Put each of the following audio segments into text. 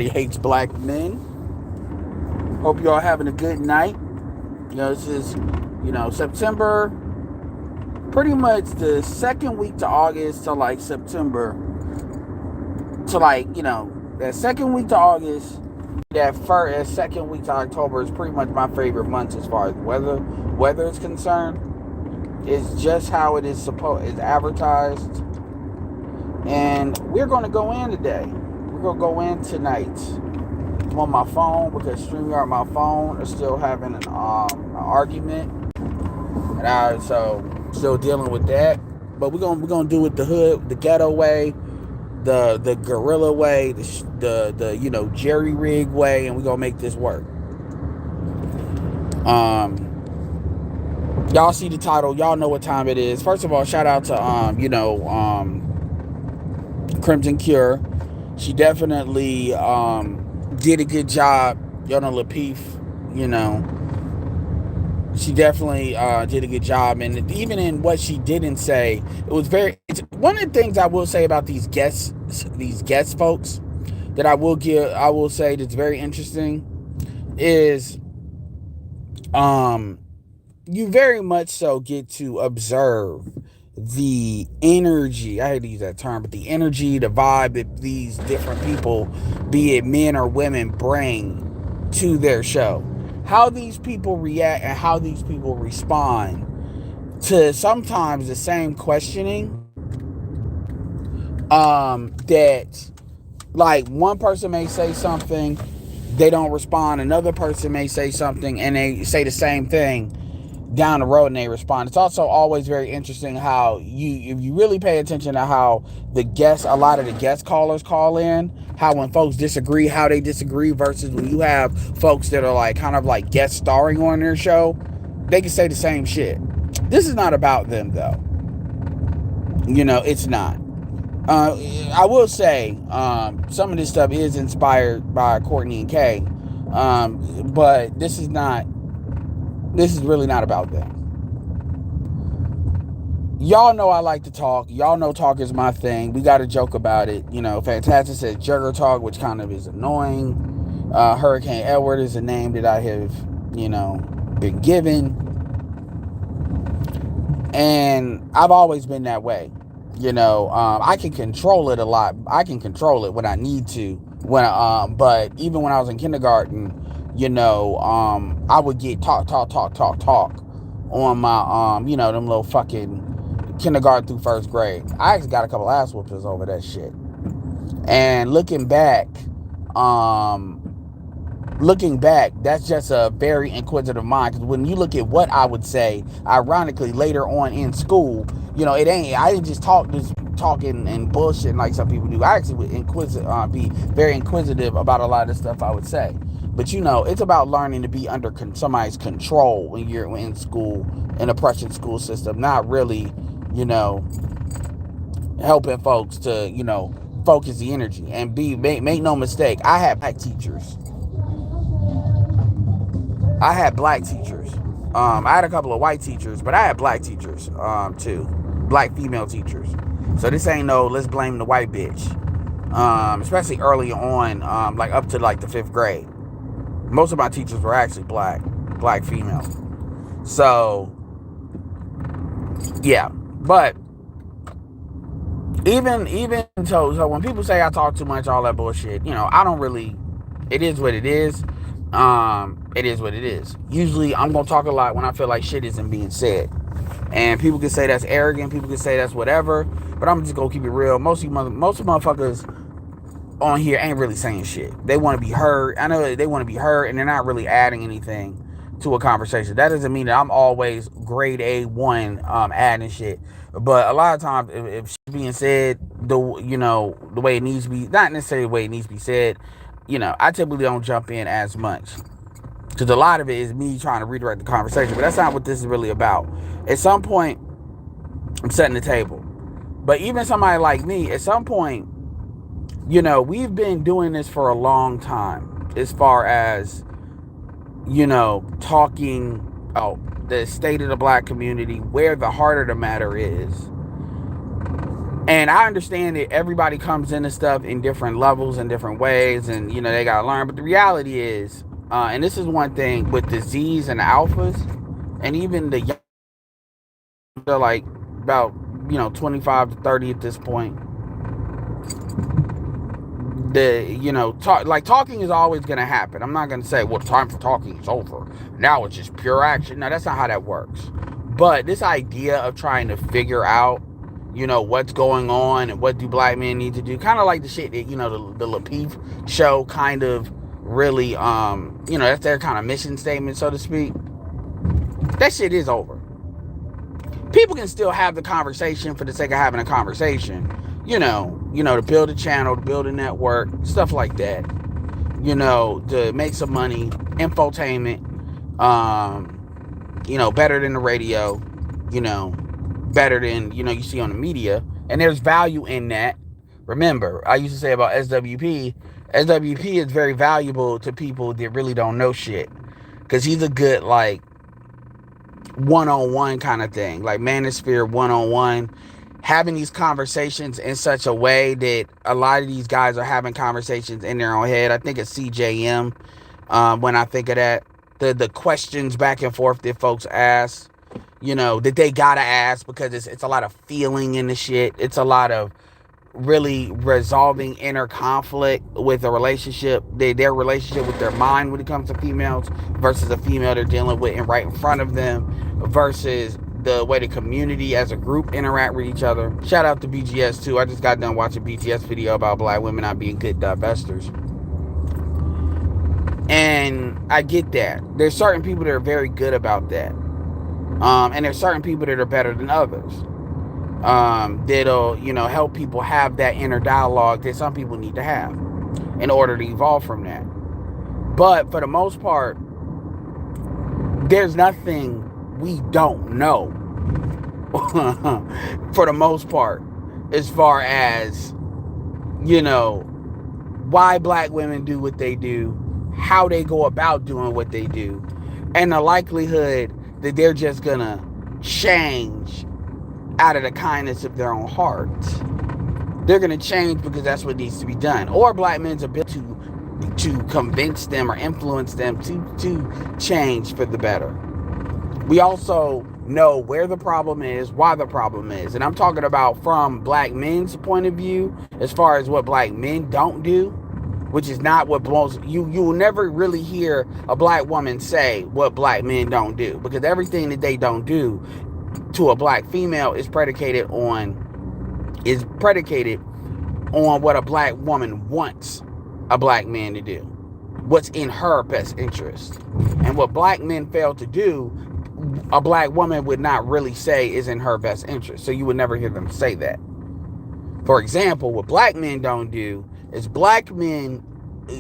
hates black men. Hope you all having a good night. This is, September, pretty much the second week to August to like September, to that second week to August, that second week to October is pretty much my favorite months as far as weather is concerned. It's just how it is advertised. And we're going to go in today. We're going to go in tonight. I'm on my phone because StreamYard and my phone are still having an argument. And so still dealing with that. But we're gonna do it the hood, the ghetto way, the guerrilla way, the jerry rig way, and we're gonna make this work. Y'all see the title, y'all know what time it is. First of all, shout out to Crimson Cure. She definitely did a good job. Yona Lapeef, she definitely did a good job. And even in what she didn't say, it was it's one of the things I will say about these guest folks that I will say that's very interesting is you very much so get to observe the energy. I hate to use that term, but the energy, the vibe that these different people, be it men or women, bring to their show. How these people react and how these people respond to sometimes the same questioning. That, like, one person may say something, they don't respond. Another person may say something and they say the same thing down the road and they respond. It's also always very interesting how if you really pay attention to how a lot of the guest callers call in, how when folks disagree, how they disagree versus when you have folks that are like kind of like guest starring on their show, they can say the same shit. This is not about them though. It's not. I will say some of this stuff is inspired by Courtney and Kay, but this is really not about them. Y'all know I like to talk. Y'all know talk is my thing. We got to joke about it. Fantastic says Jugger Talk, which kind of is annoying. Hurricane Edward is a name that I have, been given. And I've always been that way. I can control it a lot. I can control it when I need to. But even when I was in kindergarten, I would get talk on my, them little fucking kindergarten through first grade. I actually got a couple ass whoopers over that shit. And looking back, that's just a very inquisitive mind. Because when you look at what I would say, ironically, later on in school, I didn't just talking and bullshit like some people do. I actually would be very inquisitive about a lot of the stuff I would say. But it's about learning to be under somebody's control when you're in school, in a Prussian school system, not really, helping folks to, focus the energy. And make no mistake, I had black teachers. I had black teachers. I had a couple of white teachers, but I had black teachers too. Black female teachers. So this ain't no let's blame the white bitch. Especially early on, like up to like the 5th grade. Most of my teachers were actually black female. So yeah, but even so when people say I talk too much, all that bullshit, I don't really. It is what it is. It is what it is. Usually I'm gonna talk a lot when I feel like shit isn't being said. And people can say that's arrogant, people can say that's whatever, but I'm just gonna keep it real. Most motherfuckers on here ain't really saying shit. They want to be heard. I know they want to be heard, and they're not really adding anything to a conversation. That doesn't mean that I'm always grade A1 adding shit. But a lot of times, if shit's being said the way it needs to be, not necessarily the way it needs to be said, I typically don't jump in as much. Because a lot of it is me trying to redirect the conversation. But that's not what this is really about. At some point, I'm setting the table. But even somebody like me, at some point, we've been doing this for a long time. As far as, talking about the state of the black community, where the heart of the matter is. And I understand that everybody comes into stuff in different levels and different ways, and they gotta learn. But the reality is, and this is one thing with the Z's and the alphas, and even the young, they're like about 25 to 30 at this point. Talking is always gonna happen. I'm not gonna say, well, time for talking is over. Now it's just pure action. No, that's not how that works. But this idea of trying to figure out what's going on and what do black men need to do, kind of like the shit that the Lapeef show kind of really that's their kind of mission statement, so to speak. That shit is over. People can still have the conversation for the sake of having a conversation, to build a channel, to build a network, stuff like that, to make some money, infotainment, better than the radio, better than, you see on the media. And there's value in that. Remember, I used to say about SWP is very valuable to people that really don't know shit. Because he's a good, one-on-one kind of thing. Like Manosphere one-on-one. Having these conversations in such a way that a lot of these guys are having conversations in their own head. I think it's CJM when I think of that. The questions back and forth that folks ask, that they gotta ask because it's a lot of feeling in the shit. It's a lot of really resolving inner conflict with a relationship, their relationship with their mind when it comes to females versus a female they're dealing with and right in front of them versus the way the community as a group interact with each other. Shout out to BGS too. I just got done watching BGS video about black women not being good divestors. And I get that. There's certain people that are very good about that. And there's certain people that are better than others. That'll, help people have that inner dialogue that some people need to have in order to evolve from that. But for the most part, there's nothing we don't know for the most part, as far as why black women do what they do, how they go about doing what they do, and the likelihood that they're just gonna change out of the kindness of their own hearts. They're gonna change because that's what needs to be done, or black men's ability to convince them or influence them to change for the better. We also know where the problem is, why the problem is. And I'm talking about from black men's point of view, as far as what black men don't do, which is not what most, you will never really hear a black woman say what black men don't do, because everything that they don't do to a black female is predicated on what a black woman wants a black man to do, what's in her best interest. And what black men fail to do, a black woman would not really say is in her best interest. So you would never hear them say that. For example, what black men don't do is black men,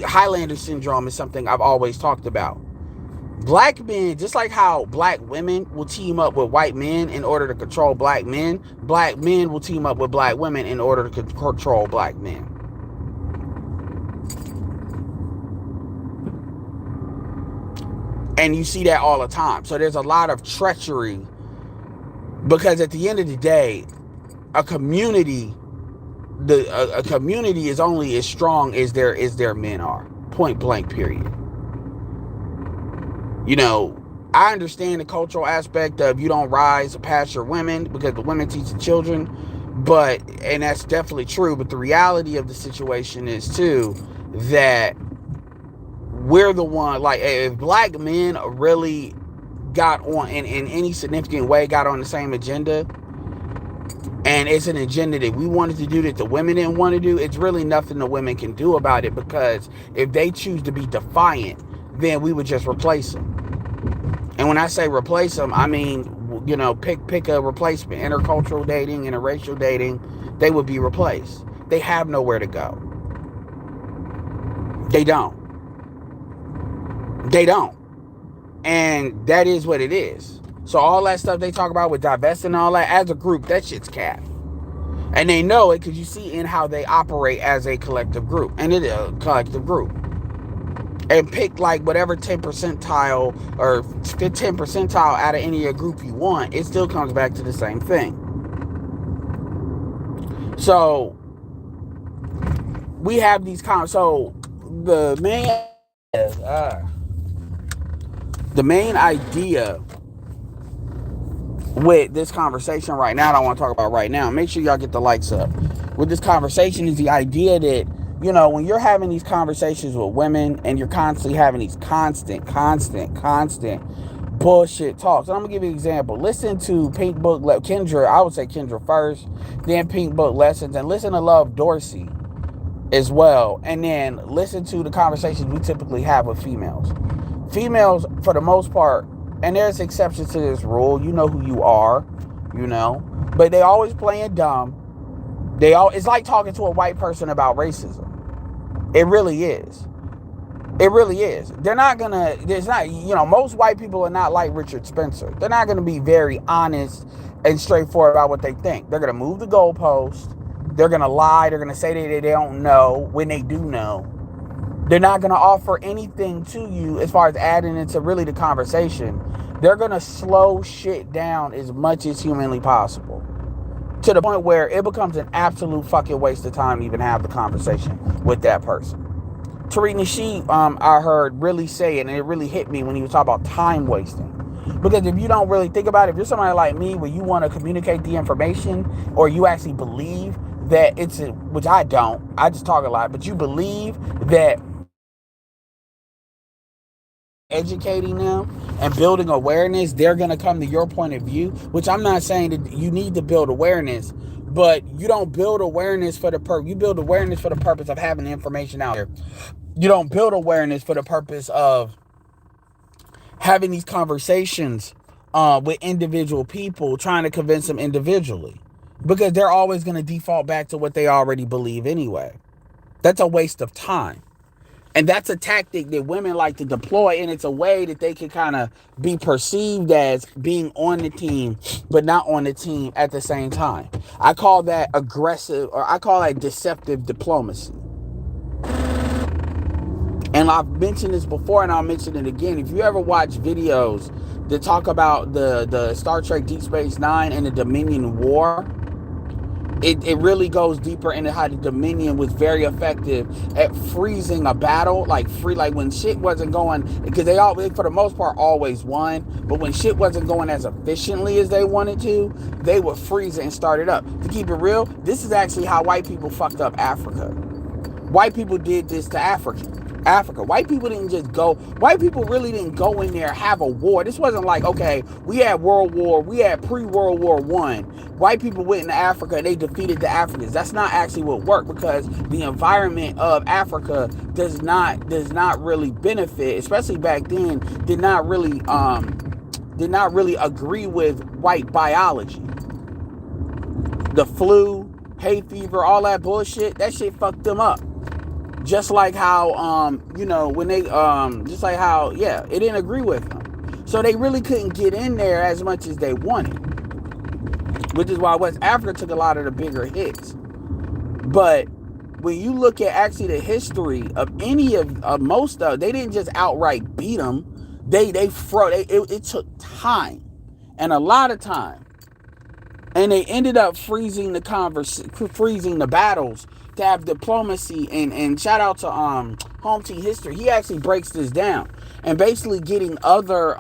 Highlander syndrome is something I've always talked about. Black men, just like how black women will team up with white men in order to control black men will team up with black women in order to control black men. And you see that all the time. So there's a lot of treachery, because at the end of the day, a community is only as strong as their men are. Point blank, period. I understand the cultural aspect of you don't rise past your women because the women teach the children, and that's definitely true. But the reality of the situation is too that we're the one, if black men really got on in any significant way, got on the same agenda, and it's an agenda that we wanted to do that the women didn't want to do, it's really nothing the women can do about it, because if they choose to be defiant, then we would just replace them. And when I say replace them, I mean, pick a replacement. Intercultural dating, interracial dating, they would be replaced. They have nowhere to go. They don't. And that is what it is. So all that stuff they talk about with divesting and all that, as a group, that shit's cap. And they know it because you see in how they operate as a collective group. And it is a collective group. And pick whatever 10 percentile or 10 percentile out of any group you want, it still comes back to the same thing. So we have these so the main idea with this conversation right now that I want to talk about right now, make sure y'all get the likes up. With this conversation is the idea that, when you're having these conversations with women and you're constantly having these constant bullshit talks. And I'm going to give you an example. Listen to Pink Book, Kendra, I would say Kendra first, then Pink Book Lessons, and listen to Love Dorsey as well. And then listen to the conversations we typically have with females. Females, for the most part, and there's exceptions to this rule, you know who you are, but they always playing dumb. It's like talking to a white person about racism. It really is. It really is. Most white people are not like Richard Spencer. They're not going to be very honest and straightforward about what they think. They're going to move the goalpost. They're going to lie. They're going to say that they don't know when they do know. They're not going to offer anything to you as far as adding into really the conversation. They're going to slow shit down as much as humanly possible, to the point where it becomes an absolute fucking waste of time to even have the conversation with that person. Tariq Nasheed, I heard really say it, and it really hit me when he was talking about time wasting. Because if you don't really think about it, if you're somebody like me where you want to communicate the information, or you actually believe that which I don't, I just talk a lot, but you believe that educating them and building awareness, they're going to come to your point of view, which I'm not saying that you need to build awareness, but you don't build awareness for the purpose. You build awareness for the purpose of having the information out there. You don't build awareness for the purpose of having these conversations with individual people, trying to convince them individually, because they're always going to default back to what they already believe anyway. That's a waste of time. And that's a tactic that women like to deploy, and it's a way that they can kind of be perceived as being on the team, but not on the team at the same time. I call that aggressive, or I call that deceptive diplomacy. And I've mentioned this before, and I'll mention it again. If you ever watch videos that talk about the Star Trek Deep Space Nine and the Dominion War, it really goes deeper into how the Dominion was very effective at freezing a battle, like when shit wasn't going, because they for the most part always won, but when shit wasn't going as efficiently as they wanted to, they would freeze it and start it up. To keep it real, this is actually how white people fucked up Africa. White people did this to Africa. White people really didn't go in there, have a war. This wasn't like, okay, we had pre-World War I. White people went into Africa and they defeated the Africans. That's not actually what worked, because the environment of Africa does not really benefit, especially back then, did not really agree with white biology. The flu, hay fever, all that bullshit, that shit fucked them up. Just like how, when they, it didn't agree with them. So they really couldn't get in there as much as they wanted. Which is why West Africa took a lot of the bigger hits. But when you look at actually the history of any of most of, they didn't just outright beat them. It took time. And a lot of time. And they ended up freezing the battles to have diplomacy, and shout out to Home Team History. He actually breaks this down, and basically getting other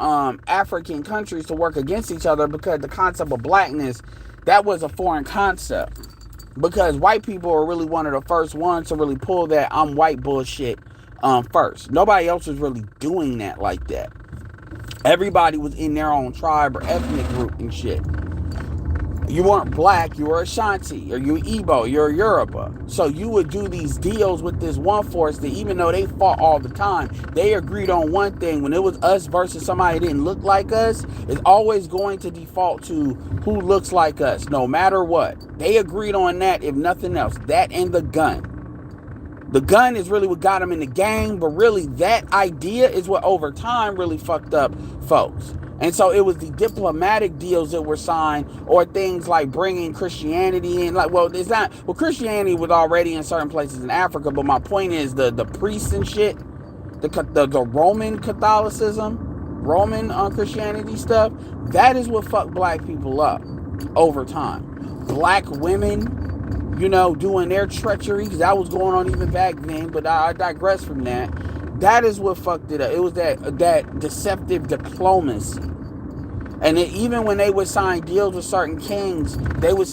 African countries to work against each other, because the concept of blackness, that was a foreign concept, because white people are really one of the first ones to really pull that I'm white bullshit first. Nobody else was really doing that like that. Everybody was in their own tribe or ethnic group and shit. You weren't black, you were Ashanti, or you were Igbo, you're Yoruba. So you would do these deals with this one force that, even though they fought all the time, they agreed on one thing. When it was us versus somebody that didn't look like us, it's always going to default to who looks like us, no matter what. They agreed on that, if nothing else. That and the gun. The gun is really what got them in the game, but really that idea is what over time really fucked up folks. And so it was the diplomatic deals that were signed, or things like bringing Christianity in. Christianity was already in certain places in Africa, but my point is the priests and shit, the Roman Catholicism, Roman Christianity stuff, that is what fucked black people up over time. Black women, doing their treachery, because that was going on even back then, but I digress from that. That is what fucked it up. It was that deceptive diplomacy. And even when they would sign deals with certain kings, they would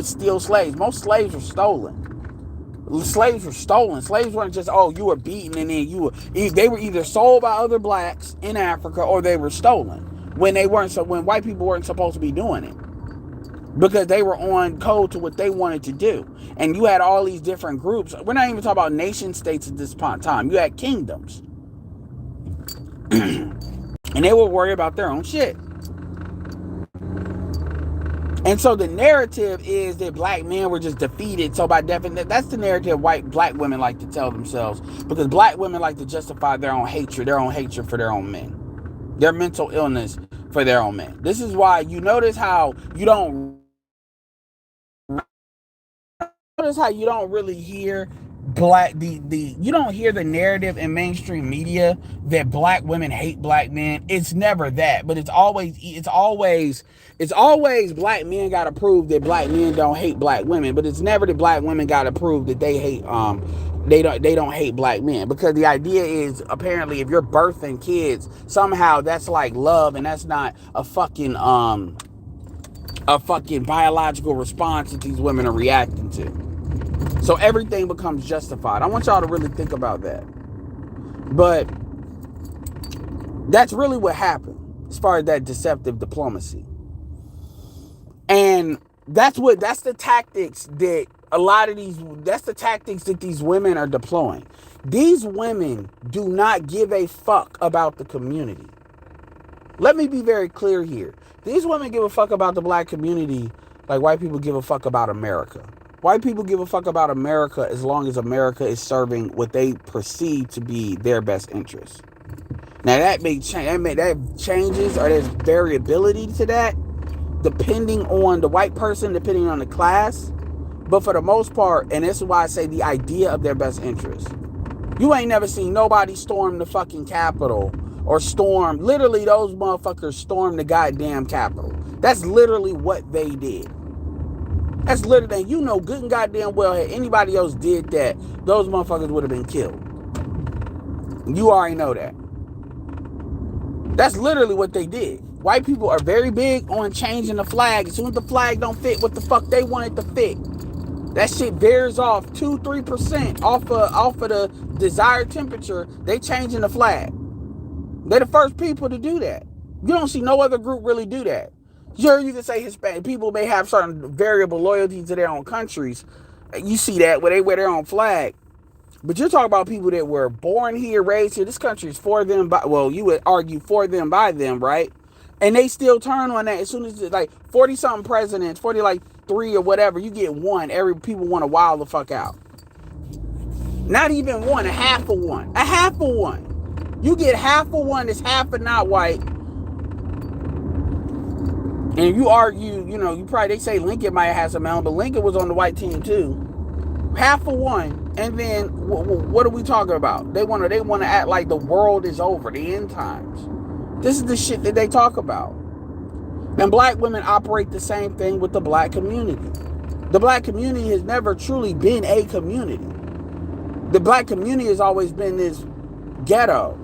steal slaves. Most slaves were stolen. Slaves were stolen. Slaves weren't just, you were beaten and then they were either sold by other blacks in Africa or they were stolen when white people weren't supposed to be doing it, because they were on code to what they wanted to do. And you had all these different groups. We're not even talking about nation states at this point in time. You had kingdoms. And they would worry about their own shit. And so the narrative is that black men were just defeated. So by definition, that's the narrative black women like to tell themselves, because black women like to justify their own hatred for their own men, their mental illness for their own men. This is why you notice how you don't really hear you don't hear the narrative in mainstream media that black women hate black men. It's never that, but it's always black men gotta prove that black men don't hate black women, but it's never that black women gotta prove that they hate they don't hate black men, because the idea is, apparently, if you're birthing kids, somehow that's like love, and that's not a fucking biological response that these women are reacting to. So everything becomes justified. I want y'all to really think about that. But that's really what happened as far as that deceptive diplomacy. And that's the tactics that these women are deploying. These women do not give a fuck about the community. Let me be very clear here. These women give a fuck about the black community like white people give a fuck about America. White people give a fuck about America as long as America is serving what they perceive to be their best interest. Now that changes, or there's variability to that, depending on the white person, depending on the class. But for the most part, and this is why I say the idea of their best interest. You ain't never seen nobody storm the fucking Capitol, or literally those motherfuckers stormed the goddamn Capitol. That's literally what they did. That's literally, good and goddamn well, had anybody else did that, those motherfuckers would have been killed. You already know that. That's literally what they did. White people are very big on changing the flag. As soon as the flag don't fit what the fuck they want it to fit, that shit veers off 2-3% off of the desired temperature. They changing the flag. They're the first people to do that. You don't see no other group really do that. Sure, you can say Hispanic people may have certain variable loyalties to their own countries. You see that where they wear their own flag. But you're talking about people that were born here, raised here. This country is for them, you would argue for them, by them, right? And they still turn on that as soon as, 40-something presidents, 3 or whatever, you get one. People want to wild the fuck out. Not even one, a half of one. A half of one. You get half of one that's half and not white. And you argue, they say Lincoln might have some element, but Lincoln was on the white team too. Half of one, and then what are we talking about? They want to act like the world is over, the end times. This is the shit that they talk about. And black women operate the same thing with the black community. The black community has never truly been a community. The black community has always been this ghetto.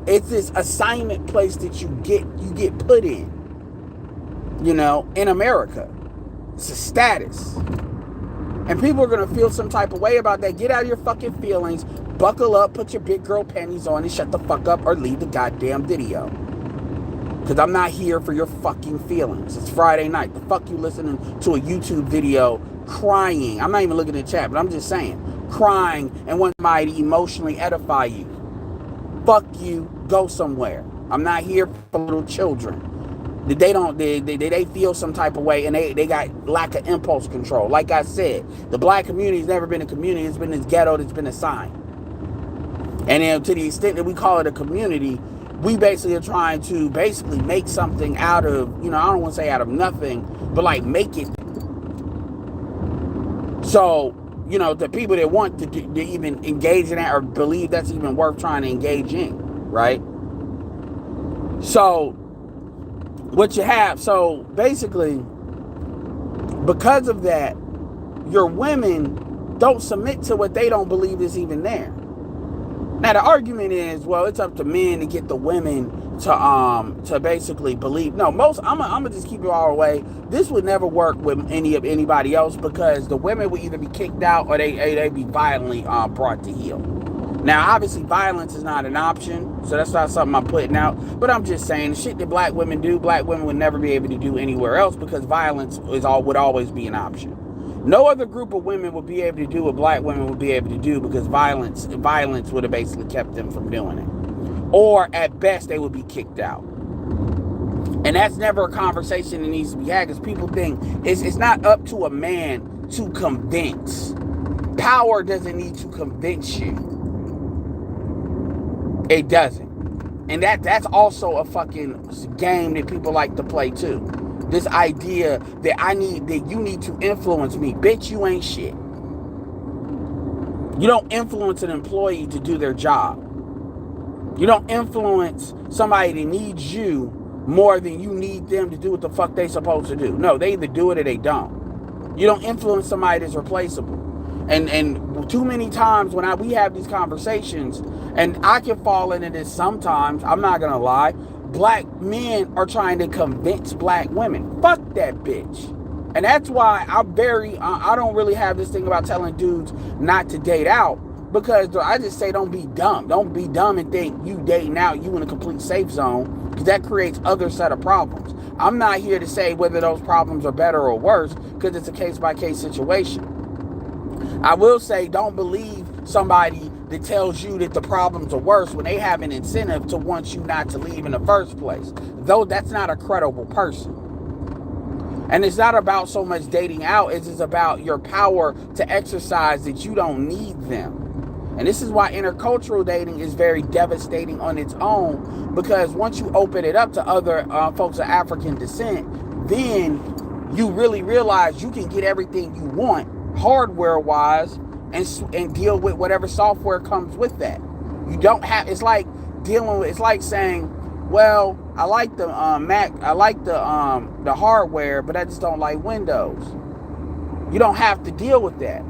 It's this assignment place that you get put in. In America. It's a status. And people are going to feel some type of way about that. Get out of your fucking feelings. Buckle up, put your big girl panties on, and shut the fuck up or leave the goddamn video. Because I'm not here for your fucking feelings. It's Friday night. The fuck you listening to a YouTube video crying? I'm not even looking at the chat, but I'm just saying. Crying and want somebody to emotionally edify you. Fuck you. Go somewhere. I'm not here for little children. They feel some type of way, and they got lack of impulse control. Like I said, the black community has never been a community. It's been this ghetto that's been assigned. And then to the extent that we call it a community, we basically are trying to make something out of, I don't want to say out of nothing, but make it. So, the people that want to even engage in that or believe that's even worth trying to engage in, right? So, what you have, so basically, because of that, your women don't submit to what they don't believe is even there. Now the argument is, well, it's up to men to get the women to basically believe. No, I'm gonna just keep it all the way. This would never work with anybody else, because the women would either be kicked out or they be violently brought to heel. Now, obviously, violence is not an option, so that's not something I'm putting out. But I'm just saying, the shit that black women do, black women would never be able to do anywhere else, because violence would always be an option. No other group of women would be able to do what black women would be able to do, because violence would have basically kept them from doing it. Or at best, they would be kicked out. And that's never a conversation that needs to be had, because people think it's not up to a man to convince. Power doesn't need to convince you. It doesn't. And that's also a fucking game that people like to play too. This idea that you need to influence me. Bitch, you ain't shit. You don't influence an employee to do their job. You don't influence somebody that needs you more than you need them to do what the fuck they supposed to do. No, they either do it or they don't. You don't influence somebody that's replaceable. And too many times when we have these conversations, and I can fall into this sometimes, I'm not gonna lie, black men are trying to convince black women. Fuck that bitch. And that's why I don't really have this thing about telling dudes not to date out, because I just say don't be dumb. Don't be dumb and think you dating out, you in a complete safe zone, because that creates other set of problems. I'm not here to say whether those problems are better or worse, because it's a case-by-case situation. I will say, don't believe somebody that tells you that the problems are worse when they have an incentive to want you not to leave in the first place. Though that's not a credible person. And it's not about so much dating out, it's just about your power to exercise that you don't need them. And this is why intercultural dating is very devastating on its own, because once you open it up to other folks of African descent, then you really realize you can get everything you want hardware wise and deal with whatever software comes with that. You don't have, it's like saying, well, I like the Mac, I like the hardware, but I just don't like Windows. You don't have to deal with that.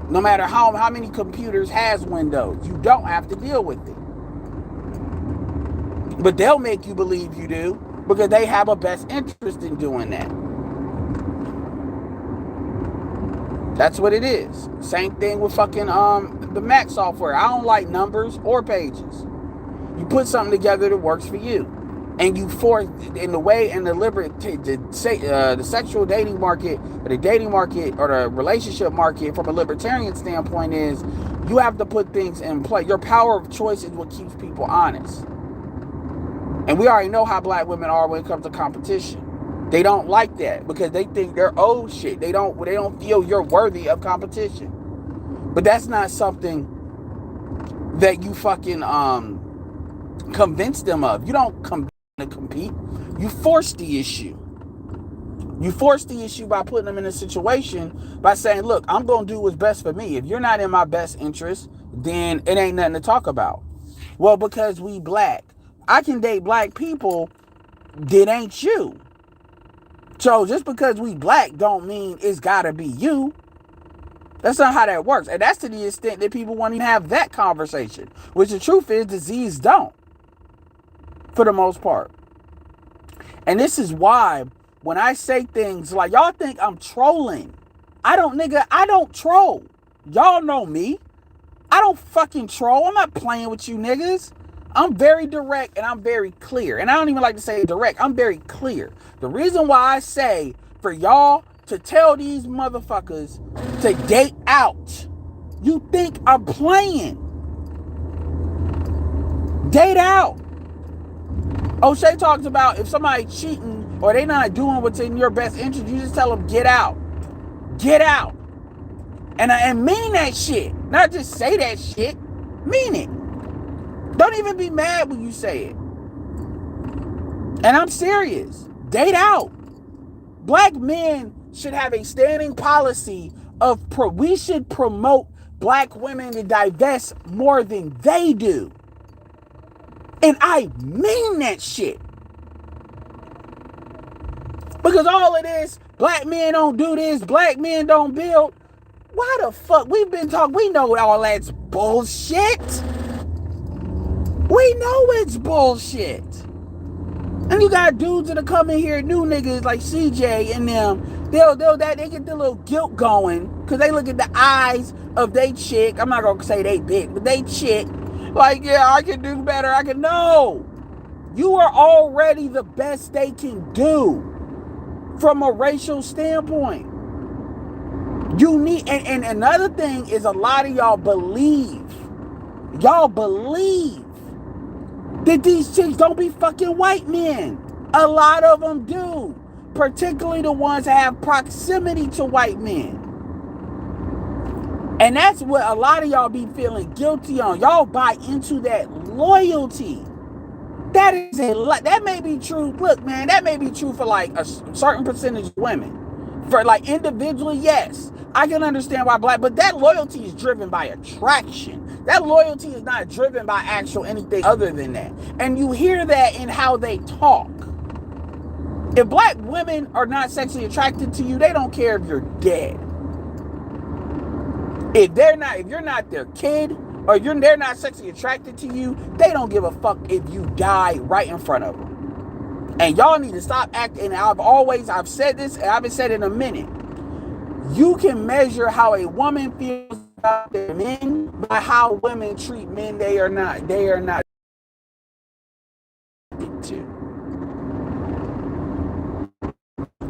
No matter how many computers has Windows, you don't have to deal with it. But they'll make you believe you do, because they have a best interest in doing that. That's what it is. Same thing with fucking the Mac software. I don't like numbers or pages. You put something together that works for you, and you force in the way and the sexual dating market, or the dating market, or the relationship market from a libertarian standpoint is you have to put things in play. Your power of choice is what keeps people honest. And we already know how black women are when it comes to competition. They don't like that, because they think they're old shit. They don't feel you're worthy of competition. But that's not something that you fucking convince them of. You don't compete. You force the issue. You force the issue by putting them in a situation by saying, look, I'm going to do what's best for me. If you're not in my best interest, then it ain't nothing to talk about. Well, because we black. I can date black people that ain't you. So just because we black don't mean it's gotta be you. That's not how that works. And that's to the extent that people won't even have that conversation. Which the truth is, disease don't. For the most part. And this is why when I say things like, y'all think I'm trolling. I don't troll. Y'all know me. I don't fucking troll. I'm not playing with you niggas. I'm very direct and I'm very clear. And I don't even like to say direct. I'm very clear. The reason why I say for y'all to tell these motherfuckers to date out, you think I'm playing. Date out. O'Shea talks about if somebody cheating or they not doing what's in your best interest, you just tell them get out. Get out. And mean that shit. Not just say that shit. Mean it. Don't even be mad when you say it. And I'm serious. Date out. Black men should have a standing policy of we should promote black women to divest more than they do. And I mean that shit. Because all of this, black men don't do this, black men don't build. Why the fuck? We've been talking. We know all that's bullshit. We know it's bullshit. And you got dudes that come in here, new niggas like CJ and them. They get the little guilt going because they look at the eyes of they chick. I'm not gonna say they bitch, but they chick. Like, yeah, I can do better. I can. No, you are already the best they can do from a racial standpoint. You need, and another thing is a lot of y'all believe that these chicks don't be fucking white men. A lot of them do. Particularly the ones that have proximity to white men. And that's what a lot of y'all be feeling guilty on. Y'all buy into that loyalty. That is a lot. That may be true. Look, man, that may be true for like a certain percentage of women. For like individually, yes. I can understand why but that loyalty is driven by attraction. That loyalty is not driven by actual anything other than that. And you hear that in how they talk. If black women are not sexually attracted to you, they don't care if you're dead. If you're not their kid, or they're not sexually attracted to you, they don't give a fuck if you die right in front of them. And y'all need to stop acting. And I've said this, and I haven't said it in a minute. You can measure how a woman feels about their men by how women treat men they are not to.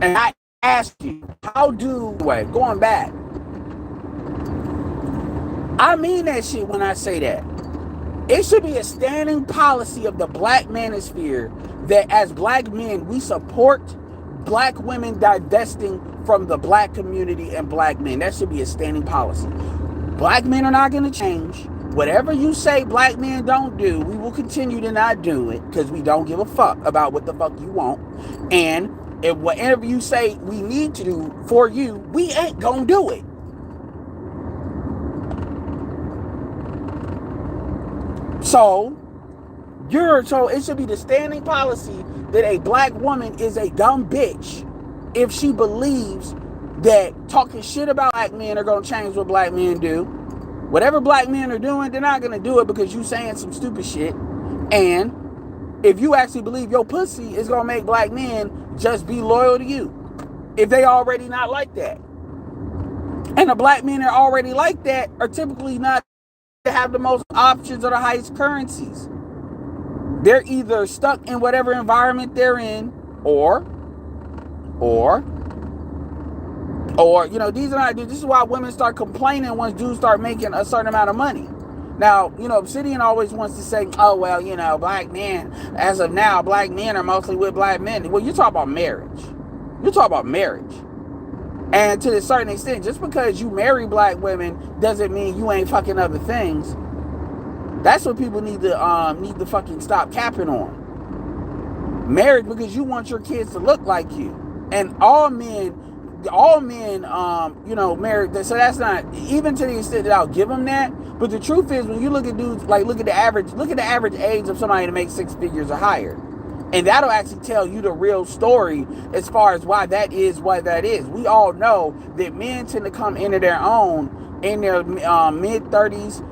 And I ask you, going back, I mean that shit when I say that. It should be a standing policy of the black manosphere that as black men, we support black women divesting from the black community and black men. That should be a standing policy. Black men are not going to change. Whatever you say black men don't do, we will continue to not do it because we don't give a fuck about what the fuck you want. And if whatever you say we need to do for you, we ain't going to do it. So it should be the standing policy that a black woman is a dumb bitch if she believes that talking shit about black men are going to change what black men do. Whatever black men are doing, they're not going to do it because you saying some stupid shit. And if you actually believe your pussy is going to make black men just be loyal to you, if they already not like that. And the black men that are already like that are typically not to have the most options or the highest currencies. They're either stuck in whatever environment they're in, or this is why women start complaining once dudes start making a certain amount of money. Now, Obsidian always wants to say, oh, well, black men, as of now, black men are mostly with black men. Well, you talk about marriage. And to a certain extent, just because you marry black women doesn't mean you ain't fucking other things. That's what people need to fucking stop capping on. Marriage because you want your kids to look like you. And all men, married. So that's not, even to the extent that I'll give them that. But the truth is, when you look at dudes, like look at the average age of somebody to make six figures or higher. And that'll actually tell you the real story as far as why that is what that is. We all know that men tend to come into their own in their mid-30s,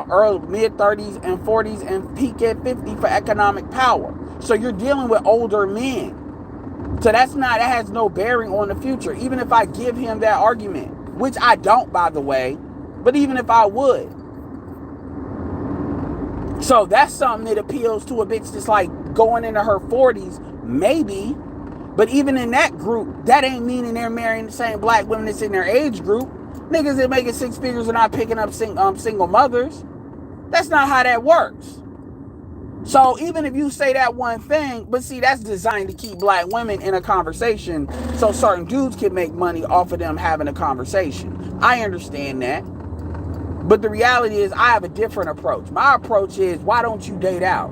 early mid-30s and 40s and peak at 50 for economic power. So you're dealing with older men. So that has no bearing on the future. Even if I give him that argument, which I don't, by the way, but even if I would. So that's something that appeals to a bitch that's like going into her 40s, maybe. But even in that group, that ain't meaning they're marrying the same black women that's in their age group. Niggas that making six figures are not picking up single mothers. That's not how that works. So even if you say that one thing, but see, that's designed to keep black women in a conversation so certain dudes can make money off of them having a conversation. I understand that. But the reality is I have a different approach. My approach is, why don't you date out?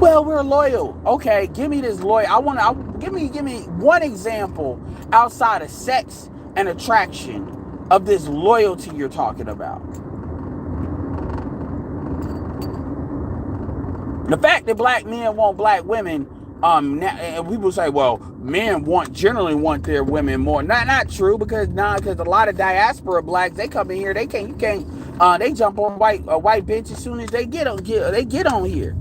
Well, we're loyal. Okay, give me this loyal. Give me one example outside of sex and attraction of this loyalty you're talking about. The fact that black men want black women And people say, well, men generally want their women more. Not true, because a lot of diaspora blacks, they come in here, they jump on white bitch as soon as they get on here.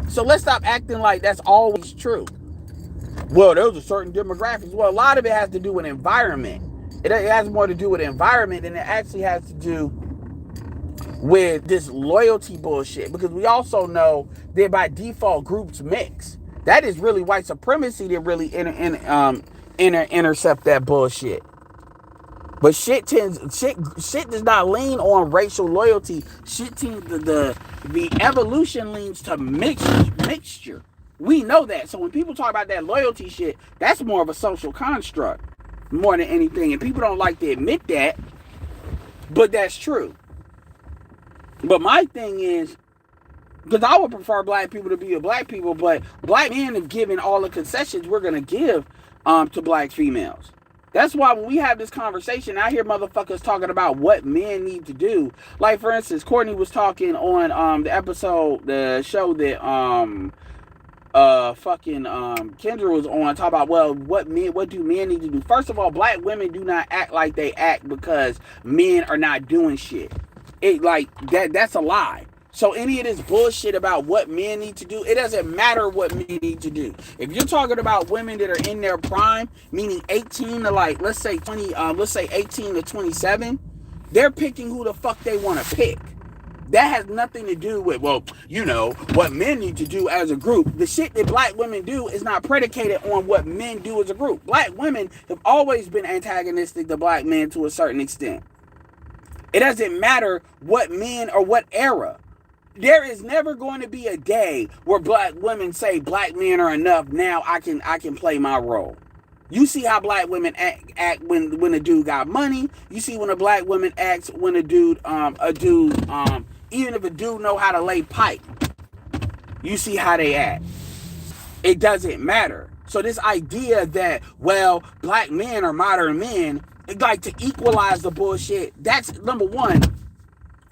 So let's stop acting like that's always true. Well, there's a certain demographics. Well, a lot of it has to do with environment. It has more to do with environment than it actually has to do with this loyalty bullshit. Because we also know that by default groups mix. That is really white supremacy that really intercept that bullshit. But shit does not lean on racial loyalty. Shit tends the evolution leans to mixture. We know that. So when people talk about that loyalty shit, that's more of a social construct more than anything. And people don't like to admit that, but that's true. But my thing is, because I would prefer black people to be with black people, but black men have given all the concessions we're going to give to black females. That's why when we have this conversation, I hear motherfuckers talking about what men need to do. Like, for instance, Courtney was talking on the show that Kendra was on, talk about, well, what do men need to do? First of all, black women do not act like they act because men are not doing shit. That's a lie. So any of this bullshit about what men need to do, it doesn't matter what men need to do. If you're talking about women that are in their prime, meaning 18 to let's say 18 to 27, they're picking who the fuck they want to pick. That has nothing to do with, well, what men need to do as a group. The shit that black women do is not predicated on what men do as a group. Black women have always been antagonistic to black men to a certain extent. It doesn't matter what men or what era. There is never going to be a day where black women say black men are enough. Now I can play my role. You see how black women act when a dude got money. You see when a black woman acts when a dude even if a dude know how to lay pipe. You see how they act. It doesn't matter. So this idea that, well, black men are modern men, like to equalize the bullshit, that's number one.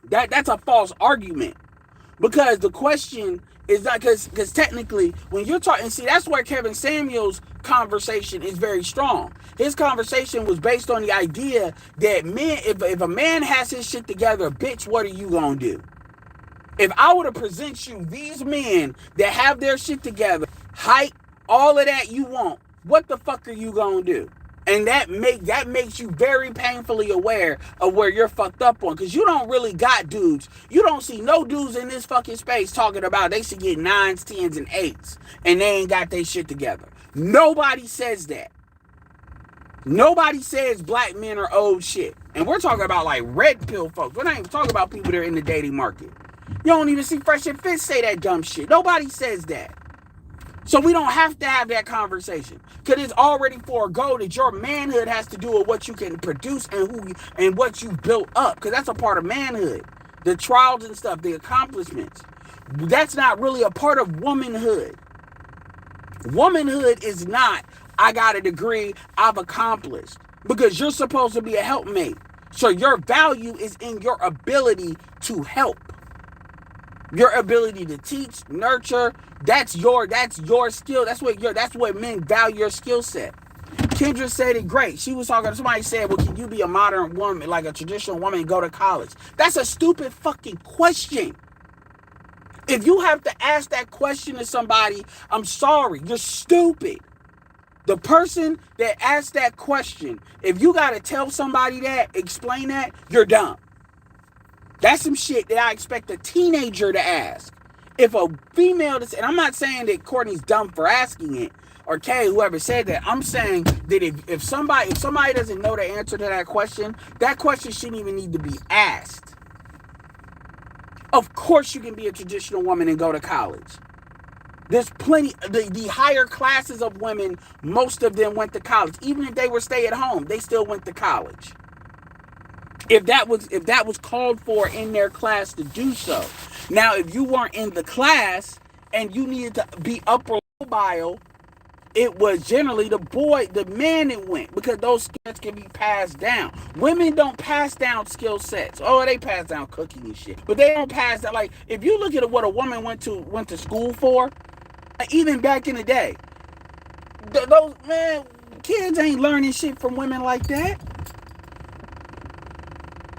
That's a false argument. Because the question is not, because technically when you're talking, see, that's where Kevin Samuels' conversation is very strong. His conversation was based on the idea that men, if a man has his shit together, bitch, what are you gonna do? If I were to present you these men that have their shit together, height, all of that you want, what the fuck are you gonna do? And that makes you very painfully aware of where you're fucked up on. Because you don't really got dudes. You don't see no dudes in this fucking space talking about they should get 9s, 10s, and 8s. And they ain't got their shit together. Nobody says that. Nobody says black men are old shit. And we're talking about like red pill folks. We're not even talking about people that are in the dating market. You don't even see Fresh and Fit say that dumb shit. Nobody says that. So we don't have to have that conversation, because it's already forego that your manhood has to do with what you can produce and what you built up, because that's a part of manhood. The trials and stuff, the accomplishments. That's not really a part of womanhood. Womanhood is not, I got a degree, I've accomplished, because you're supposed to be a helpmate. So your value is in your ability to help. Your ability to teach, nurture, that's your skill. That's what men value, your skill set. Kendra said it great. She was talking, somebody said, well, can you be a modern woman, like a traditional woman, and go to college? That's a stupid fucking question. If you have to ask that question to somebody, I'm sorry, you're stupid. The person that asked that question, if you got to tell somebody that, explain that, you're dumb. That's some shit that I expect a teenager to ask. If a female, and I'm not saying that Courtney's dumb for asking it, or Kay, whoever said that, I'm saying that if somebody doesn't know the answer to that question shouldn't even need to be asked. Of course you can be a traditional woman and go to college. There's plenty, the higher classes of women, most of them went to college. Even if they were stay at home, they still went to college. If that was called for in their class to do so. Now, if you weren't in the class and you needed to be upper mobile, it was generally the man that went, because those skills can be passed down. Women don't pass down skill sets. Oh, they pass down cooking and shit, but they don't pass that. Like, if you look at what a woman went to school for, even back in the day, Those man, kids ain't learning shit from women like that.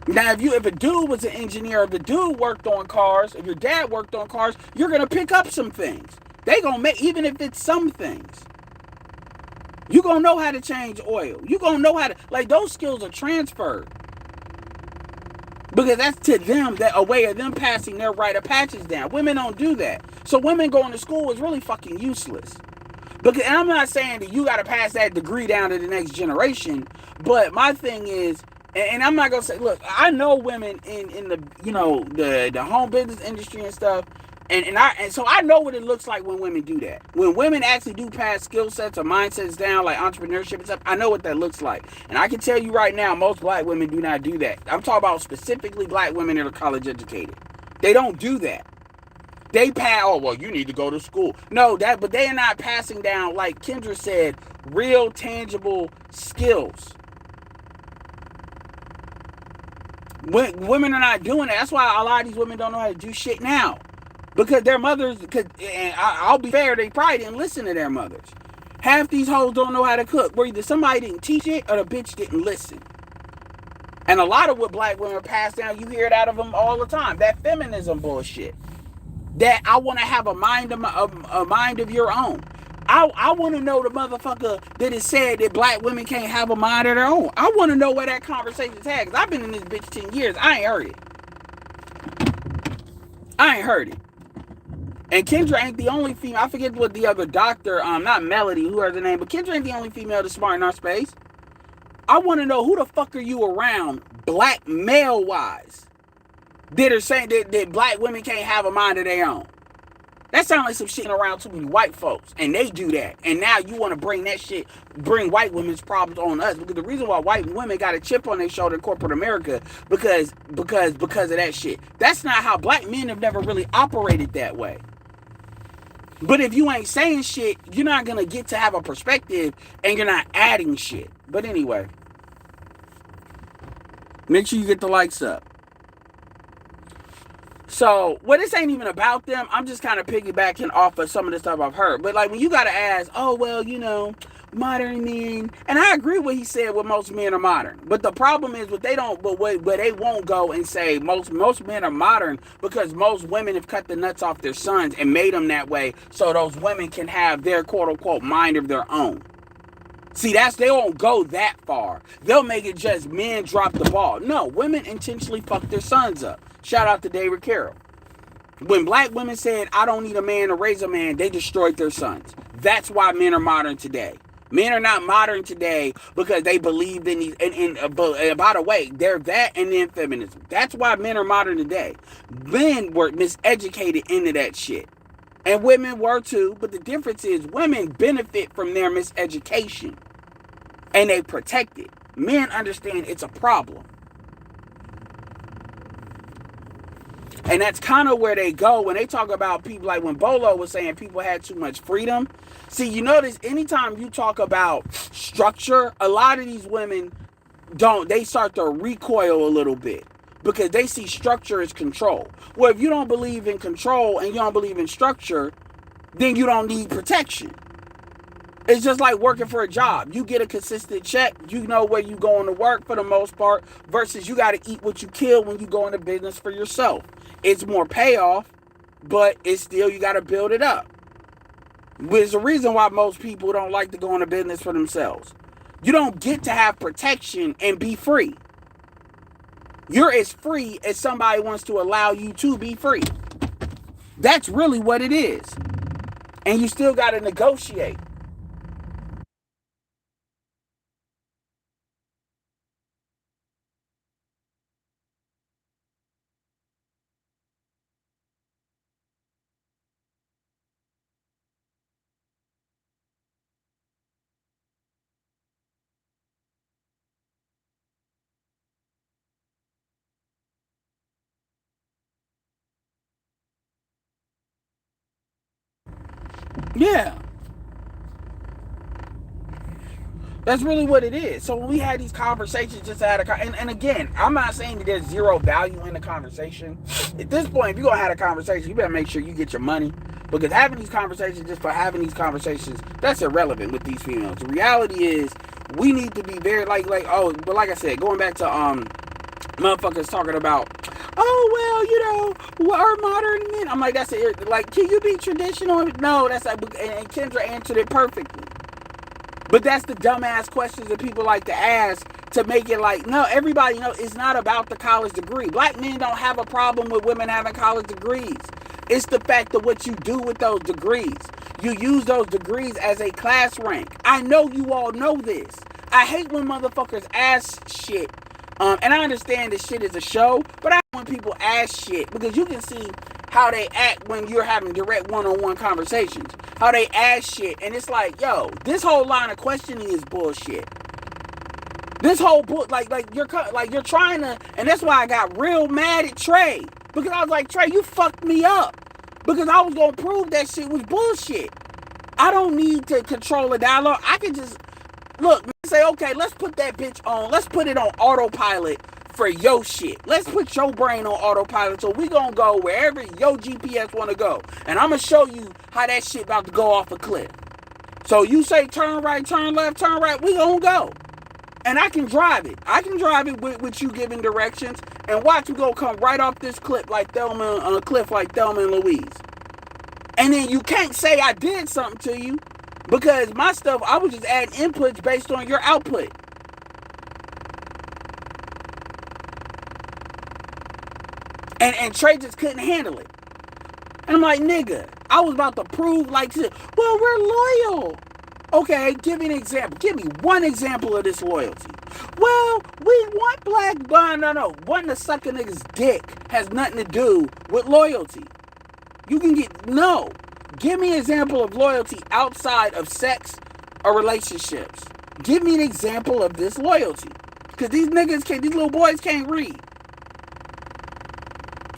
Now, if a dude was an engineer, if a dude worked on cars, if your dad worked on cars, you're gonna pick up some things. They gonna make, even if it's some things. You gonna know how to change oil. You gonna know how to, like, those skills are transferred because that's to them that a way of them passing their rite of passage down. Women don't do that, so women going to school is really fucking useless. Because, and I'm not saying that you got to pass that degree down to the next generation, but my thing is, and I'm not gonna say, look, I know women in the, you know, the home business industry and stuff, and so I know what it looks like when women do that. When women actually do pass skill sets or mindsets down, like entrepreneurship and stuff, I know what that looks like. And I can tell you right now, most black women do not do that. I'm talking about specifically black women that are college educated. They don't do that. They pass, oh, well, you need to go to school. No, but they are not passing down, like Kendra said, real tangible skills. Women are not doing that. That's why a lot of these women don't know how to do shit now. Because their mothers, and I'll be fair, they probably didn't listen to their mothers. Half these hoes don't know how to cook. Where either somebody didn't teach it or the bitch didn't listen. And a lot of what black women pass down, you hear it out of them all the time. That feminism bullshit. That I want to have a mind of your own. I want to know the motherfucker that has said that black women can't have a mind of their own. I want to know where that conversation's had, because I've been in this bitch 10 years. I ain't heard it. I ain't heard it. And Kendra ain't the only female. I forget what the other doctor, not Melody, who has the name, but Kendra ain't the only female that's smart in our space. I want to know who the fuck are you around, black male wise, that are saying that black women can't have a mind of their own. That sounds like some shit around too many white folks, and they do that. And now you want to bring that shit, bring white women's problems on us, because the reason why white women got a chip on their shoulder in corporate America because of that shit. That's not how black men have never really operated that way. But if you ain't saying shit, you're not gonna get to have a perspective, and you're not adding shit. But anyway, make sure you get the likes up. So, well, this ain't even about them. I'm just kind of piggybacking off of some of the stuff I've heard. But, like, when you got to ask, oh, well, you know, modern men. And I agree with what he said, what most men are modern. But the problem is, what they don't, but where they won't go and say most men are modern, because most women have cut the nuts off their sons and made them that way so those women can have their quote-unquote mind of their own. See, they won't go that far. They'll make it just men drop the ball. No, women intentionally fuck their sons up. Shout out to David Carroll. When black women said, I don't need a man to raise a man, they destroyed their sons. That's why men are modern today. Men are not modern today because they believe in these, and by the way, they're that and then feminism. That's why men are modern today. Men were miseducated into that shit. And women were too, but the difference is women benefit from their miseducation. And they protect it. Men understand it's a problem. And that's kind of where they go when they talk about people, like when Bolo was saying people had too much freedom. See, you notice anytime you talk about structure, a lot of these women they start to recoil a little bit because they see structure as control. Well, if you don't believe in control and you don't believe in structure, then you don't need protection. It's just like working for a job. You get a consistent check. You know where you going to work for the most part, versus you got to eat what you kill when you go into business for yourself. It's more payoff, but it's still, you got to build it up. There's a reason why most people don't like to go into business for themselves. You don't get to have protection and be free. You're as free as somebody wants to allow you to be free. That's really what it is. And you still got to negotiate. Yeah. That's really what it is. So when we had these conversations, just to have and again, I'm not saying that there's zero value in the conversation. At this point, if you're gonna have a conversation, you better make sure you get your money. Because having these conversations just for having these conversations, that's irrelevant with these females. The reality is, we need to be very but like I said, going back to motherfuckers talking about, oh well, our modern men. I'm like, that's like, can you be traditional? No, that's like, and Kendra answered it perfectly. But that's the dumbass questions that people like to ask to make it like, no, everybody knows it's not about the college degree. Black men don't have a problem with women having college degrees. It's the fact of what you do with those degrees. You use those degrees as a class rank. I know you all know this. I hate when motherfuckers ask shit. And I understand this shit is a show, but I hate when people ask shit because you can see how they act when you're having direct one-on-one conversations. How they ask shit, and it's like, yo, this whole line of questioning is bullshit. This whole book, you're trying to, and that's why I got real mad at Trey, because I was like, Trey, you fucked me up, because I was gonna prove that shit was bullshit. I don't need to control a dialogue. I can just look, say, okay, let's put that bitch on. Let's put it on autopilot for your shit. Let's put your brain on autopilot, so we gonna go wherever your GPS wanna go. And I'm gonna show you how that shit about to go off a cliff. So you say turn right, turn left, turn right, we gonna go. And I can drive it. I can drive it with you giving directions. And watch, we gonna come right off this cliff like Thelma and Louise. And then you can't say I did something to you, because my stuff, I was just adding inputs based on your output. And Trey just couldn't handle it. And I'm like, nigga, I was about to prove well, we're loyal. Okay, give me an example. Give me one example of this loyalty. Well, we want black, no. Wanting to suck a nigga's dick has nothing to do with loyalty. You can no. Give me an example of loyalty outside of sex or relationships. Give me an example of this loyalty. Because these little boys can't read.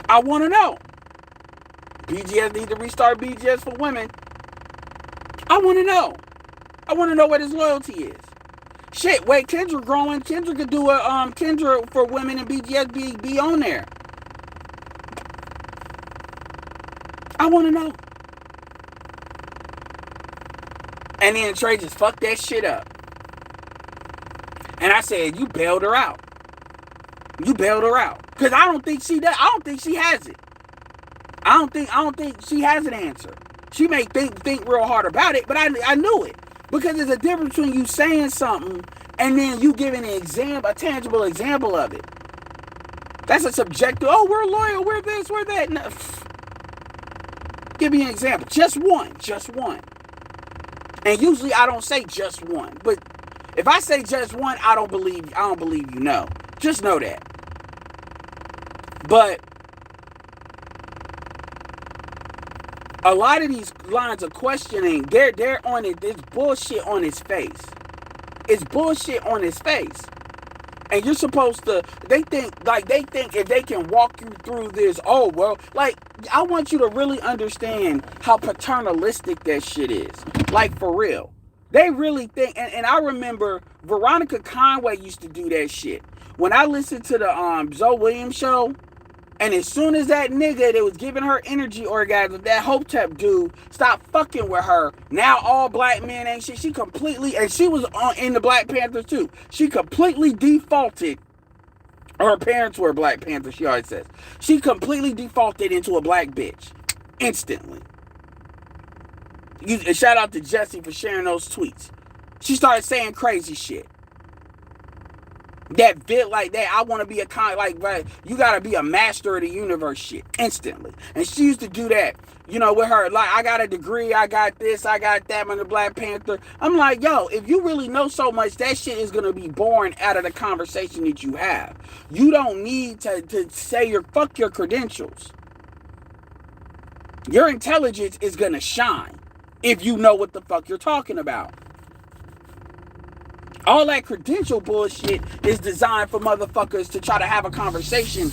I want to know. BGS need to restart BGS for women. I want to know. I want to know what his loyalty is. Shit, wait, Kendra growing. Kendra could do a Kendra for women and BGS be on there. I want to know. And then Trey just fucked that shit up. And I said, you bailed her out. You bailed her out. Because I don't think she does. I don't think she has it. I don't think she has an answer. She may think real hard about it, but I knew it. Because there's a difference between you saying something and then you giving a tangible example of it. That's a subjective, oh, we're loyal, we're this, we're that. No. Give me an example. Just one. And usually I don't say just one. But if I say just one, I don't believe you know. Just know that. But a lot of these lines of questioning, they're on it. It's bullshit on his face. It's bullshit on his face. And you're supposed to, they think if they can walk you through this, oh, well, I want you to really understand how paternalistic that shit is. Like, for real. They really think, and I remember Veronica Conway used to do that shit. When I listened to the Zoe Williams show, and as soon as that nigga that was giving her energy orgasm, that Hotep dude, stopped fucking with her, now all black men ain't shit. She completely, and she was in the Black Panthers too. She completely defaulted, or her parents were Black Panthers, she always says. She completely defaulted into a black bitch. Instantly. Shout out to Jesse for sharing those tweets. She started saying crazy shit. That bit like that, I want to be you gotta be a master of the universe shit instantly. And she used to do that, with her, I got a degree, I got this, I got that, I'm the Black Panther. I'm like, yo, if you really know so much, that shit is gonna be born out of the conversation that you have. You don't need to say fuck your credentials. Your intelligence is gonna shine if you know what the fuck you're talking about. All that credential bullshit is designed for motherfuckers to try to have a conversation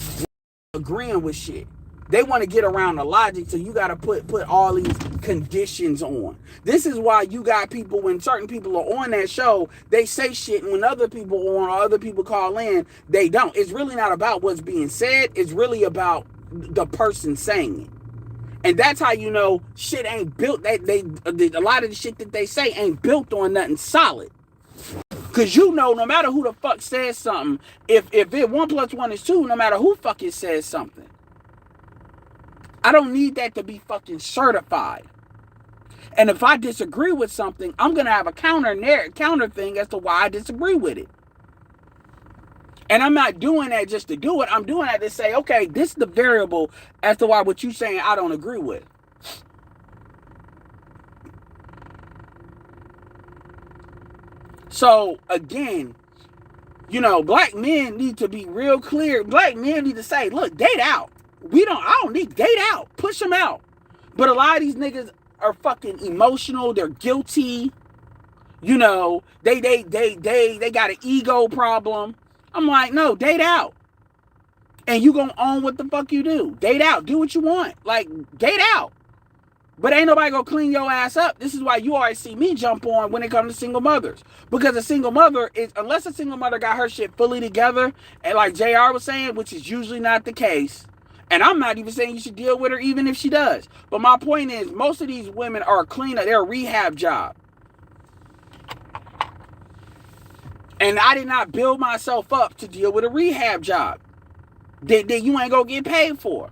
agreeing with shit. They want to get around the logic, so you got to put all these conditions on. This is why you got people, when certain people are on that show, they say shit, and when other people are on or other people call in, they don't. It's really not about what's being said. It's really about the person saying it. And that's how you know shit ain't built. A lot of the shit that they say ain't built on nothing solid. Cause you know, no matter who the fuck says something, if it 1 + 1 is 2, no matter who fucking says something, I don't need that to be fucking certified. And if I disagree with something, I'm gonna have a counter thing as to why I disagree with it. And I'm not doing that just to do it. I'm doing that to say, okay, this is the variable as to why what you're saying I don't agree with. So again, you know, black men need to be real clear. Black men need to say, look, date out. I don't need date out. Push them out. But a lot of these niggas are fucking emotional. They're guilty. You know, they got an ego problem. I'm like, no, date out. And you gonna own what the fuck you do. Date out. Do what you want. Like, date out. But ain't nobody gonna clean your ass up. This is why you always see me jump on when it comes to single mothers. Because a single mother is, unless a single mother got her shit fully together, and like JR was saying, which is usually not the case, and I'm not even saying you should deal with her even if she does. But my point is, most of these women are clean, they're a rehab job. And I did not build myself up to deal with a rehab job that you ain't gonna get paid for.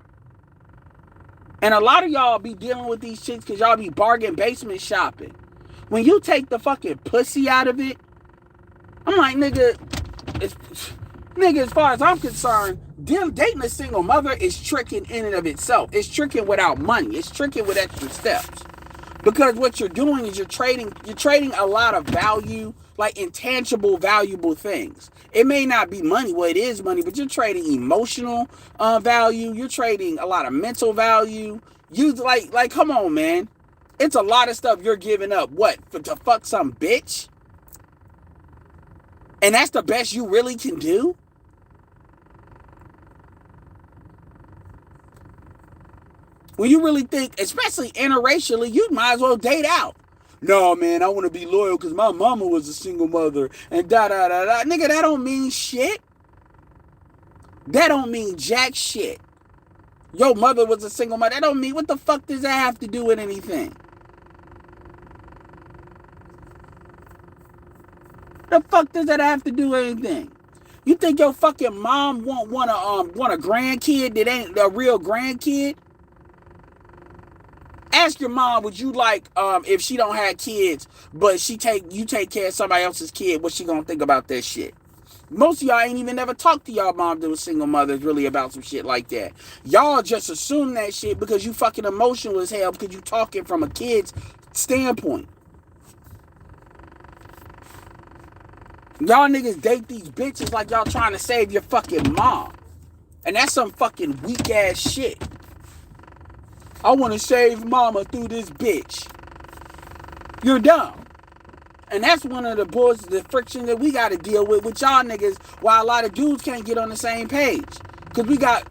And a lot of y'all be dealing with these chicks because y'all be bargain basement shopping. When you take the fucking pussy out of it, I'm like, nigga, as far as I'm concerned, dating a single mother is tricking in and of itself. It's tricking without money. It's tricking with extra steps. Because what you're doing is you're trading a lot of value, like intangible, valuable things. It may not be money, well, it is money, but you're trading emotional value. You're trading a lot of mental value. You like, come on, man. It's a lot of stuff you're giving up. What? To fuck some bitch? And that's the best you really can do? When you really think, especially interracially, you might as well date out. No, man, I want to be loyal because my mama was a single mother and da-da-da-da. Nigga, that don't mean shit. That don't mean jack shit. Your mother was a single mother. That don't mean, what the fuck does that have to do with anything? The fuck does that have to do with anything? You think your fucking mom want a grandkid that ain't a real grandkid? Ask your mom, would you like, if she don't have kids, but you take care of somebody else's kid, what she gonna think about that shit? Most of y'all ain't even never talked to y'all mom that was single mothers really about some shit like that. Y'all just assume that shit because you fucking emotional as hell because you talking from a kid's standpoint. Y'all niggas date these bitches like y'all trying to save your fucking mom. And that's some fucking weak ass shit. I want to save mama through this bitch. You're dumb. And that's one of the friction that we got to deal with y'all niggas, why a lot of dudes can't get on the same page. Because we got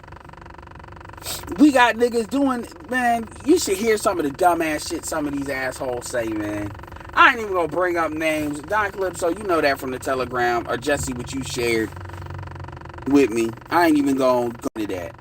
niggas doing, man, you should hear some of the dumbass shit some of these assholes say, man. I ain't even going to bring up names. Don Calypso, you know that from the Telegram, or Jesse, what you shared with me. I ain't even going to go to that.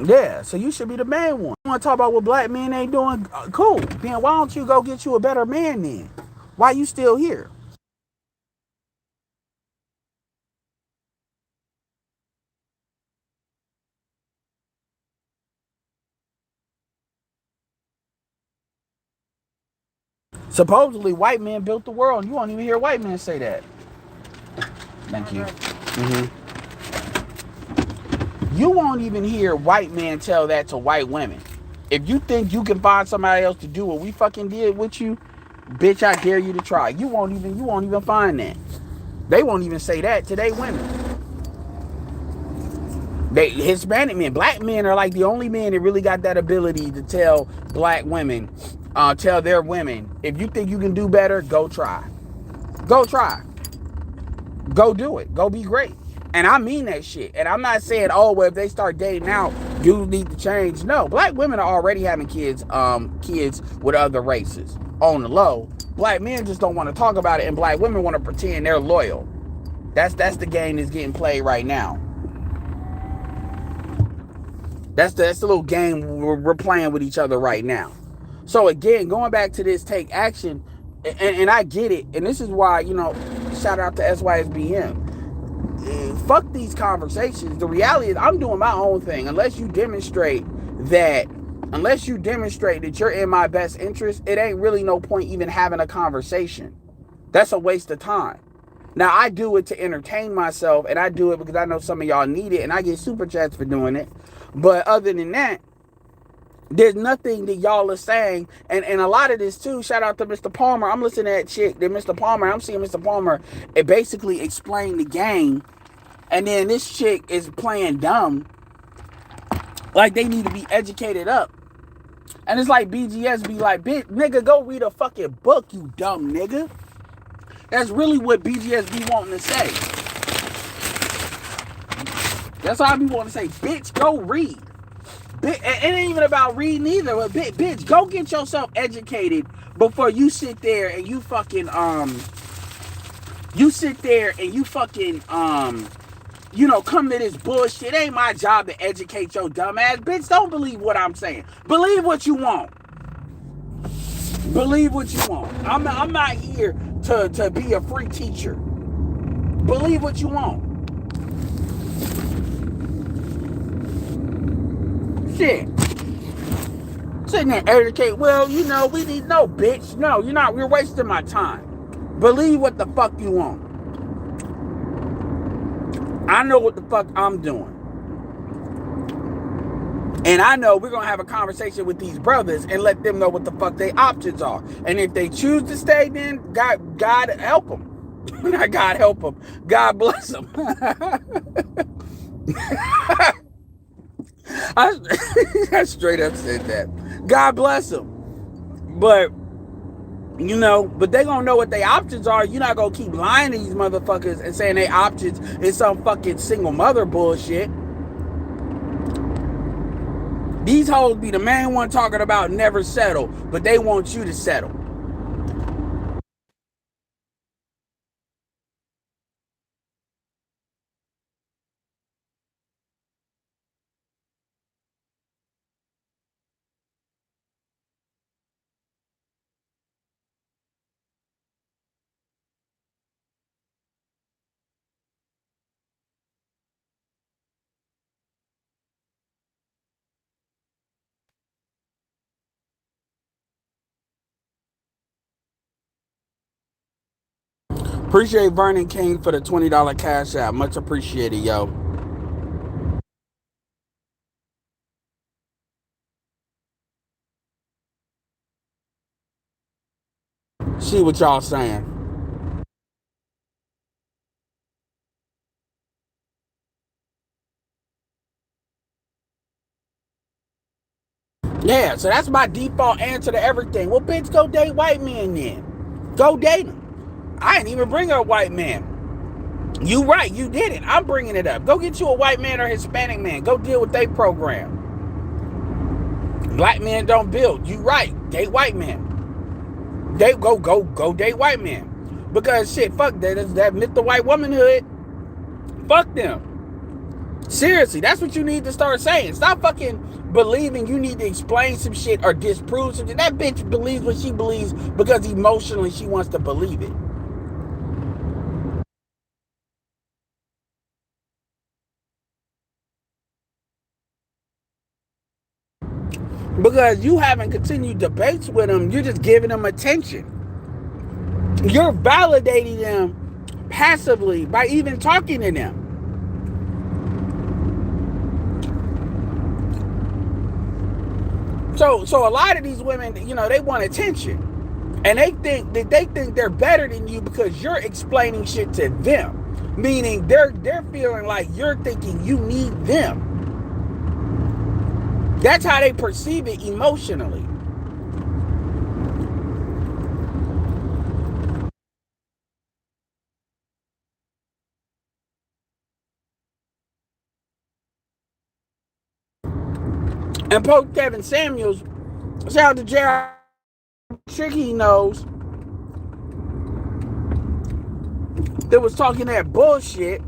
Yeah, so you should be the main one. You want to talk about what black men ain't doing? Cool. Then why don't you go get you a better man then? Why you still here? Supposedly white men built the world, and you won't even hear white men say that. Thank you. You won't even hear white men tell that to white women. If you think you can find somebody else to do what we fucking did with you, bitch, I dare you to try. You won't even find that. They won't even say that to their women. They Hispanic men, black men are like the only men that really got that ability to tell black women, tell their women, if you think you can do better, go try. Go try. Go do it. Go be great. And I mean that shit. And I'm not saying, oh, well, if they start dating out, you need to change. No, black women are already having kids with other races on the low. Black men just don't want to talk about it, and black women want to pretend they're loyal. That's the game that's getting played right now. That's the little game we're playing with each other right now. So again, going back to this take action, and I get it, and this is why, shout out to SYSBM. Fuck these conversations. The reality is I'm doing my own thing. Unless you demonstrate that you're in my best interest, it ain't really no point even having a conversation. That's a waste of time. Now, I do it to entertain myself, and I do it because I know some of y'all need it, and I get super chats for doing it. But other than that, there's nothing that y'all are saying. And a lot of this, too, shout out to Mr. Palmer. I'm listening to that chick, that Mr. Palmer. I'm seeing Mr. Palmer basically explain the game. And then this chick is playing dumb. Like they need to be educated up. And it's like BGS be like, bitch, nigga, go read a fucking book, you dumb nigga. That's really what BGS be wanting to say. That's all I be wanting to say. Bitch, go read. It ain't even about reading either. But bitch, go get yourself educated before you sit there and you fucking come to this bullshit. It ain't my job to educate your dumb ass. Bitch, don't believe what I'm saying. Believe what you want. Believe what you want. I'm not here to be a free teacher. Believe what you want. Shit. Sitting there educate. Well, we need no bitch. No, you're not. You're wasting my time. Believe what the fuck you want. I know what the fuck I'm doing. And I know we're going to have a conversation with these brothers and let them know what the fuck their options are. And if they choose to stay, then God help them. Not God help them. God bless them. I straight up said that. God bless them. But, but they going to know what their options are. You're not going to keep lying to these motherfuckers and saying their options is some fucking single mother bullshit. These hoes be the main one talking about never settle, but they want you to settle. Appreciate Vernon King for the $20 cash app. Much appreciated, yo. See what y'all saying. Yeah, so that's my default answer to everything. Well, bitch, go date white men then. Go date them. I ain't even bring up white man. You right, you did it. I'm bringing it up. Go get you a white man or Hispanic man. Go deal with their program. Black men don't build. You right. Date white men. They go date white men. Because shit, fuck that myth of white womanhood. Fuck them. Seriously, that's what you need to start saying. Stop fucking believing you need to explain some shit or disprove something. That bitch believes what she believes because emotionally she wants to believe it. Because you haven't continued debates with them, you're just giving them attention. You're validating them passively by even talking to them. So a lot of these women, they want attention. And they think they're better than you because you're explaining shit to them. Meaning they're feeling like you're thinking you need them. That's how they perceive it emotionally. And post Kevin Samuels, shout out to J.R. Tricky knows, that was talking that bullshit.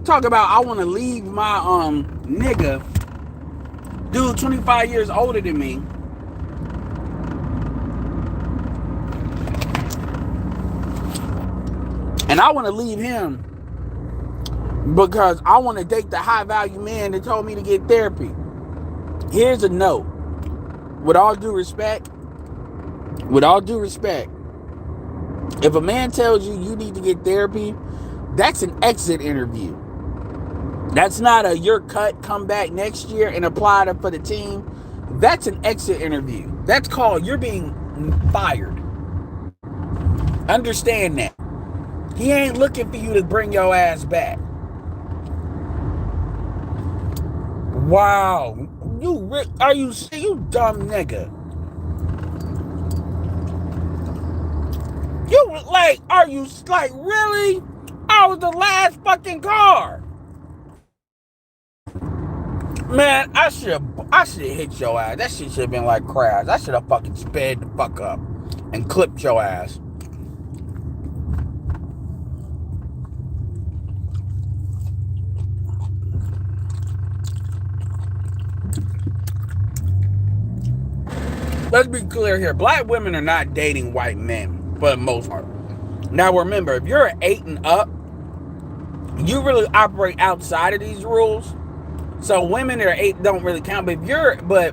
Talk about I want to leave my nigga, dude 25 years older than me. And I want to leave him because I want to date the high value man that told me to get therapy. Here's a note. With all due respect, if a man tells you you need to get therapy, that's an exit interview. That's not a you're cut, come back next year and apply for the team. That's an exit interview. That's called you're being fired. Understand that. He ain't looking for you to bring your ass back. Wow. You dumb nigga. Are you like, really? I was the last fucking car. Man, I should have hit your ass. That shit should have been like crash. I should have fucking sped the fuck up and clipped your ass. Let's be clear here. Black women are not dating white men for the most part. Now remember, if you're an 8 and up, you really operate outside of these rules. So women that are 8 don't really count. But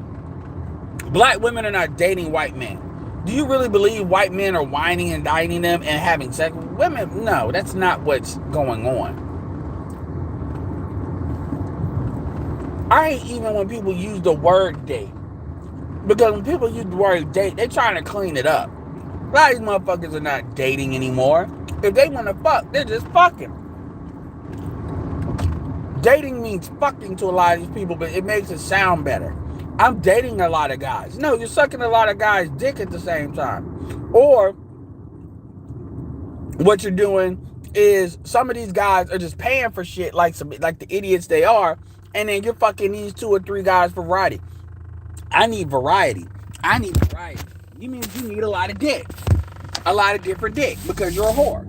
black women are not dating white men. Do you really believe white men are whining and dining them and having sex with women? No, that's not what's going on. I hate even when people use the word date. Because when people use the word date, they're trying to clean it up. A lot of these motherfuckers are not dating anymore. If they want to fuck, they're just fucking. Dating means fucking to a lot of these people, but it makes it sound better. I'm dating a lot of guys. No, you're sucking a lot of guys' dick at the same time. Or what you're doing is some of these guys are just paying for shit like the idiots they are, and then you're fucking these 2 or 3 guys for variety. I need variety. You mean you need a lot of dick. A lot of different dick because you're a whore.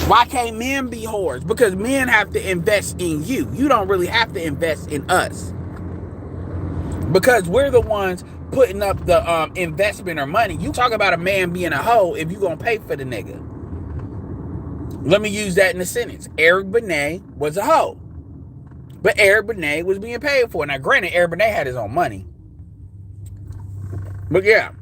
Why can't men be whores? Because men have to invest in you. You don't really have to invest in us. Because we're the ones putting up the investment or money. You talk about a man being a hoe if you gonna pay for the nigga. Let me use that in a sentence. Eric Benet was a hoe. But Eric Benet was being paid for. Now, granted, Eric Benet had his own money. But yeah.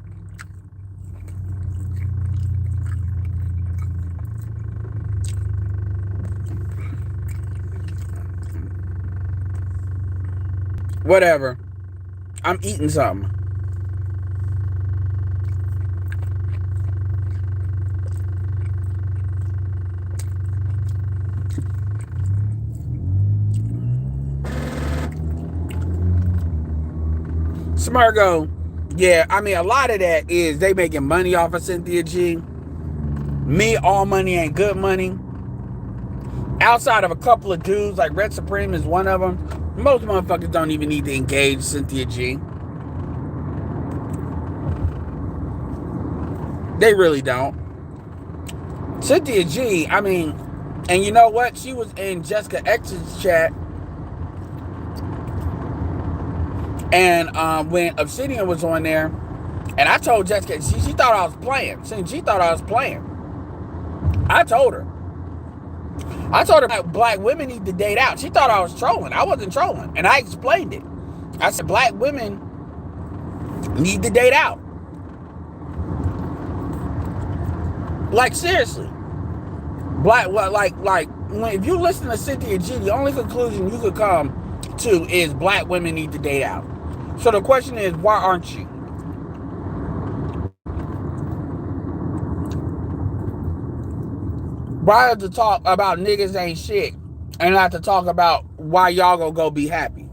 Whatever. I'm eating something. Smargo, yeah, I mean, a lot of that is they making money off of Cynthia G. Me, all money ain't good money. Outside of a couple of dudes, like Red Supreme is one of them, most motherfuckers don't even need to engage Cynthia G. They really don't. Cynthia G, I mean, and you know what? She was in Jessica X's chat. And when Obsidian was on there, and I told Jessica, she thought I was playing. She thought I was playing. I told her black women need to date out. She thought I was trolling. I wasn't trolling. And I explained it. I said black women need to date out. Like, seriously. If you listen to Cynthia G, the only conclusion you could come to is black women need to date out. So the question is, why aren't you? Why to talk about niggas ain't shit and not to talk about why y'all gonna go be happy?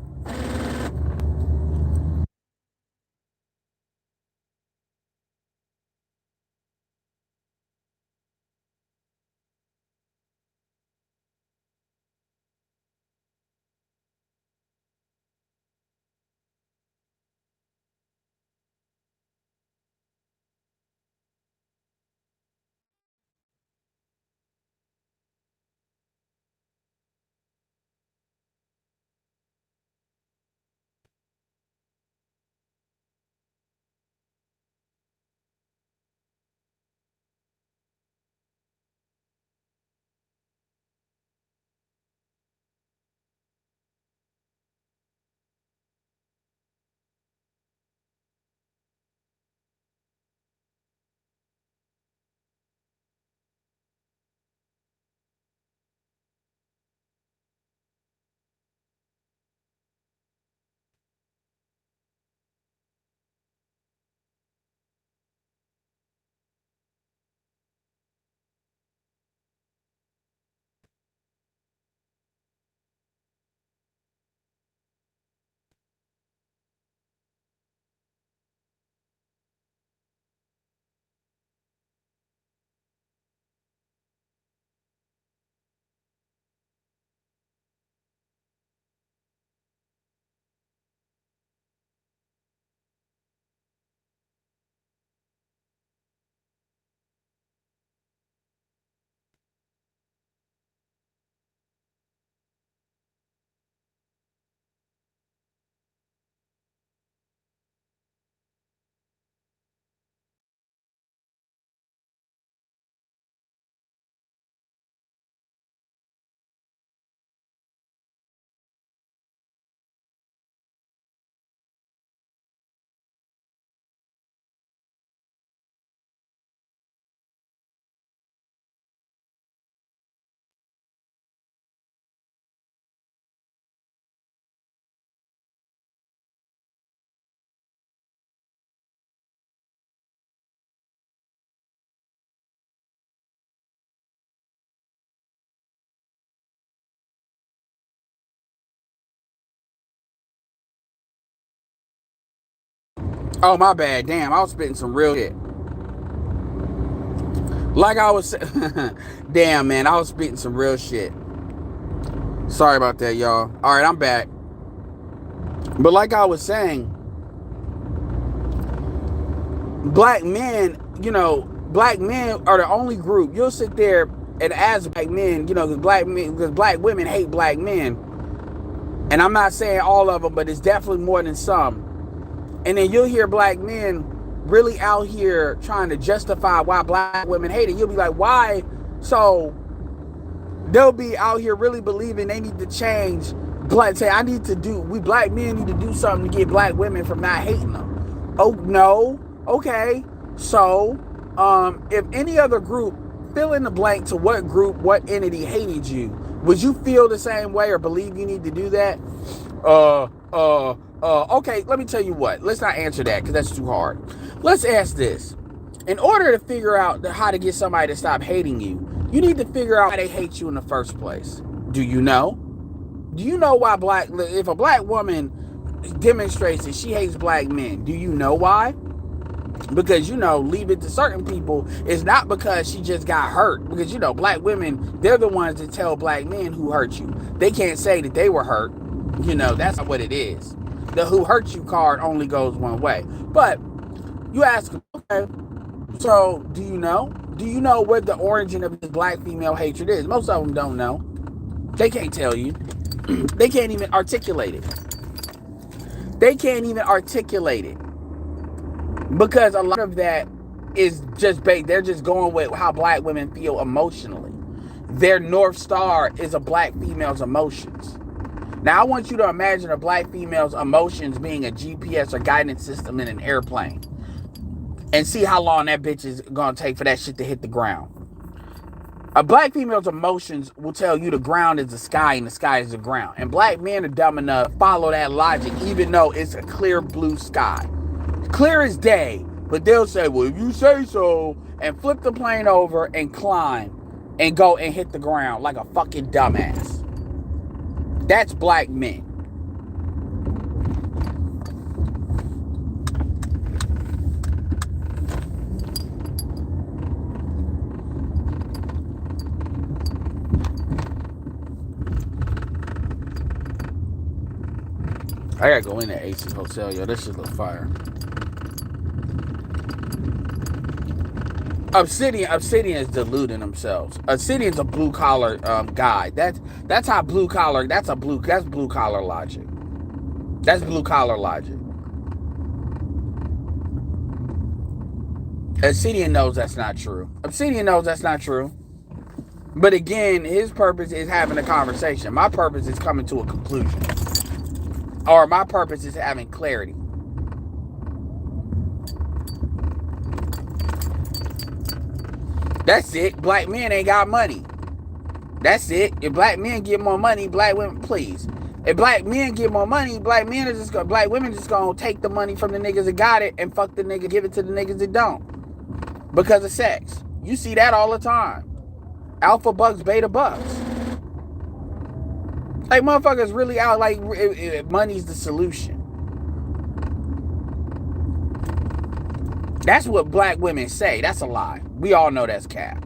Oh, my bad. Damn, I was spitting some real shit. Like I was damn, man, I was spitting some real shit. Sorry about that, y'all. All right, I'm back. But like I was saying, black men, black men are the only group. You'll sit there and as black men, because black women hate black men. And I'm not saying all of them, but it's definitely more than some. And then you'll hear black men really out here trying to justify why black women hate it. You'll be like, why? So they'll be out here really believing they need to change. Say, we black men need to do something to get black women from not hating them. Oh, no. Okay. So, if any other group, fill in the blank to what group, what entity hated you, would you feel the same way or believe you need to do that? Okay, let me tell you what. Let's not answer that because that's too hard. Let's ask this. In order to figure out how to get somebody to stop hating you, you need to figure out why they hate you in the first place. Do you know? Do you know why if a black woman demonstrates that she hates black men, do you know why? Because, leave it to certain people. It's not because she just got hurt. Because, black women, they're the ones that tell black men who hurt you. They can't say that they were hurt. That's not what it is. The who hurt you card only goes one way. But you ask them, okay, so do you know? Do you know what the origin of this black female hatred is? Most of them don't know. They can't tell you. They can't even articulate it. Because a lot of that is just they're just going with how black women feel emotionally. Their North Star is a black female's emotions. Now, I want you to imagine a black female's emotions being a GPS or guidance system in an airplane. And see how long that bitch is going to take for that shit to hit the ground. A black female's emotions will tell you the ground is the sky and the sky is the ground. And black men are dumb enough to follow that logic, even though it's a clear blue sky. Clear as day. But they'll say, well, if you say so, and flip the plane over and climb and go and hit the ground like a fucking dumbass. That's black men. I gotta go in that AC Hotel, yo. This shit look fire. Obsidian is deluding themselves. Obsidian's a blue collar guy. That's how blue collar. That's blue collar logic. That's blue collar logic. Obsidian knows that's not true. Obsidian knows that's not true. But again, his purpose is having a conversation. My purpose is coming to a conclusion. Or my purpose is having clarity. That's it. Black men ain't got money. That's it. If black men get more money, black women, please. If black men get more money, black women just gonna take the money from the niggas that got it and fuck the nigga, give it to the niggas that don't. Because of sex. You see that all the time. Alpha bucks, beta bucks. Like, motherfuckers really out like money's the solution. That's what black women say. That's a lie. We all know that's cap.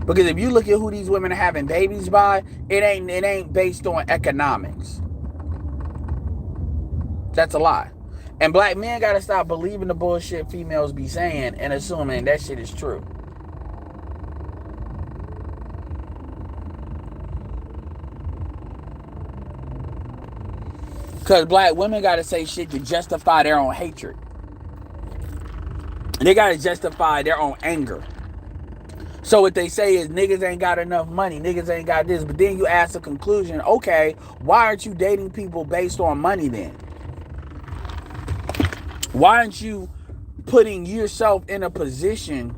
Because if you look at who these women are having babies by, it ain't based on economics. That's a lie. And black men gotta stop believing the bullshit females be saying and assuming that shit is true. Because black women got to say shit to justify their own hatred. They got to justify their own anger. So what they say is niggas ain't got enough money. Niggas ain't got this. But then you ask the conclusion, okay, why aren't you dating people based on money then? Why aren't you putting yourself in a position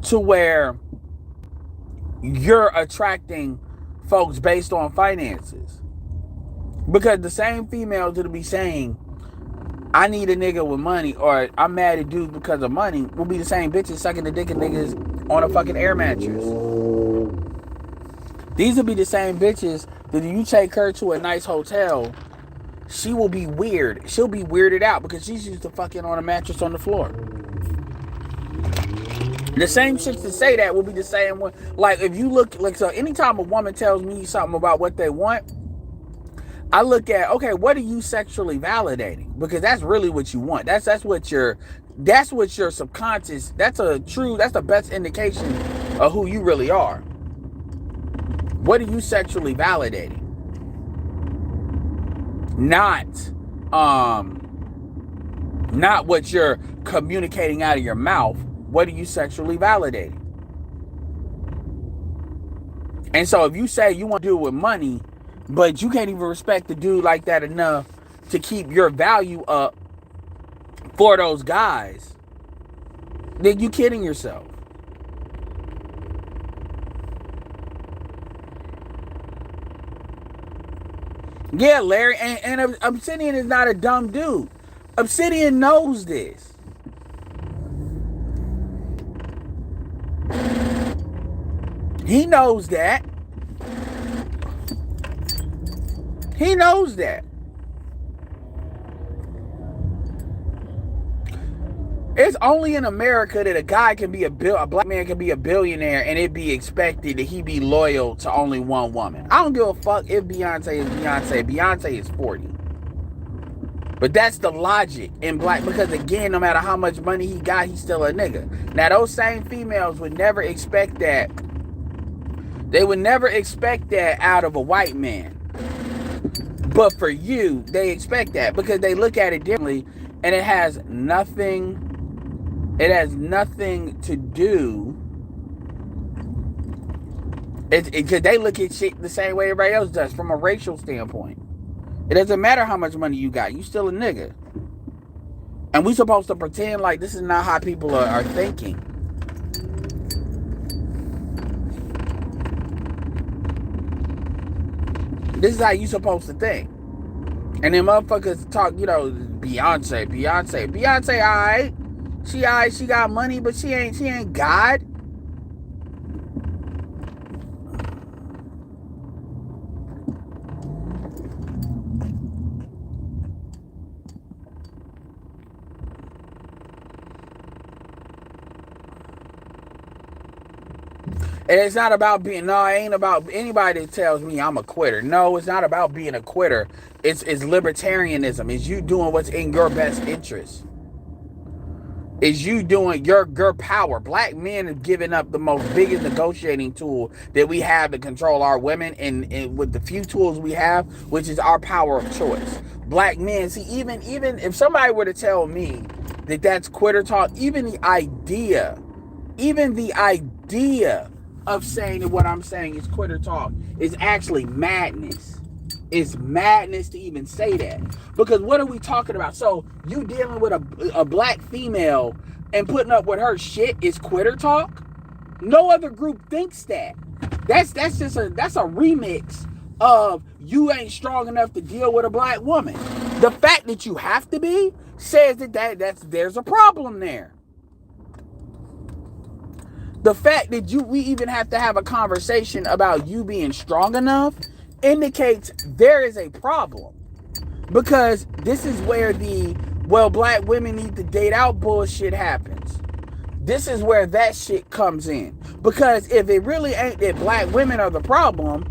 to where you're attracting folks based on finances? Because the same females that'll be saying, I need a nigga with money, or I'm mad at dudes because of money, will be the same bitches sucking the dick of niggas on a fucking air mattress. These will be the same bitches that if you take her to a nice hotel, she will be weird. She'll be weirded out because she's used to fucking on a mattress on the floor. The same chicks that say that will be the same one. Like, if you look, like, so anytime a woman tells me something about what they want, I look at, okay, what are you sexually validating? Because that's really what you want. That's what your subconscious, that's the best indication of who you really are. What are you sexually validating? Not what you're communicating out of your mouth. What are you sexually validating? And so if you say you want to do it with money, but you can't even respect the dude like that enough to keep your value up for those guys, then you kidding yourself. Yeah, Larry, and Obsidian is not a dumb dude. Obsidian knows this. He knows that. He knows that. It's only in America that a guy can be a black man can be a billionaire and it be expected that he be loyal to only one woman. I don't give a fuck if Beyonce is Beyonce. Beyonce is 40. But that's the logic in black, because again, no matter how much money he got, he's still a nigga. Now, those same females would never expect that. They would never expect that out of a white man. But for you, they expect that because they look at it differently, and it has nothing to do. Because they look at shit the same way everybody else does from a racial standpoint. It doesn't matter how much money you got. You still a nigga. And we supposed to pretend like this is not how people are thinking. This is how you supposed to think. And then motherfuckers talk, Beyonce, alright. She alright, she got money, but she ain't God. And it's not about it ain't about anybody that tells me I'm a quitter. No, it's not about being a quitter. It's libertarianism. It's you doing what's in your best interest. It's you doing your power. Black men have given up the most biggest negotiating tool that we have to control our women, and with the few tools we have, which is our power of choice. Black men, see, even if somebody were to tell me that that's quitter talk, even the idea of saying that what I'm saying is quitter talk is actually madness. It's madness to even say that. Because what are we talking about? So you dealing with a black female and putting up with her shit is quitter talk? No other group thinks that. That's a remix of you ain't strong enough to deal with a black woman. The fact that you have to be says there's a problem there. The fact that we even have to have a conversation about you being strong enough indicates there is a problem. Because this is where black women need to date out bullshit happens. This is where that shit comes in. Because if it really ain't that black women are the problem,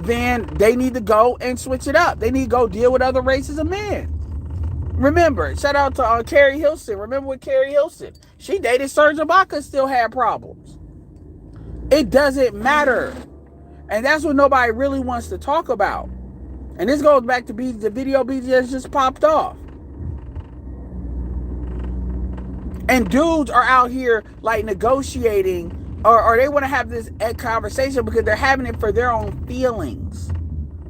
then they need to go and switch it up. They need to go deal with other races of men. Remember, shout out to Carrie Hilson. Remember with Carrie Hilson? She dated Serge Ibaka, still had problems. It doesn't matter. And that's what nobody really wants to talk about. And this goes back to the video BGS just popped off. And dudes are out here like negotiating, or they want to have this conversation because they're having it for their own feelings.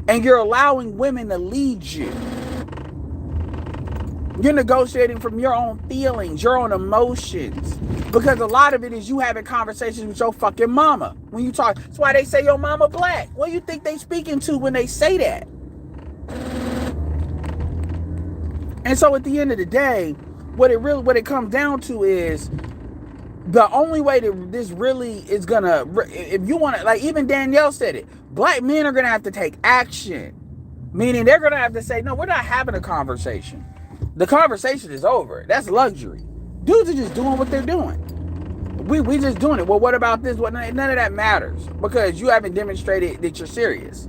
And you're allowing women to lead you. You're negotiating from your own feelings, your own emotions. Because a lot of it is you having conversations with your fucking mama. When you talk, that's why they say your mama black. What do you think they speaking to when they say that? And so at the end of the day, what it comes down to is the only way that this really is gonna, if you want to, like even Danielle said it, black men are gonna have to take action. Meaning they're gonna have to say, no, we're not having a conversation. The conversation is over. That's luxury. Dudes are just doing what they're doing. We just doing it. Well, what about this? None of that matters because you haven't demonstrated that you're serious.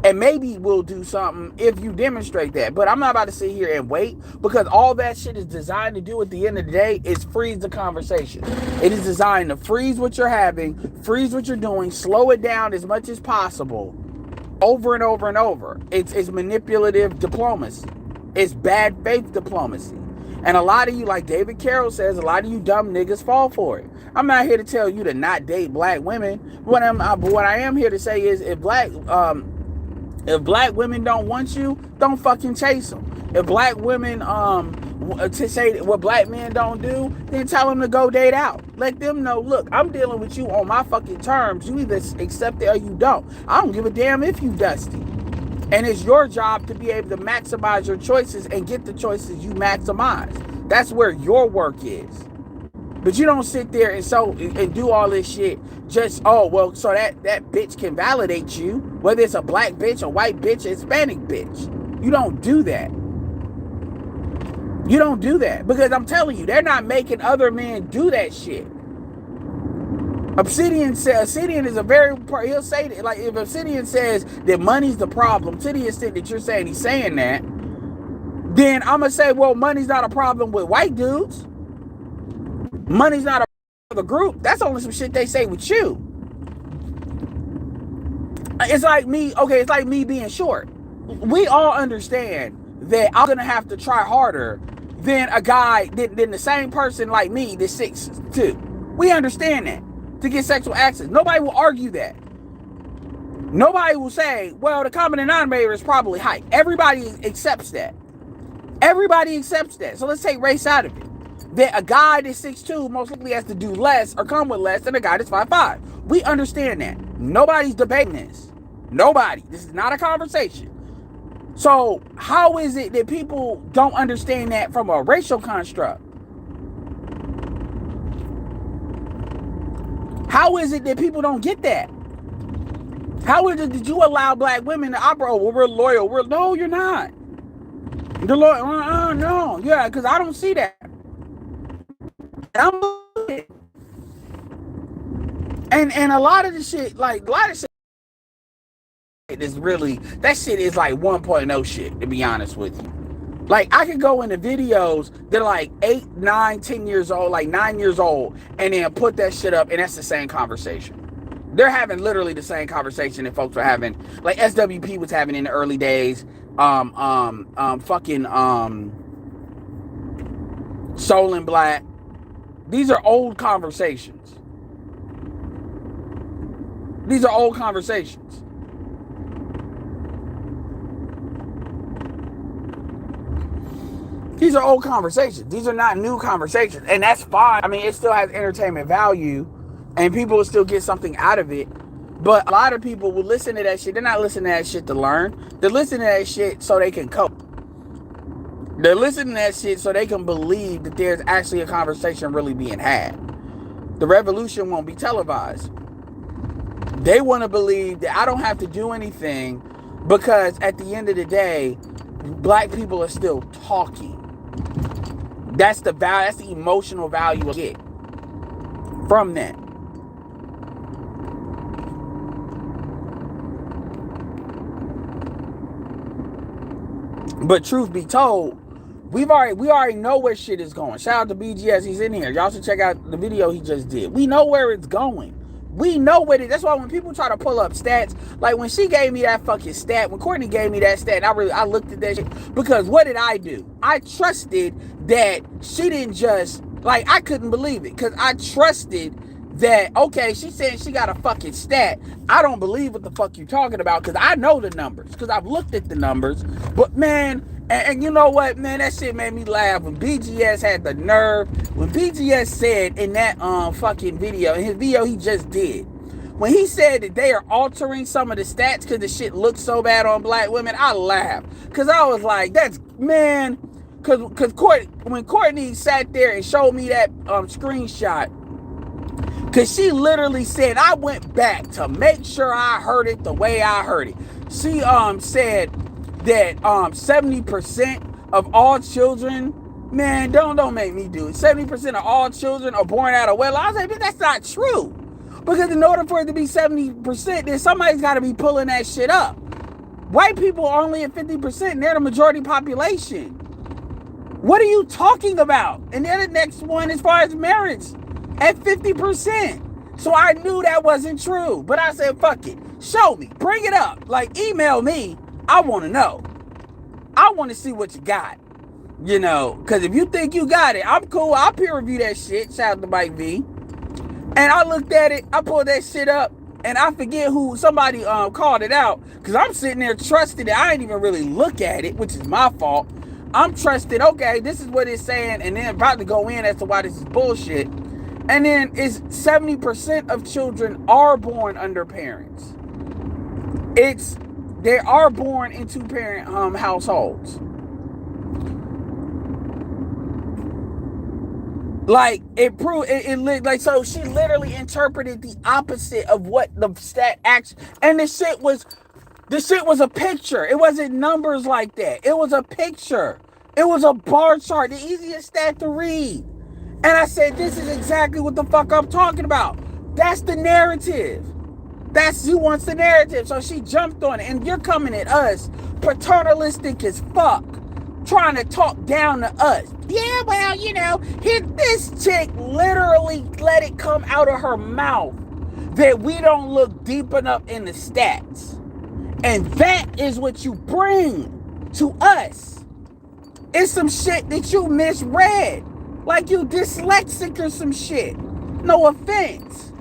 And maybe we'll do something if you demonstrate that. But I'm not about to sit here and wait because all that shit is designed to do at the end of the day is freeze the conversation. It is designed to freeze what you're having, freeze what you're doing, slow it down as much as possible, over and over and over. It's manipulative diplomacy. It's bad faith diplomacy. And a lot of you, like David Carroll says, a lot of you dumb niggas fall for it. I'm not here to tell you to not date black women. What I am here to say is if black women don't want you, don't fucking chase them. If black women to say what black men don't do, then tell them to go date out. Let them know, look, I'm dealing with you on my fucking terms. You either accept it or you don't. I don't give a damn if you dusty. And it's your job to be able to maximize your choices and get the choices you maximize. That's where your work is. But you don't sit there and do all this shit just, so that bitch can validate you, whether it's a black bitch, a white bitch, a Hispanic bitch. You don't do that. You don't do that. Because I'm telling you, they're not making other men do that shit. Obsidian is he'll say that, like, if Obsidian says that money's the problem, to the extent that you're saying he's saying that, then I'm going to say, well, money's not a problem with white dudes. Money's not a problem with the group. That's only some shit they say with you. It's like me being short. We all understand that I'm going to have to try harder than than the same person like me that's 6'2". We understand that. To get sexual access. Nobody will argue that. Nobody will say, well, the common denominator is probably height. Everybody accepts that. Everybody accepts that. So let's take race out of it. That a guy that's 6'2" most likely has to do less or come with less than a guy that's 5'5". We understand that. Nobody's debating this. Nobody. This is not a conversation. So how is it that people don't understand that from a racial construct? How is it that people don't get that? How is it that you allow black women to operate? Oh, well, we're loyal. No, you're not. You're loyal. No. Yeah, because I don't see that. And a lot of the shit, like, a lot of shit is really, that shit is like 1.0 shit, to be honest with you. Like, I could go into videos that are like 8, 9, 10 years old, like 9 years old, and then put that shit up, and that's the same conversation. They're having literally the same conversation that folks were having, like SWP was having in the early days. Soul and Black. These are old conversations. These are old conversations. These are old conversations. These are not new conversations. And that's fine. I mean, it still has entertainment value and people will still get something out of it. But a lot of people will listen to that shit. They're not listening to that shit to learn. They're listening to that shit so they can cope. They're listening to that shit so they can believe that there's actually a conversation really being had. The revolution won't be televised. They want to believe that I don't have to do anything because at the end of the day, black people are still talking. That's the value, that's the emotional value I get from that. But truth be told, we already know where shit is going. Shout out to BGS, he's in here. Y'all should check out the video he just did. We know where it's going. We know what it. That's why when people try to pull up stats, like when she gave me that fucking stat, when Courtney gave me that stat, I looked at that shit because what did I do? I trusted that she didn't just, like, I couldn't believe it because I trusted that, okay, she said she got a fucking stat. I don't believe what the fuck you're talking about because I know the numbers because I've looked at the numbers. But man, and you know what, man, that shit made me laugh when BGS had the nerve. When BGS said in that fucking video, in his video he just did, when he said that they are altering some of the stats because the shit looks so bad on black women, I laughed. Because I was like, that's, man, because when Courtney sat there and showed me that screenshot, because she literally said, I went back to make sure I heard it the way I heard it. She said that 70% of all children, man, don't make me do it. 70% of all children are born out of wedlock. I was like, but that's not true. Because in order for it to be 70%, then somebody's got to be pulling that shit up. White people are only at 50%, and they're the majority population. What are you talking about? And they're the next one as far as marriage at 50%. So I knew that wasn't true. But I said, fuck it. Show me. Bring it up. Like, email me. I want to know. I want to see what you got. You know, because if you think you got it, I'm cool. I'll peer review that shit. Shout out to Mike V. And I looked at it. I pulled that shit up. And I forget who, somebody called it out. Because I'm sitting there trusting it. I didn't even really look at it, which is my fault. I'm trusting, okay, this is what it's saying. And then about to go in as to why this is bullshit. And then it's 70% of children are born under parents. They are born in two-parent households. Like, it proved, like, so she literally interpreted the opposite of what the stat actually, and the shit was a picture. It wasn't numbers like that. It was a picture. It was a bar chart, the easiest stat to read. And I said, this is exactly what the fuck I'm talking about. That's the narrative. That's who wants the narrative. So she jumped on it. And you're coming at us paternalistic as fuck, trying to talk down to us. Yeah, well, you know, this chick literally let it come out of her mouth that we don't look deep enough in the stats. And that is what you bring to us. It's some shit that you misread. Like you dyslexic or some shit. No offense.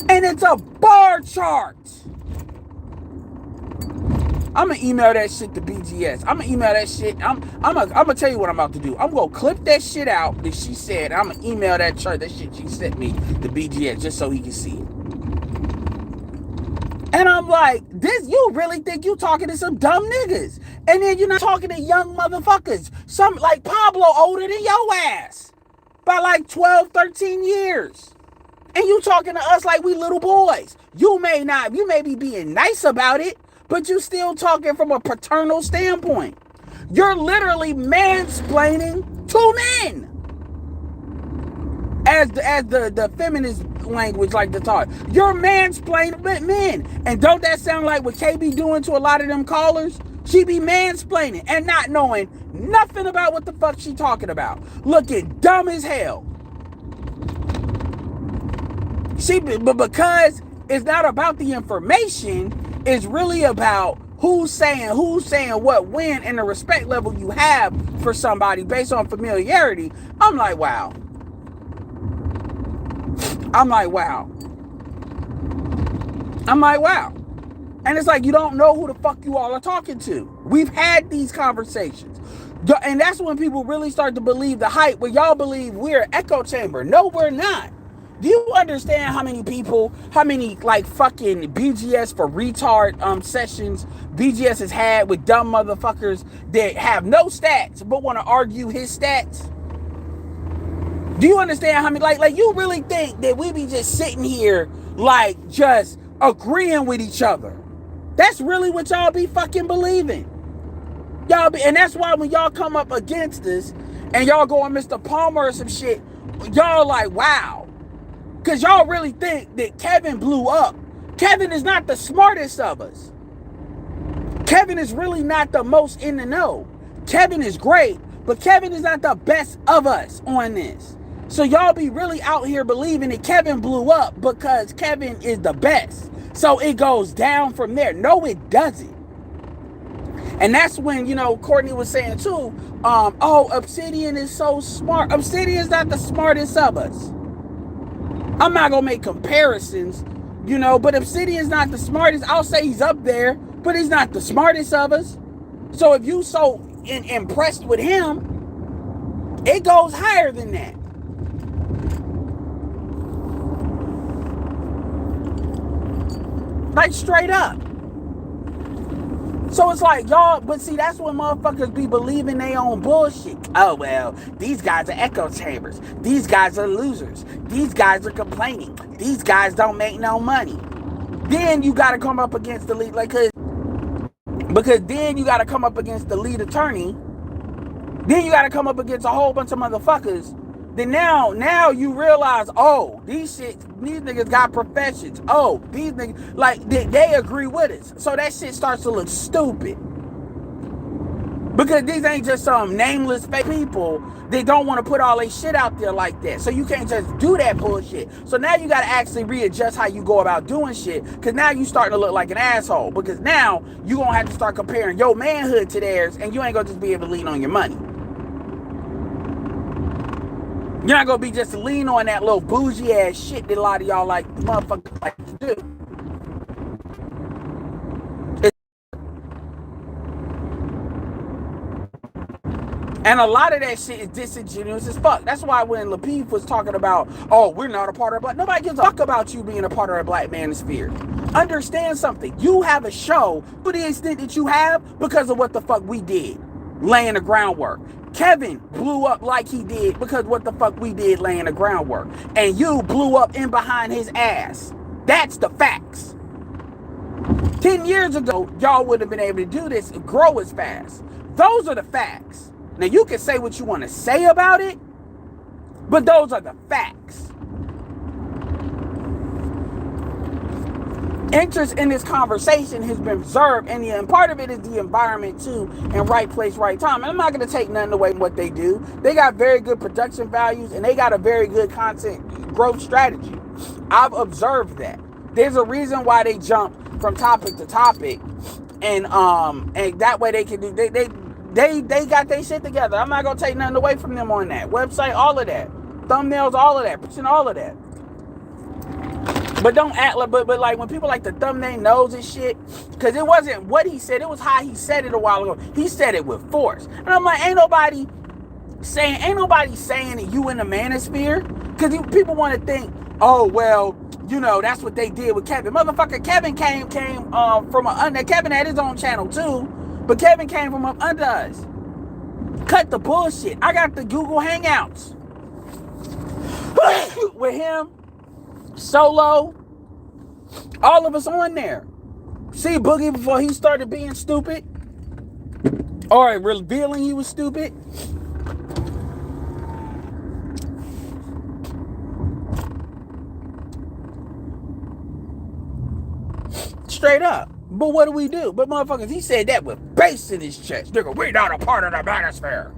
And it's a bar chart. I'm going to email that shit to BGS. I'm going to email that shit. I'm going to tell you what I'm about to do. I'm going to clip that shit out that she said. I'm going to email that chart, that shit she sent me to BGS just so he can see it. And I'm like, this, you really think you talking to some dumb niggas? And then you're not talking to young motherfuckers. Some, like Pablo older than your ass. By like 12, 13 years. And you talking to us like we little boys. You may be being nice about it, but you still talking from a paternal standpoint. You're literally mansplaining to men. As the feminist language like to talk. You're mansplaining men. And don't that sound like what K be doing to a lot of them callers? She be mansplaining and not knowing nothing about what the fuck she talking about. Looking dumb as hell. But because it's not about the information, it's really about who's saying what, when, and the respect level you have for somebody based on familiarity. I'm like, wow. And it's like, you don't know who the fuck you all are talking to. We've had these conversations. And that's when people really start to believe the hype, where y'all believe we're an echo chamber. No, we're not. Do you understand how many like fucking BGS for retard like BGS has had with dumb motherfuckers that have no stats but want to argue his stats? Do you understand how many, like you really think that we be just sitting here like just agreeing with each other? That's really what y'all be fucking believing. And that's why when y'all come up against us and y'all go on Mr. Palmer or some shit, y'all like, wow. Because y'all really think that Kevin blew up. Kevin is not the smartest of us. Kevin is really not the most in the know. Kevin is great, but Kevin is not the best of us on this. So y'all be really out here believing that Kevin blew up because Kevin is the best. So it goes down from there. No, it doesn't. And that's when, Courtney was saying too, Obsidian is so smart. Obsidian's not the smartest of us. I'm not going to make comparisons, but Obsidian's not the smartest. I'll say he's up there, but he's not the smartest of us. So if you so impressed with him, it goes higher than that. Like straight up. So it's like, y'all, but see, that's when motherfuckers be believing they own bullshit. Oh, well, these guys are echo chambers. These guys are losers. These guys are complaining. These guys don't make no money. Then you got to come up against the lead, because then you got to come up against the lead attorney. Then you got to come up against a whole bunch of motherfuckers. Then now you realize, oh, these niggas got professions. Oh, these niggas, like, they agree with us. So that shit starts to look stupid. Because these ain't just some nameless fake people that don't want to put all their shit out there like that. So you can't just do that bullshit. So now you got to actually readjust how you go about doing shit. Because now you starting to look like an asshole. Because now you going to have to start comparing your manhood to theirs. And you ain't going to just be able to lean on your money. You're not going to be just lean on that little bougie ass shit that a lot of y'all like motherfuckers like to do. And a lot of that shit is disingenuous as fuck. That's why when Lapeef was talking about, oh, we're not a part of, but nobody gives a fuck about you being a part of a black manosphere. Understand something. You have a show to the extent that you have because of what the fuck we did, laying the groundwork. Kevin blew up like he did because what the fuck we did laying the groundwork. And you blew up in behind his ass. That's the facts. 10 years ago, y'all would have been able to do this and grow as fast. Those are the facts. Now, you can say what you want to say about it, but those are the facts. Interest in this conversation has been observed, and part of it is the environment too, and right place, right time. And I'm not going to take nothing away from what they do. They got very good production values, and they got a very good content growth strategy. I've observed that. There's a reason why they jump from topic to topic, and that way they can do. They got their shit together. I'm not going to take nothing away from them on that website. All of that, thumbnails, all of that, pushing all of that. But don't act like, but like when people like to thumb their nose and shit, because it wasn't what he said, it was how he said it a while ago. He said it with force. And I'm like, ain't nobody saying that you in the manosphere. Because people want to think, oh, well, that's what they did with Kevin. Motherfucker, Kevin came from under. Kevin had his own channel too, but Kevin came from up under us. Cut the bullshit. I got the Google Hangouts with him, Solo, all of us on there. See Boogie before he started being stupid, or revealing he was stupid. Straight up. But what do? But motherfuckers, he said that with bass in his chest. Nigga, we not a part of the manosphere.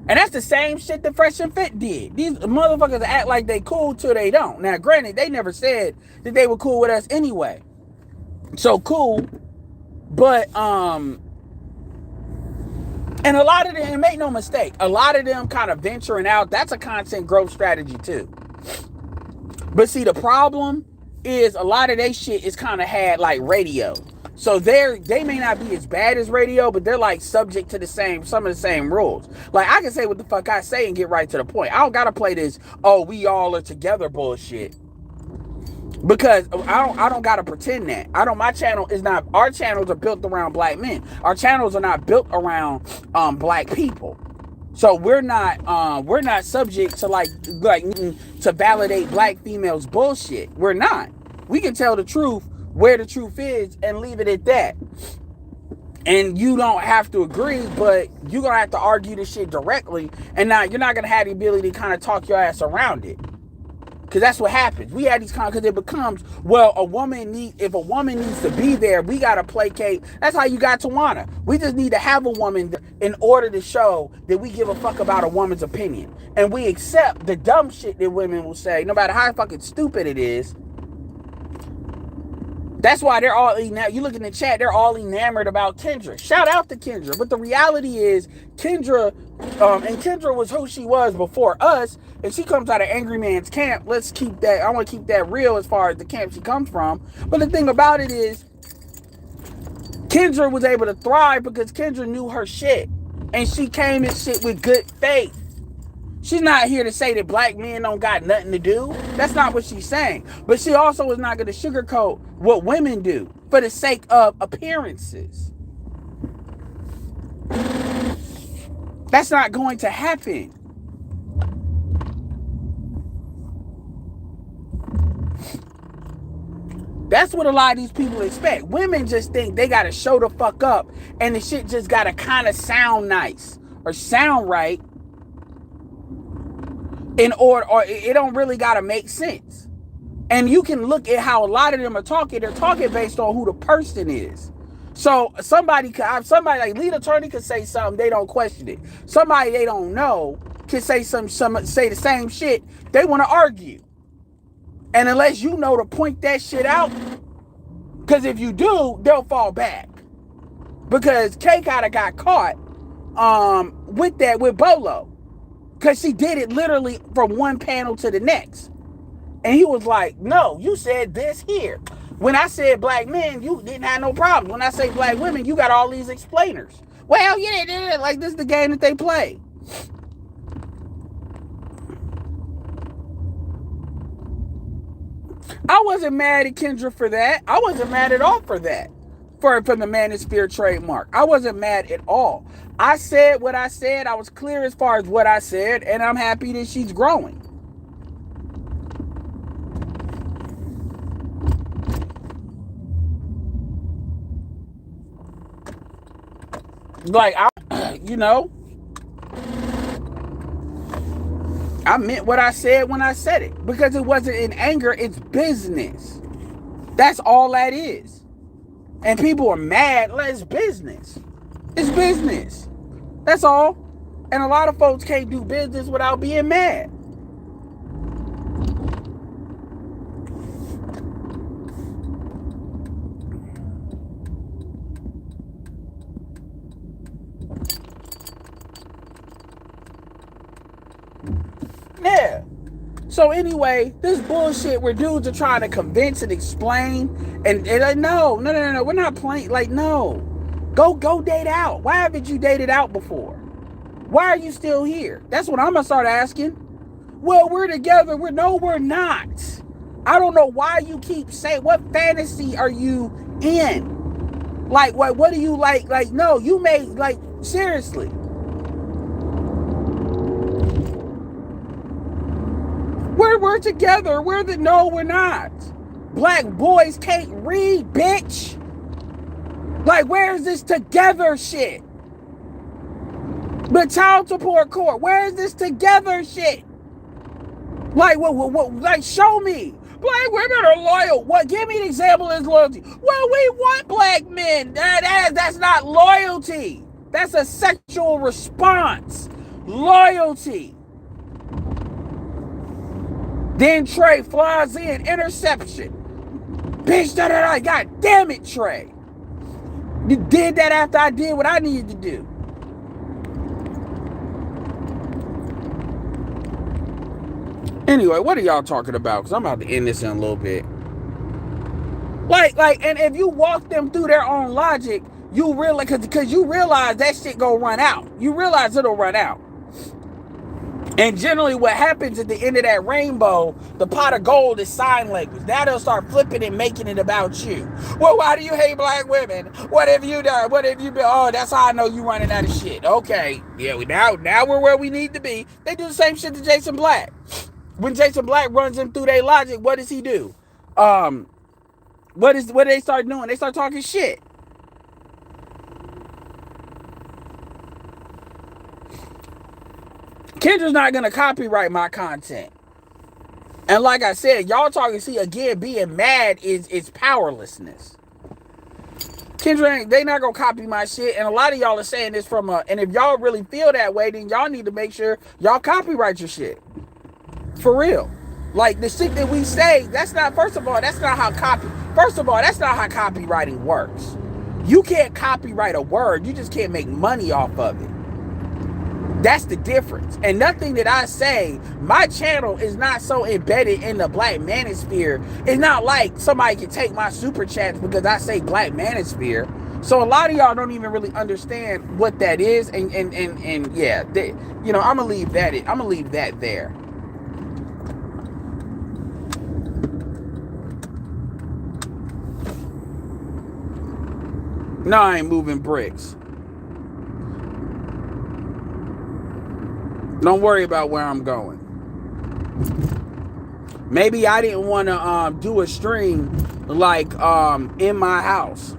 And that's the same shit that Fresh and Fit did. These motherfuckers act like they cool till they don't. Now, granted, they never said that they were cool with us anyway. So cool. But, and a lot of them, and make no mistake, a lot of them kind of venturing out, that's a content growth strategy too. But see, the problem is a lot of they shit is kind of had like radio. So they may not be as bad as radio, but they're like subject to some of the same rules. Like I can say what the fuck I say and get right to the point. I don't gotta play this, oh, we all are together bullshit. Because I don't gotta pretend that. My channel is not, our channels are built around black men. Our channels are not built around black people. So we're not subject to like to validate black females bullshit. We're not. We can tell the truth where the truth is and leave it at that. And you don't have to agree, but you're gonna have to argue this shit directly, and now you're not gonna have the ability to kind of talk your ass around it. Because that's what happens. We had these because it becomes, well, if a woman needs to be there, we got to placate. That's how you got Tawana. We just need to have a woman in order to show that we give a fuck about a woman's opinion. And we accept the dumb shit that women will say, no matter how fucking stupid it is. That's why they're all, you look in the chat, they're all enamored about Kendra. Shout out to Kendra. But the reality is, Kendra was who she was before us, and she comes out of Angry Man's camp. Let's keep that, I want to keep that real as far as the camp she comes from. But the thing about it is, Kendra was able to thrive because Kendra knew her shit. And she came and shit with good faith. She's not here to say that black men don't got nothing to do. That's not what she's saying. But she also is not going to sugarcoat what women do for the sake of appearances. That's not going to happen. That's what a lot of these people expect. Women just think they got to show the fuck up and the shit just got to kind of sound nice or sound right. In order, or it don't really gotta make sense. And you can look at how a lot of them are talking. They're talking based on who the person is. So somebody like Lead Attorney could say something, they don't question it. Somebody they don't know can say say the same shit. They want to argue. And unless you know to point that shit out, because if you do, they'll fall back. Because K kinda got caught with Bolo. Because she did it literally from one panel to the next. And he was like, no, you said this here. When I said black men, you didn't have no problem. When I say black women, you got all these explainers. Well, yeah, like this is the game that they play. I wasn't mad at Kendra for that. I wasn't mad at all for that. For the Manosphere trademark. I wasn't mad at all. I said what I said. I was clear as far as what I said, and I'm happy that she's growing. Like, I meant what I said when I said it. Because it wasn't in anger, it's business. That's all that is. And people are mad. It's business. It's business. That's all. And a lot of folks can't do business without being mad. Yeah. So anyway, this bullshit where dudes are trying to convince and explain and like, no, we're not playing. Like, no. Go date out. Why haven't you dated out before? Why are you still here? That's what I'm gonna start asking. Well, we're together. We're not. I don't know why you keep saying, what fantasy are you in? Like, what do you like? Like, no, you made, like, seriously. We're together. No, we're not. Black boys can't read, bitch. Like, where's this together shit? But child support court, where's this together shit? Like, what, like, show me. Black women are loyal. What? Give me an example of loyalty. Well, we want black men. That's not loyalty. That's a sexual response. Loyalty. Then Trey flies in, interception. Bitch, da-da-da. God damn it, Trey. You did that after I did what I needed to do. Anyway, what are y'all talking about? Because I'm about to end this in a little bit. Like, and if you walk them through their own logic, you realize, because you realize that shit gonna run out. You realize it'll run out. And generally what happens at the end of that rainbow, the pot of gold is sign language. Now they'll start flipping and making it about you. Well, why do you hate black women? What have you done? What have you been? Oh, that's how I know you running out of shit. Okay. Yeah, now we're where we need to be. They do the same shit to Jason Black. When Jason Black runs them through their logic, what does he do? What do they start doing? They start talking shit. Kendra's not gonna copyright my content. And like I said, y'all talking, see, again, being mad is powerlessness. Kendra, they not gonna copy my shit, and a lot of y'all are saying this from and if y'all really feel that way, then y'all need to make sure y'all copyright your shit. For real. Like, the shit that we say, that's not how copywriting works. You can't copyright a word, you just can't make money off of it. That's the difference. And nothing that I say, my channel is not so embedded in the black manosphere. It's not like somebody can take my super chats because I say black manosphere. So a lot of y'all don't even really understand what that is. And yeah, I'm gonna leave that there. No, I ain't moving bricks. Don't worry about where I'm going. Maybe I didn't want to do a stream like in my house.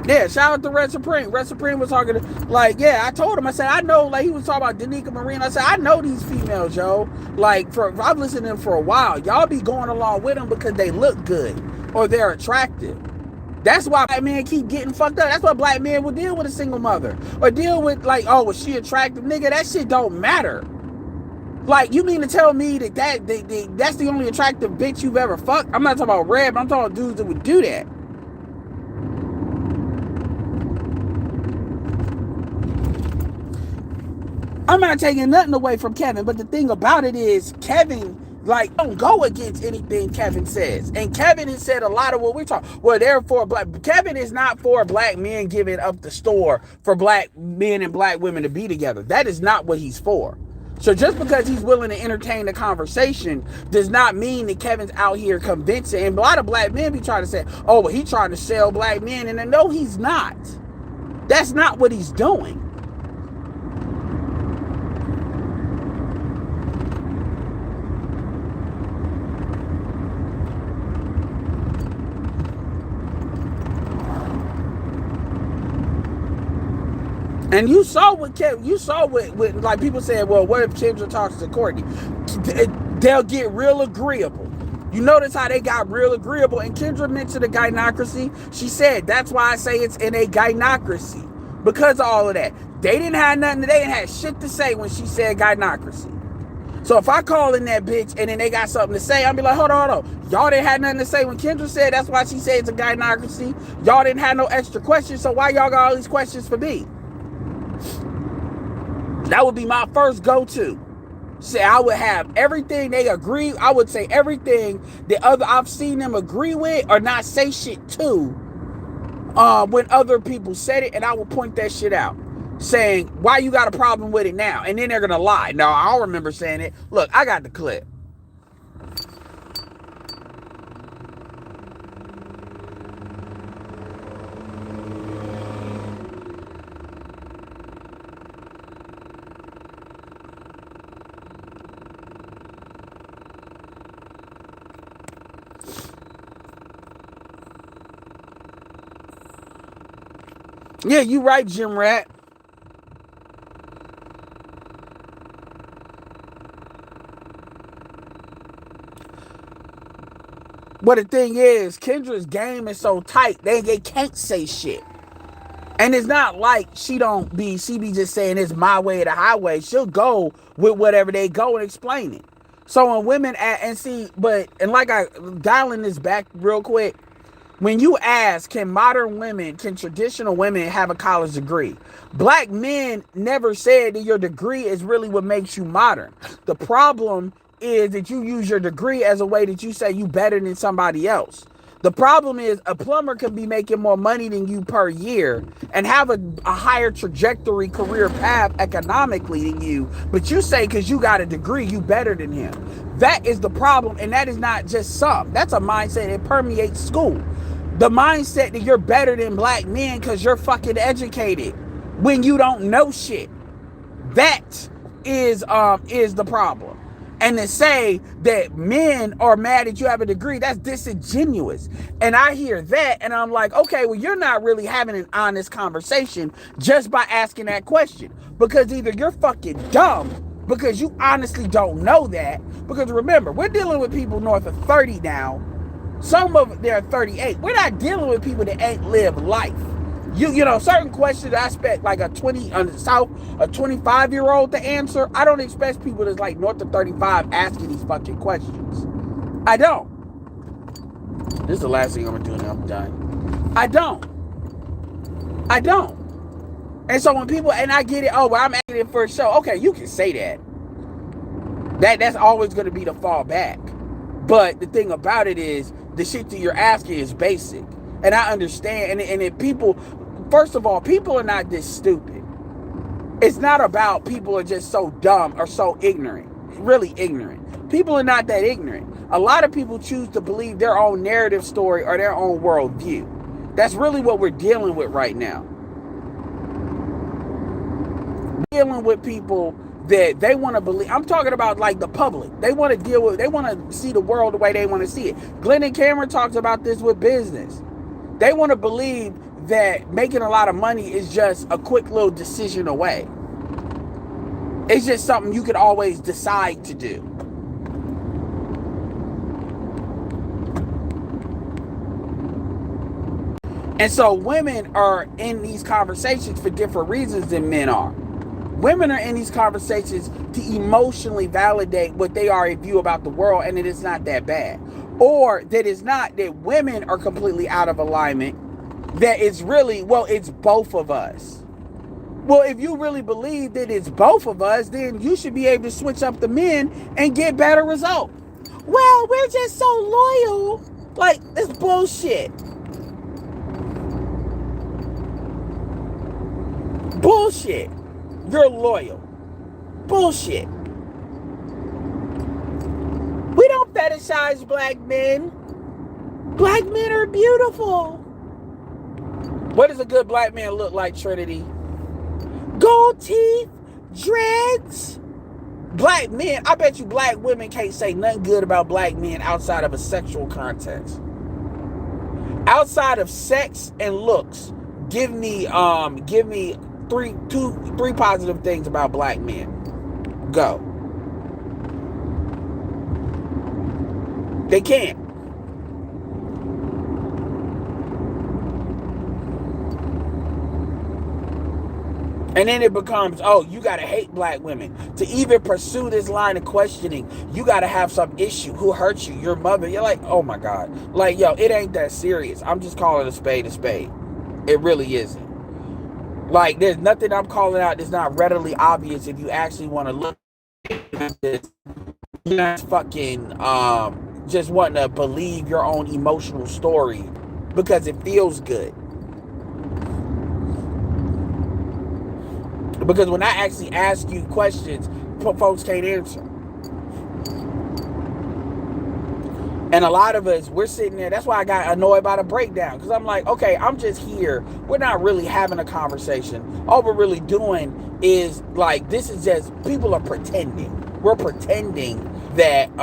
Yeah, shout out to Red Supreme. Red Supreme was talking to, like, yeah, I told him, I said, I know, like, he was talking about Danica Marine. I said, I know these females, yo. Like, I've listened to them for a while. Y'all be going along with them because they look good or they're attractive. That's why black men keep getting fucked up. That's why black men will deal with a single mother or deal with, like, oh, was she attractive? Nigga, that shit don't matter. Like, you mean to tell me that that's the only attractive bitch you've ever fucked? I'm not talking about Red, but I'm talking about dudes that would do that. I'm not taking nothing away from Kevin, but the thing about it is Kevin, like, don't go against anything Kevin says. And Kevin has said a lot of what we're talking. Well, therefore, Kevin is not for black men giving up the store for black men and black women to be together. That is not what he's for. So just because he's willing to entertain the conversation does not mean that Kevin's out here convincing. And a lot of black men be trying to say, oh, well, he's trying to sell black men. And no, he's not. That's not what he's doing. And you saw what like people said, well, what if Kendra talks to Courtney? They'll get real agreeable. You notice how they got real agreeable. And Kendra mentioned a gynocracy. She said, that's why I say it's in a gynocracy. Because of all of that. They didn't have shit to say when she said gynocracy. So if I call in that bitch and then they got something to say, I'll be like, hold on. Y'all didn't have nothing to say when Kendra said that's why she said it's a gynocracy. Y'all didn't have no extra questions, so why y'all got all these questions for me? That would be my first go-to. Say I would have everything they agree. I would say everything that I've seen them agree with or not say shit to when other people said it, and I will point that shit out, saying, why you got a problem with it now? And then they're gonna lie. No, I don't remember saying it. Look, I got the clip. Yeah, you right, Jim Rat. But the thing is, Kendra's game is so tight, they can't say shit. And it's not like she be just saying it's my way or the highway. She'll go with whatever they go and explain it. So when women, and like I dialing this back real quick, when you ask, can traditional women have a college degree? Black men never said that your degree is really what makes you modern. The problem is that you use your degree as a way that you say you better than somebody else. The problem is a plumber can be making more money than you per year and have a higher trajectory career path economically than you, but you say because you got a degree, you better than him. That is the problem, and that is not just some. That's a mindset that permeates school. The mindset that you're better than black men because you're fucking educated when you don't know shit. That is the problem. And to say that men are mad that you have a degree, that's disingenuous. And I hear that and I'm like, okay, well, you're not really having an honest conversation just by asking that question. Because either you're fucking dumb because you honestly don't know that. Because remember, we're dealing with people north of 30 now. Some of them are 38. We're not dealing with people that ain't lived life. You know, certain questions I expect like a 25-year-old to answer. I don't expect people that's like north of 35 asking these fucking questions. I don't. This is the last thing I'm gonna do and I'm done. I don't. And so when people, and I get it, oh, well, I'm asking it for a show. Okay, you can say that. That's always gonna be the fallback. But the thing about it is, the shit that you're asking is basic. And I understand, and if people, first of all, people are not this stupid. It's not about people are just so dumb or so ignorant, really ignorant. People are not that ignorant. A lot of people choose to believe their own narrative story or their own worldview. That's really what we're dealing with right now. We're dealing with people that they want to believe. I'm talking about like the public. They want to see the world the way they want to see it. Glenn and Cameron talks about this with business. They want to believe that making a lot of money is just a quick little decision away. It's just something you could always decide to do. And so women are in these conversations for different reasons than men are. Women are in these conversations to emotionally validate what they already view about the world, and that it's not that bad. Or that it's not that women are completely out of alignment, that it's really, well, it's both of us. Well, if you really believe that it's both of us, then you should be able to switch up the men and get better results. Well, we're just so loyal. Like, it's bullshit. Bullshit. You're loyal. Bullshit. We don't fetishize black men. Black men are beautiful. What does a good black man look like, Trinity? Gold teeth, dreads. Black men, I bet you black women can't say nothing good about black men outside of a sexual context. Outside of sex and looks, give me three positive things about black men. Go. They can't. And then it becomes, oh, you gotta hate black women. To even pursue this line of questioning, you gotta have some issue. Who hurt you? Your mother. You're like, oh my God. Like, yo, it ain't that serious. I'm just calling a spade a spade. It really isn't. Like, there's nothing I'm calling out that's not readily obvious if you actually want to look at this. You're not fucking just wanting to believe your own emotional story because it feels good. Because when I actually ask you questions, folks can't answer. And a lot of us, we're sitting there. That's why I got annoyed by the breakdown. Because I'm like, okay, I'm just here. We're not really having a conversation. All we're really doing is like, this is just, people are pretending. We're pretending that,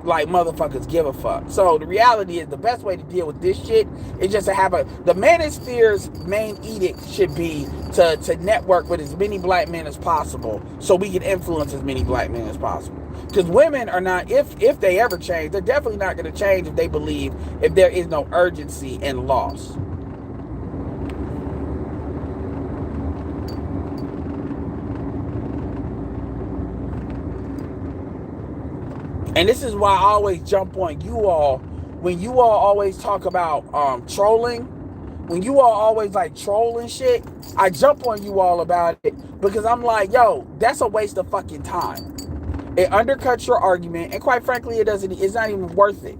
like, motherfuckers give a fuck. So the reality is the best way to deal with this shit is just to have the manosphere's main edict should be to network with as many black men as possible so we can influence as many black men as possible. Because women are not, if they ever change, they're definitely not going to change if they believe if there is no urgency in loss. And this is why I always jump on you all when you all always talk about trolling. When you all always like trolling shit, I jump on you all about it because I'm like, yo, that's a waste of fucking time. It undercuts your argument, and quite frankly, it's not even worth it.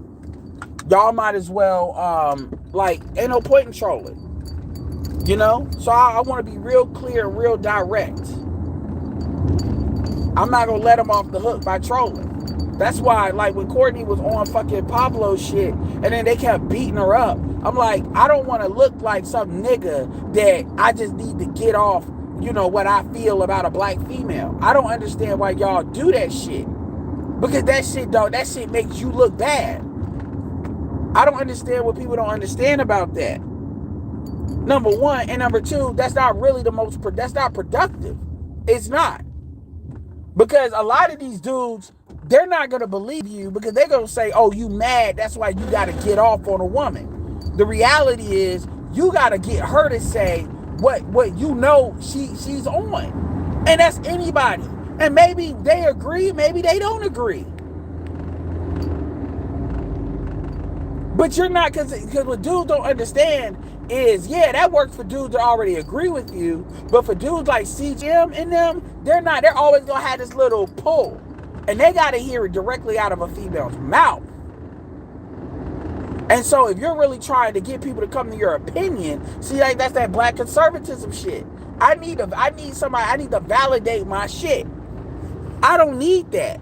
Y'all might as well, like, ain't no point in trolling. You know? So I want to be real clear and real direct. I'm not going to let them off the hook by trolling. That's why, like, when Courtney was on fucking Pablo's shit, and then they kept beating her up, I'm like, I don't want to look like some nigga that I just need to get off, you know, what I feel about a black female. I don't understand why y'all do that shit. Because that shit makes you look bad. I don't understand what people don't understand about that. Number one, and number two, that's not really that's not productive. It's not. Because a lot of these dudes, they're not going to believe you because they're going to say, oh, you mad, that's why you got to get off on a woman. The reality is, you got to get her to say what you know she's on. And that's anybody. And maybe they agree, maybe they don't agree. But you're not, because what dudes don't understand is, yeah, that works for dudes that already agree with you, but for dudes like CGM and them, they're always going to have this little pull. And they got to hear it directly out of a female's mouth. And so if you're really trying to get people to come to your opinion, see, like, that's that black conservatism shit. I need to validate my shit. I don't need that.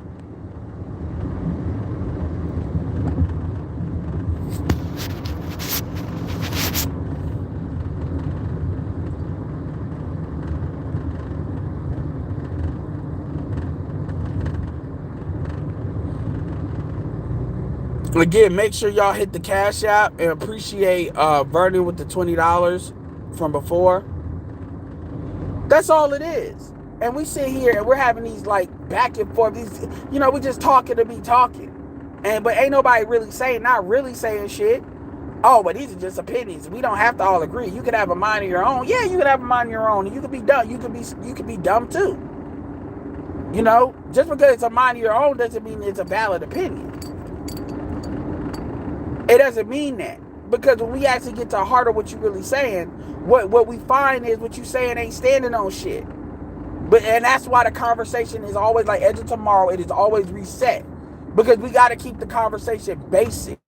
Again, make sure y'all hit the Cash App and appreciate Vernon with the $20 from before. That's all it is. And we sit here and we're having these like back and forth. These, you know, we just talking to be talking. But ain't nobody really not really saying shit. Oh, but these are just opinions. We don't have to all agree. You could have a mind of your own. Yeah, you could have a mind of your own. And you could be dumb. You could be dumb too. You know, just because it's a mind of your own doesn't mean it's a valid opinion. It doesn't mean that. Because when we actually get to the heart of what you're really saying, what we find is what you saying ain't standing on shit. And that's why the conversation is always like Edge of Tomorrow. It is always reset. Because we got to keep the conversation basic.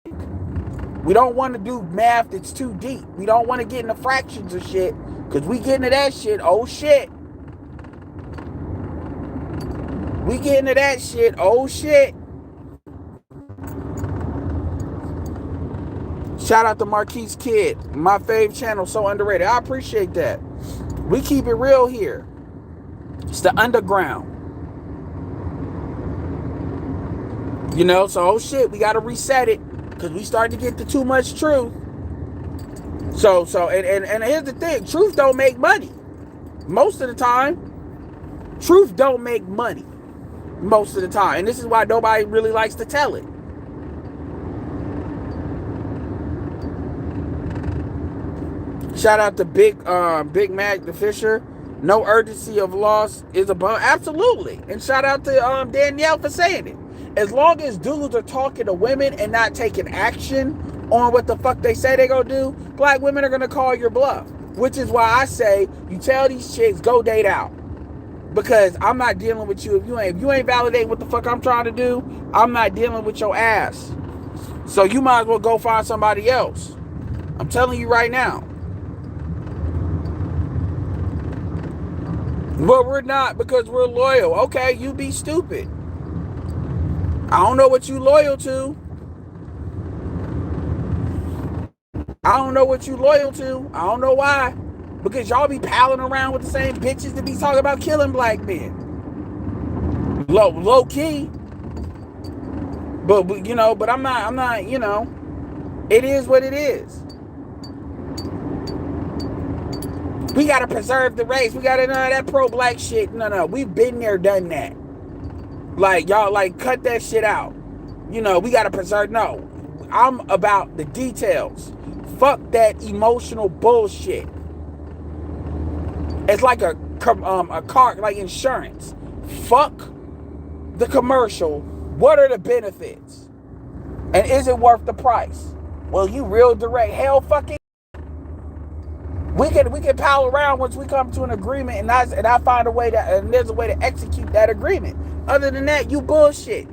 We don't want to do math that's too deep. We don't want to get into fractions of shit. Because we get into that shit, oh shit. We get into that shit, oh shit. Shout out to Marquise Kid, my fave channel, so underrated. I appreciate that. We keep it real here. It's the underground. You know, so oh shit, we gotta reset it because we starting to get to too much truth. So and here's the thing: truth don't make money. Most of the time, truth don't make money. Most of the time, and this is why nobody really likes to tell it. Shout out to Big Mac the Fisher. No urgency of loss is above. Absolutely. And shout out to Danielle for saying it. As long as dudes are talking to women and not taking action on what the fuck they say they gonna do, black women are gonna call your bluff. Which is why I say you tell these chicks go date out. Because I'm not dealing with you if you ain't validating what the fuck I'm trying to do. I'm not dealing with your ass. So you might as well go find somebody else. I'm telling you right now. But we're not because we're loyal. Okay, you be stupid. I don't know what you loyal to. I don't know what you loyal to. I don't know why. Because y'all be palling around with the same bitches that be talking about killing black men. Low key. But you know, but I'm not, you know, it is what it is. We gotta preserve the race. We gotta none of that pro-black shit. No. We've been there, done that. Like, y'all, like, cut that shit out. You know, we gotta preserve. No. I'm about the details. Fuck that emotional bullshit. It's like a car, like insurance. Fuck the commercial. What are the benefits? And is it worth the price? Well, you real direct. Hell fucking. We can pal around once we come to an agreement, and I find a way to, and there's a way to execute that agreement. Other than that, you bullshit.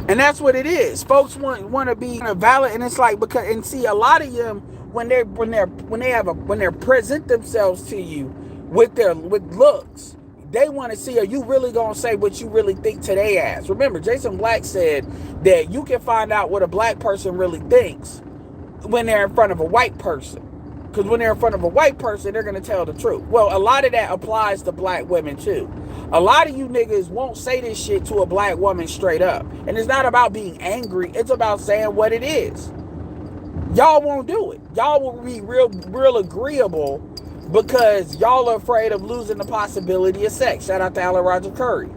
And that's what it is. Folks want to be valid, and it's like, because, and see, a lot of them, when they present themselves to you with looks, they want to see, are you really gonna say what you really think to their ass? Remember, Jason Black said that you can find out what a black person really thinks when they're in front of a white person. Because when they're in front of a white person, they're going to tell the truth. Well, a lot of that applies to black women too. A lot of you niggas won't say this shit to a black woman straight up. And it's not about being angry. It's about saying what it is. Y'all won't do it. Y'all will be real agreeable because y'all are afraid of losing the possibility of sex. Shout out to Alan Roger Curry.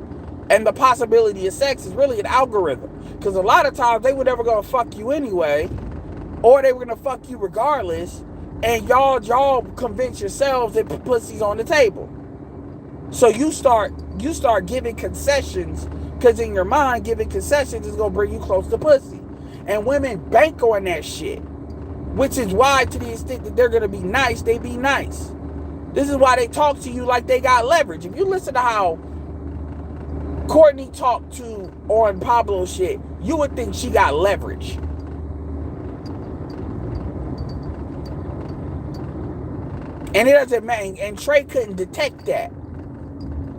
And the possibility of sex is really an algorithm. Because a lot of times they were never going to fuck you anyway. Or they were going to fuck you regardless. And y'all convince yourselves that pussy's on the table. So you start giving concessions, because in your mind, giving concessions is going to bring you close to pussy. And women bank on that shit. Which is why, to the extent that they're going to be nice, they be nice. This is why they talk to you like they got leverage. If you listen to how Courtney talked to on Pablo shit, you would think she got leverage. And it doesn't matter. And Trey couldn't detect that.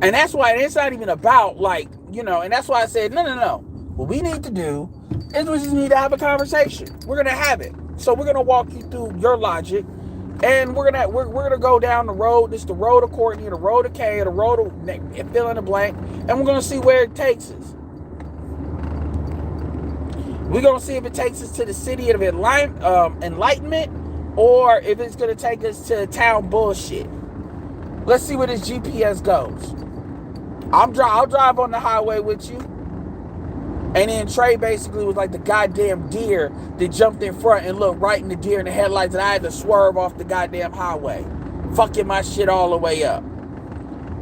And that's why it's not even about, like, you know, and that's why I said, no. What we need to do is we just need to have a conversation. We're going to have it. So we're going to walk you through your logic. And we're gonna go down the road. This is the road of Courtney, the road of Kay, the road of fill in the blank. And we're going to see where it takes us. We're going to see if it takes us to the city of enlightenment, or if it's going to take us to town bullshit. Let's see where this GPS goes. I'll drive on the highway with you. And then Trey basically was like the goddamn deer that jumped in front and looked right in the deer in the headlights, and I had to swerve off the goddamn highway, fucking my shit all the way up.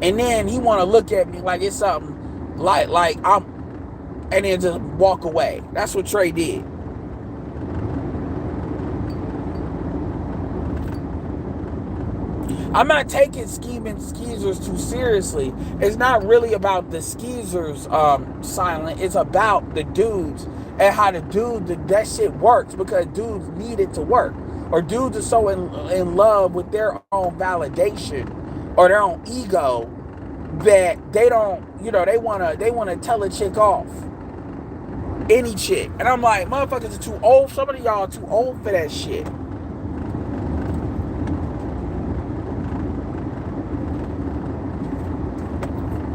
And then he want to look at me like it's something like I'm, and then just walk away. That's what Trey did. I'm not taking skeezers too seriously. It's not really about the skeezers silent. It's about the dudes and how that shit works, because dudes need it to work. Or dudes are so in love with their own validation or their own ego that they don't, you know, they wanna tell a chick off. Any chick. And I'm like, motherfuckers are too old. Some of y'all are too old for that shit.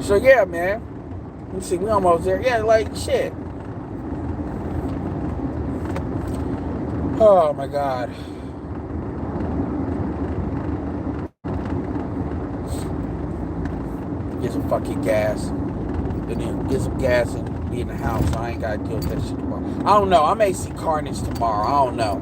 So yeah, man. Let me see, we almost there. Yeah, like shit. Oh my God. Get some fucking gas. Then get some gas and be in the house. So I ain't gotta deal with that shit tomorrow. I don't know. I may see carnage tomorrow. I don't know.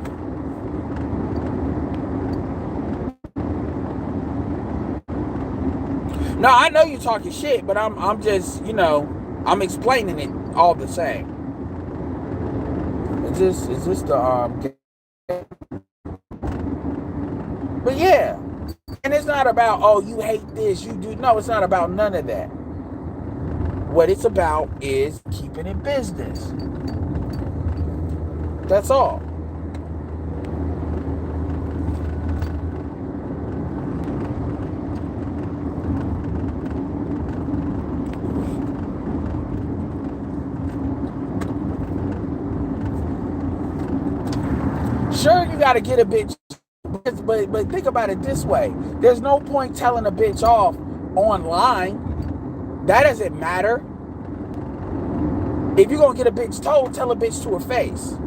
No, I know you're talking shit, but I'm just, you know, I'm explaining it all the same. Is this the But yeah. And it's not about, oh, you hate this, you do. No, it's not about none of that. What it's about is keeping it business. That's all. Sure, you got to get a bitch, but think about it this way. There's no point telling a bitch off online. That doesn't matter. If you're going to get a bitch told, tell a bitch to her face.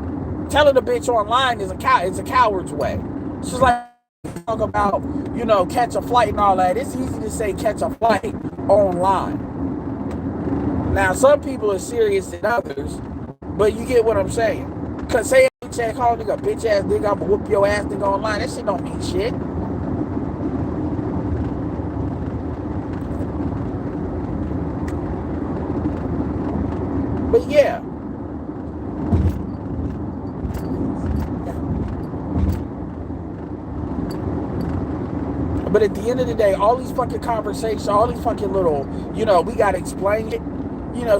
Telling a bitch online is a coward's way. It's just like talk about, catch a flight and all that. It's easy to say catch a flight online. Now, some people are serious than others, but you get what I'm saying. Because say a bitch ass call nigga, bitch ass nigga, I'm gonna whoop your ass nigga online. That shit don't mean shit. But yeah. But at the end of the day, all these fucking conversations, all these fucking little, we gotta explain it.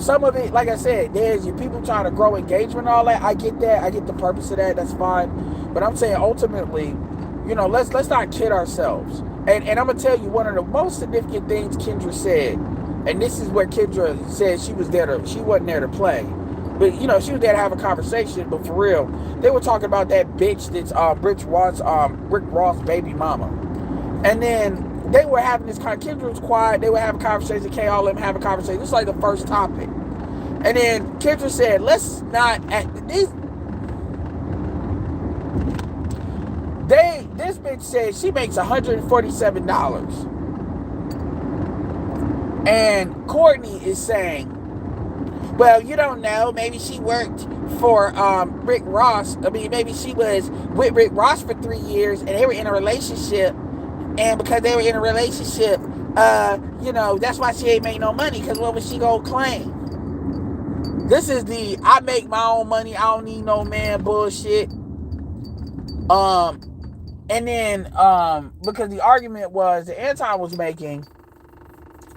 Some of it, like I said, there's your people trying to grow engagement and all that. I get that. I get the purpose of that. That's fine. But I'm saying ultimately, let's not kid ourselves. And I'm gonna tell you one of the most significant things Kendra said, and this is where Kendra said she wasn't there to play. But she was there to have a conversation. But for real, they were talking about that bitch that's Rick Ross baby mama. And then they were having this Kendra was quiet. They were having a conversation. K, all of them have a conversation. This is like the first topic. And then Kendra said, let's not this bitch said she makes $147. And Courtney is saying, well, you don't know. Maybe she worked for Rick Ross. I mean, maybe she was with Rick Ross for 3 years and they were in a relationship. And because they were in a relationship, that's why she ain't make no money. Because what was she gonna claim? This is the I make my own money, I don't need no man bullshit. And then because the argument was the Anton was making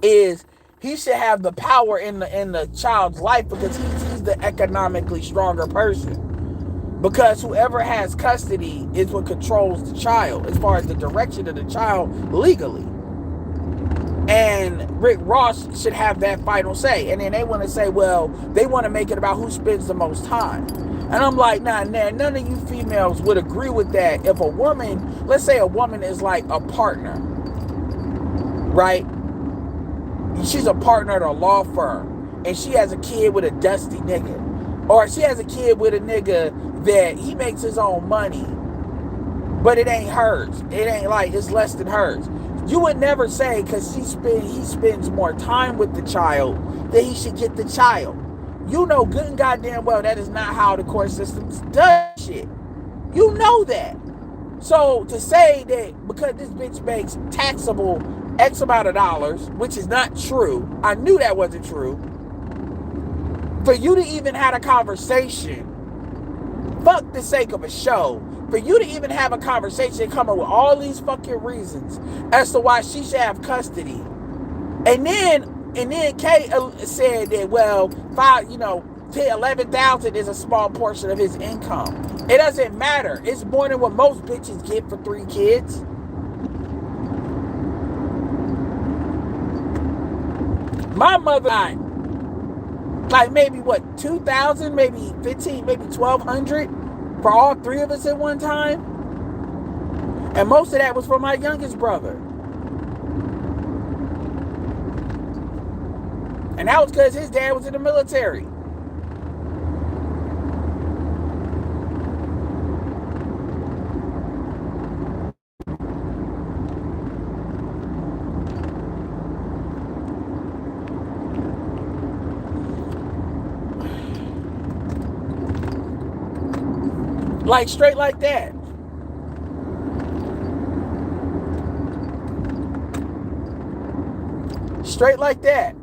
is he should have the power in the child's life because he's the economically stronger person. Because whoever has custody is what controls the child as far as the direction of the child legally. And Rick Ross should have that final say. And then they want to say, well, they want to make it about who spends the most time. And I'm like, none of you females would agree with that. If a woman, let's say a woman is like a partner, right? She's a partner at a law firm. And she has a kid with a dusty nigga. Or she has a kid with a nigga that he makes his own money, but it ain't hers. It ain't like it's less than hers. You would never say because he spends more time with the child that he should get the child. You know good and goddamn well that is not how the court system does shit. You know that. So to say that because this bitch makes taxable X amount of dollars, which is not true, I knew that wasn't true. For you to even have a conversation, fuck the sake of a show, for you to even have a conversation and come up with all these fucking reasons as to why she should have custody. And then Kay said that, well, 11,000 is a small portion of his income. It doesn't matter. It's more than what most bitches get for 3 kids. My mother got like maybe 2,000, maybe 15, maybe 1,200 for all 3 of us at one time. And most of that was for my youngest brother. And that was because his dad was in the military. Like straight like that. Straight like that.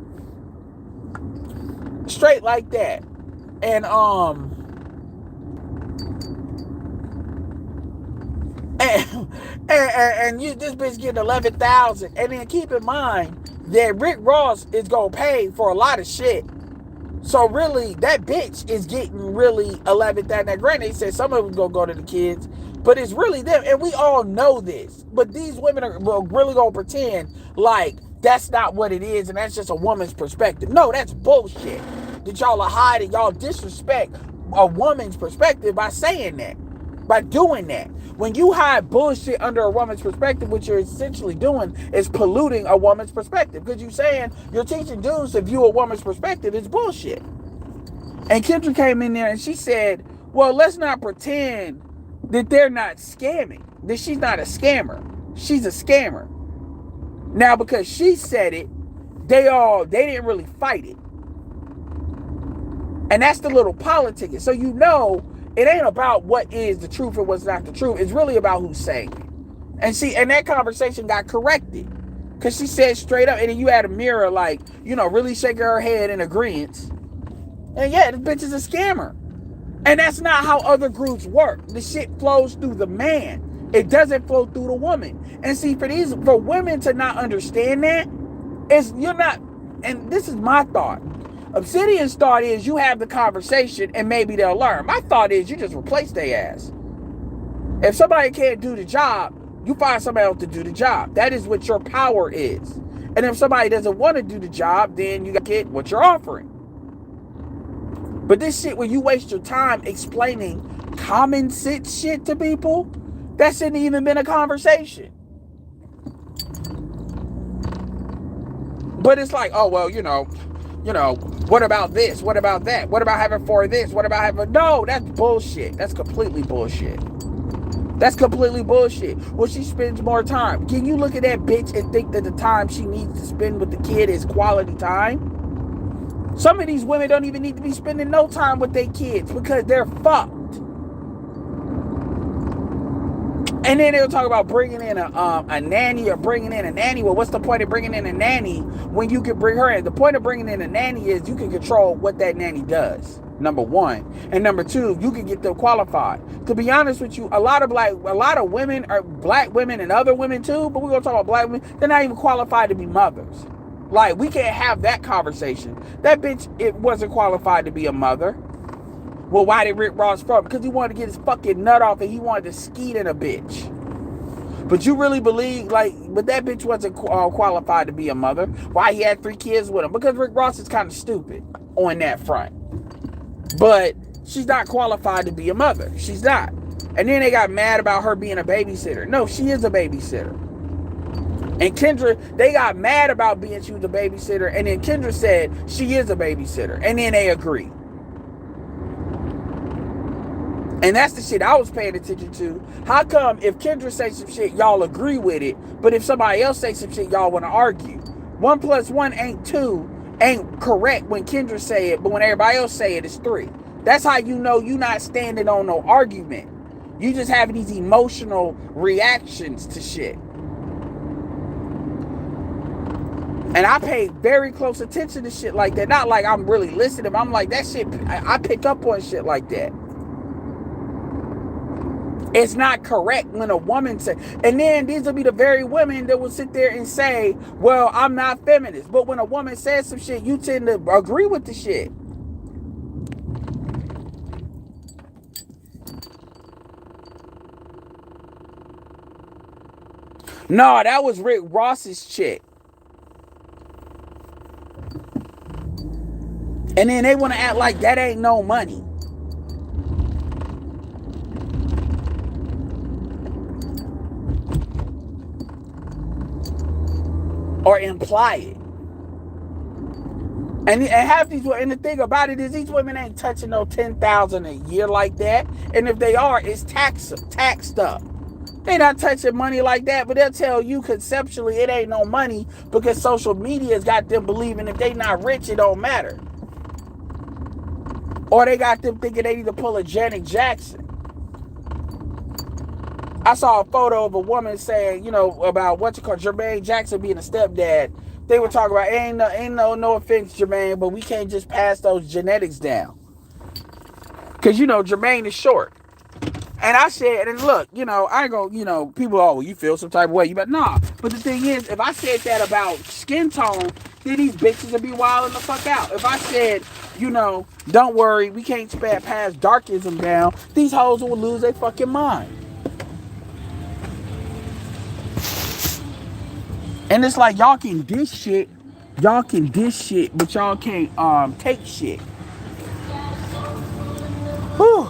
Straight like that. And and you this bitch getting 11,000. And then keep in mind, that Rick Ross is going to pay for a lot of shit. So really, that bitch is getting really 11,000. Now, granted, they said some of it's going to go to the kids, but it's really them. And we all know this. But these women are really going to pretend like that's not what it is and that's just a woman's perspective. No, that's bullshit. That y'all are hiding. Y'all disrespect a woman's perspective by saying that. By doing that. When you hide bullshit under a woman's perspective, what you're essentially doing is polluting a woman's perspective. Because you're saying you're teaching dudes to view a woman's perspective is bullshit. And Kendra came in there and she said, well, let's not pretend that they're not scamming. That she's not a scammer. She's a scammer. Now, because she said it, they didn't really fight it. And that's the little politicking. So you know, it ain't about what is the truth and what's not the truth. It's really about who's saying it. And that conversation got corrected. Because she said straight up, and then you had a mirror like, really shaking her head in agreement. And yeah, this bitch is a scammer. And that's not how other groups work. The shit flows through the man. It doesn't flow through the woman. And see, for women to not understand that, and this is my thought. Obsidian's thought is you have the conversation and maybe they'll learn. My thought is you just replace their ass. If somebody can't do the job, you find somebody else to do the job. That is what your power is. And if somebody doesn't want to do the job, then you get what you're offering. But this shit where you waste your time explaining common sense shit to people, that shouldn't even been a conversation. But it's like, oh, well, what about this? What about that? What about having for this? What about having... No, that's bullshit. That's completely bullshit. That's completely bullshit. Well, she spends more time. Can you look at that bitch and think that the time she needs to spend with the kid is quality time? Some of these women don't even need to be spending no time with their kids because they're fucked. And then they'll talk about bringing in a nanny or bringing in a nanny. Well, what's the point of bringing in a nanny when you can bring her in? The point of bringing in a nanny is you can control what that nanny does, number one. And number two, you can get them qualified. To be honest with you, a lot of women are black women and other women too, but we're going to talk about black women. They're not even qualified to be mothers. Like, we can't have that conversation. That bitch, it wasn't qualified to be a mother. Well, why did Rick Ross fuck? Because he wanted to get his fucking nut off and he wanted to skeet in a bitch. But you really believe, but that bitch wasn't qualified to be a mother. Why he had 3 kids with him? Because Rick Ross is kind of stupid on that front. But she's not qualified to be a mother. She's not. And then they got mad about her being a babysitter. No, she is a babysitter. And Kendra, they got mad about she was a babysitter. And then Kendra said she is a babysitter. And then they agreed. And that's the shit I was paying attention to. How come if Kendra says some shit, y'all agree with it, but if somebody else says some shit, y'all want to argue? 1 + 1 ain't 2, ain't correct when Kendra say it, but when everybody else say it, it's 3. That's how you know you not standing on no argument. You just having these emotional reactions to shit. And I pay very close attention to shit like that. Not like I'm really listening, but I'm like, that shit, I pick up on shit like that. It's not correct when a woman says, and then these will be the very women that will sit there and say, well, I'm not feminist. But when a woman says some shit, you tend to agree with the shit. No, that was Rick Ross's chick. And then they want to act like that ain't no money. Or imply it. And half these, and the thing about it is these women ain't touching no $10,000 a year like that. And if they are, it's taxed up. They not touching money like that, but they'll tell you conceptually it ain't no money because social media's got them believing if they not rich, it don't matter. Or they got them thinking they need to pull a Janet Jackson. I saw a photo of a woman saying, about Jermaine Jackson being a stepdad. They were talking about, ain't no offense, Jermaine, but we can't just pass those genetics down. Because, Jermaine is short. And I said, and look, I ain't gonna, people, oh, you feel some type of way. You bet, nah. But the thing is, if I said that about skin tone, then these bitches would be wilding the fuck out. If I said, don't worry, we can't pass darkism down, these hoes will lose their fucking mind. And it's like, y'all can dish shit, but y'all can't take shit. Whew.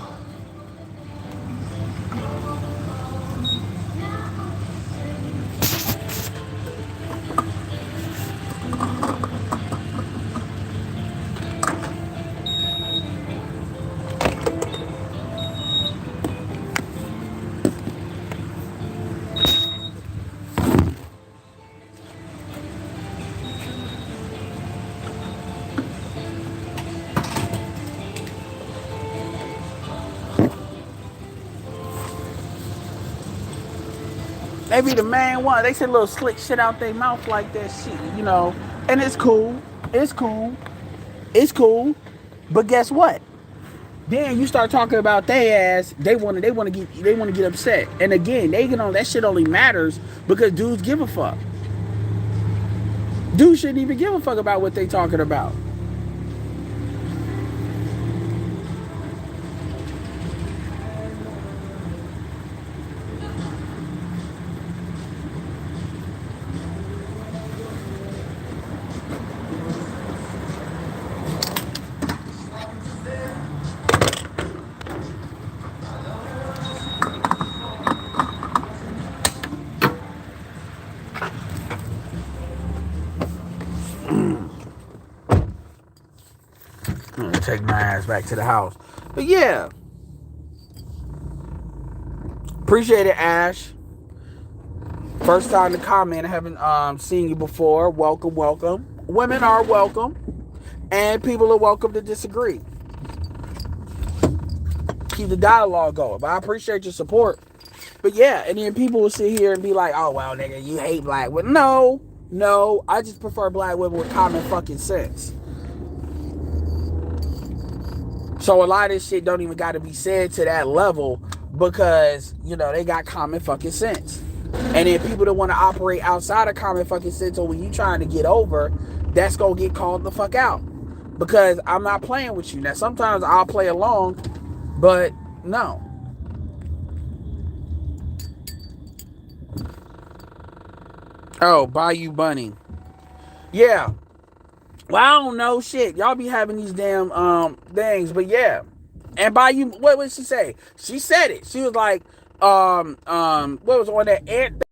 They be the main one. They say little slick shit out their mouth like that shit, And it's cool. It's cool. It's cool. But guess what? Then you start talking about their ass. They want to get upset. And again, that shit only matters because dudes give a fuck. Dudes shouldn't even give a fuck about what they talking about. I'm gonna take my ass back to the house. But yeah. Appreciate it, Ash. First time to comment. I haven't seen you before. Welcome, welcome. Women are welcome. And people are welcome to disagree. Keep the dialogue going. But I appreciate your support. But yeah, and then people will sit here and be like, oh, well, nigga, you hate black women. No. I just prefer black women with common fucking sense. So a lot of this shit don't even got to be said to that level because, they got common fucking sense. And then people that want to operate outside of common fucking sense, or when you trying to get over, that's going to get called the fuck out. Because I'm not playing with you. Now, sometimes I'll play along, but no. Oh, Bayou Bunny. Yeah. Well, I don't know shit. Y'all be having these damn things, but yeah. And Bayou, what did she say? She said it. She was like, what was on that ant?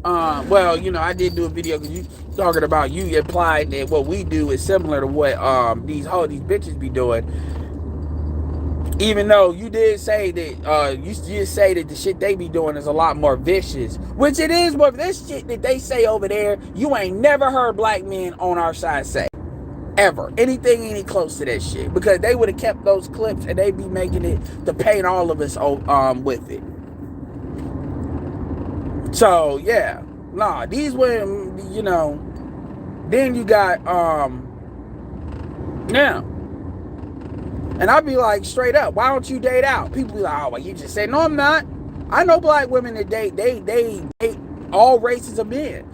Well, I did do a video because you talking about you implied that what we do is similar to what these bitches be doing. Even though you did say that you did say that the shit they be doing is a lot more vicious, which it is. But this shit that they say over there, you ain't never heard black men on our side say. Ever. Anything any close to that shit. Because they would have kept those clips and they be making it to paint all of us with it. So, yeah. Nah, these women, then you got, yeah. And I'd be like, straight up, why don't you date out? People be like, oh, well, you just say, no, I'm not. I know black women that date all races of men.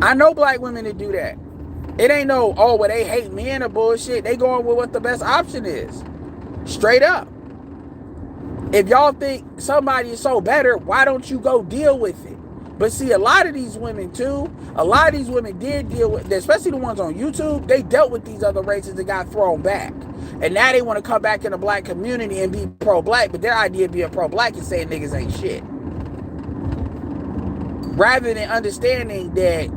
I know black women that do that. It ain't no, oh, well, they hate men or bullshit. They going with what the best option is. Straight up. If y'all think somebody is so better, why don't you go deal with it? But see, a lot of these women too, did deal with, especially the ones on YouTube, they dealt with these other races that got thrown back. And now they want to come back in the black community and be pro-black, but their idea of being pro-black is saying niggas ain't shit. Rather than understanding that,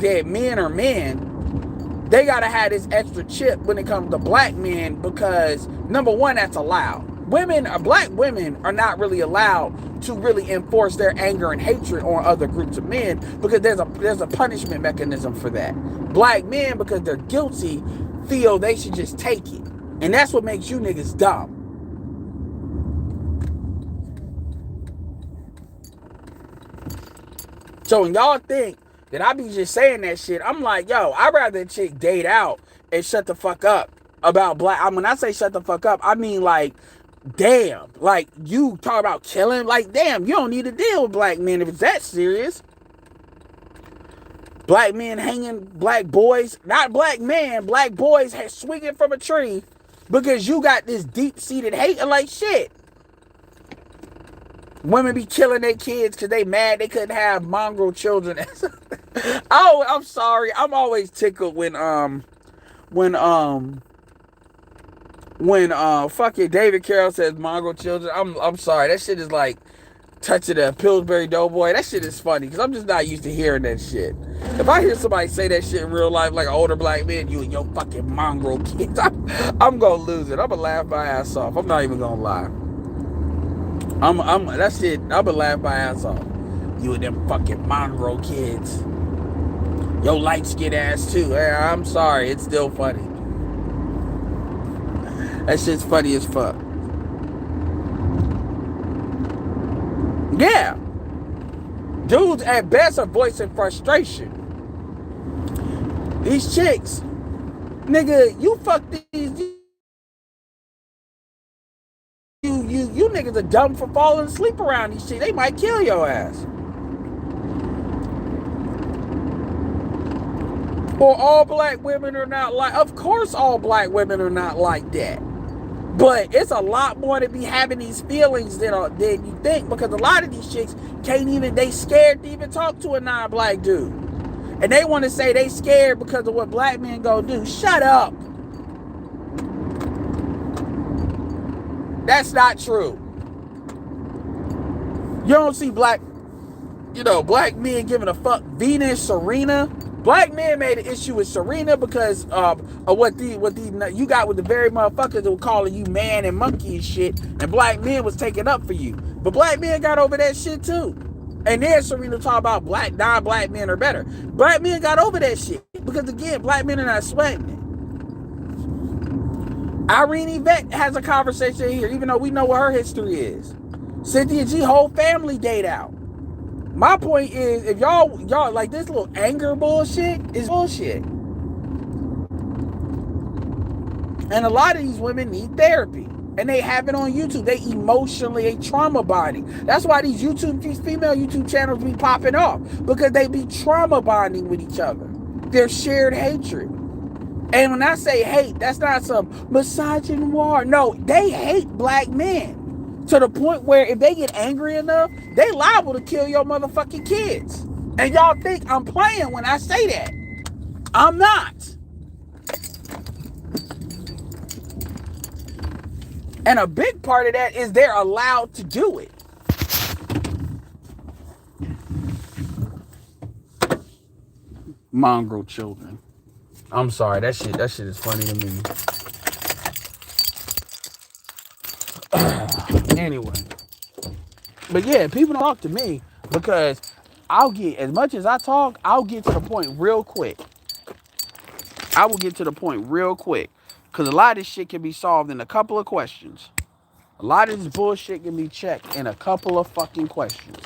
that men are men, they gotta have this extra chip when it comes to black men because, number one, that's allowed. Black women are not really allowed to really enforce their anger and hatred on other groups of men because there's a punishment mechanism for that. Black men, because they're guilty, feel they should just take it. And that's what makes you niggas dumb. So when y'all think that I be just saying that shit, I'm like, yo, I'd rather a chick date out and shut the fuck up about black. When I say shut the fuck up, I mean like Damn, like you talk about killing, like damn, you don't need to deal with black men if it's that serious. Black men hanging black boys, not black men, black boys swinging from a tree because you got this deep-seated hate and like shit. Women be killing their kids because they mad they couldn't have mongrel children. Oh, I'm sorry. I'm always tickled when fucking David Carroll says mongrel children. I'm sorry. That shit is like touching a Pillsbury Doughboy. That shit is funny because I'm just not used to hearing that shit. If I hear somebody say that shit in real life, like an older black man, you and your fucking mongrel kids, I'm gonna lose it. I'm gonna laugh my ass off. I'm not even gonna lie. I'm that shit. I'm gonna laugh my ass off. You and them fucking mongrel kids. Your light skin ass too. I'm sorry. It's still funny. That shit's funny as fuck. Yeah. Dudes at best are voicing frustration. These chicks, nigga, you fuck these, you niggas are dumb for falling asleep around these chicks. They might kill your ass. Or all black women are not like, of course all black women are not like that. But it's a lot more to be having these feelings than you think, because a lot of these chicks can't even, they scared to even talk to a non-black dude. And they want to say they scared because of what black men go do. Shut up. That's not true. You don't see black men giving a fuck. Venus, Serena. Black men made an issue with Serena because of what you got with the very motherfuckers that were calling you man and monkey and shit, and black men was taking up for you. But black men got over that shit too. And then Serena talk about non-black men are better. Black men got over that shit because again, black men are not sweating it. Irene Yvette has a conversation here, even though we know what her history is. Cynthia G whole family date out. My point is, if y'all like this little anger bullshit is bullshit. And a lot of these women need therapy. And they have it on YouTube. They emotionally, trauma bonding. That's why these female YouTube channels be popping off. Because they be trauma bonding with each other. Their shared hatred. And when I say hate, that's not some misogynoir. No, they hate black men. To the point where if they get angry enough, they liable to kill your motherfucking kids. And y'all think I'm playing when I say that. I'm not. And a big part of that is they're allowed to do it. Mongrel children. I'm sorry, that shit is funny to me. Anyway. But yeah, people don't talk to me because I'll get, as much as I talk, I'll get to the point real quick. I will get to the point real quick. Because a lot of this shit can be solved in a couple of questions. A lot of this bullshit can be checked in a couple of fucking questions.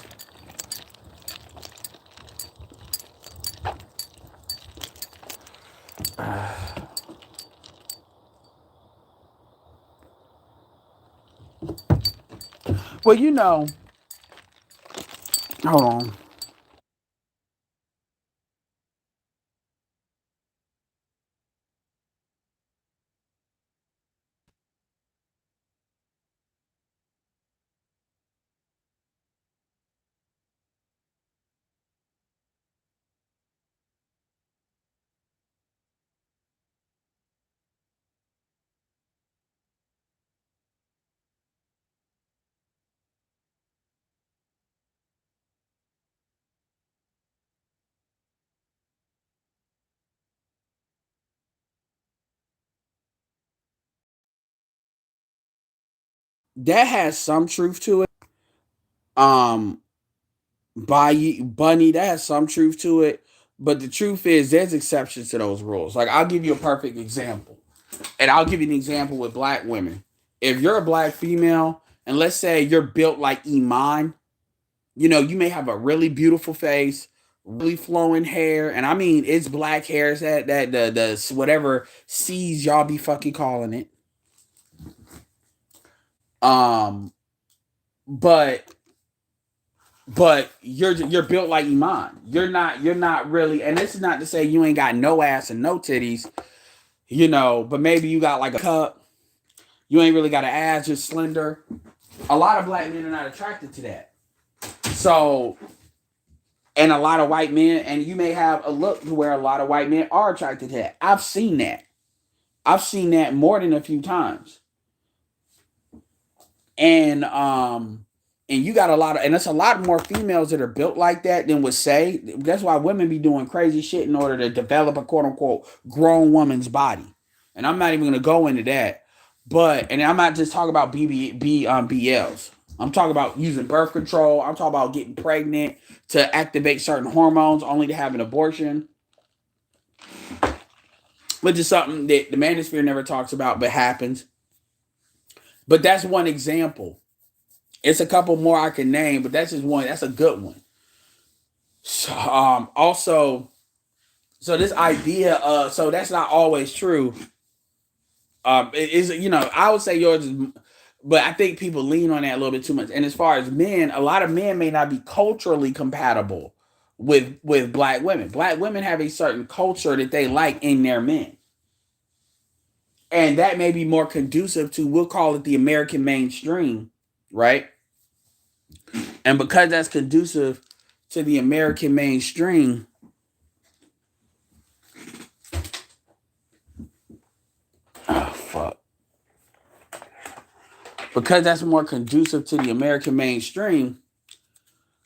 Well, hold on. That has some truth to it. Um, Bunny, that has some truth to it. But the truth is, there's exceptions to those rules. Like, I'll give you a perfect example. And I'll give you an example with black women. If you're a black female, and let's say you're built like Iman, you may have a really beautiful face, really flowing hair, and I mean it's black hair, it's that the whatever C's y'all be fucking calling it. Um, but you're built like Iman. You're not really, and this is not to say you ain't got no ass and no titties, but maybe you got like a cup. You ain't really got an ass, just slender. A lot of black men are not attracted to that. So, and a lot of white men, and you may have a look to where a lot of white men are attracted to that. I've seen that. I've seen that more than a few times. And you got a lot of, and it's a lot more females that are built like that than would say. That's why women be doing crazy shit in order to develop a quote unquote grown woman's body. And I'm not even gonna go into that. But and I'm not just talking about BLs. I'm talking about using birth control. I'm talking about getting pregnant to activate certain hormones only to have an abortion, which is something that the manosphere never talks about but happens. But that's one example. It's a couple more I can name, but that's just one. That's a good one. So, also, so this idea, so that's not always true. It is, I would say yours is, but I think people lean on that a little bit too much. And as far as men, a lot of men may not be culturally compatible with black women. Black women have a certain culture that they like in their men, and that may be more conducive to, we'll call it the American mainstream, right? And because that's conducive to the American mainstream, oh fuck. Because that's more conducive to the American mainstream,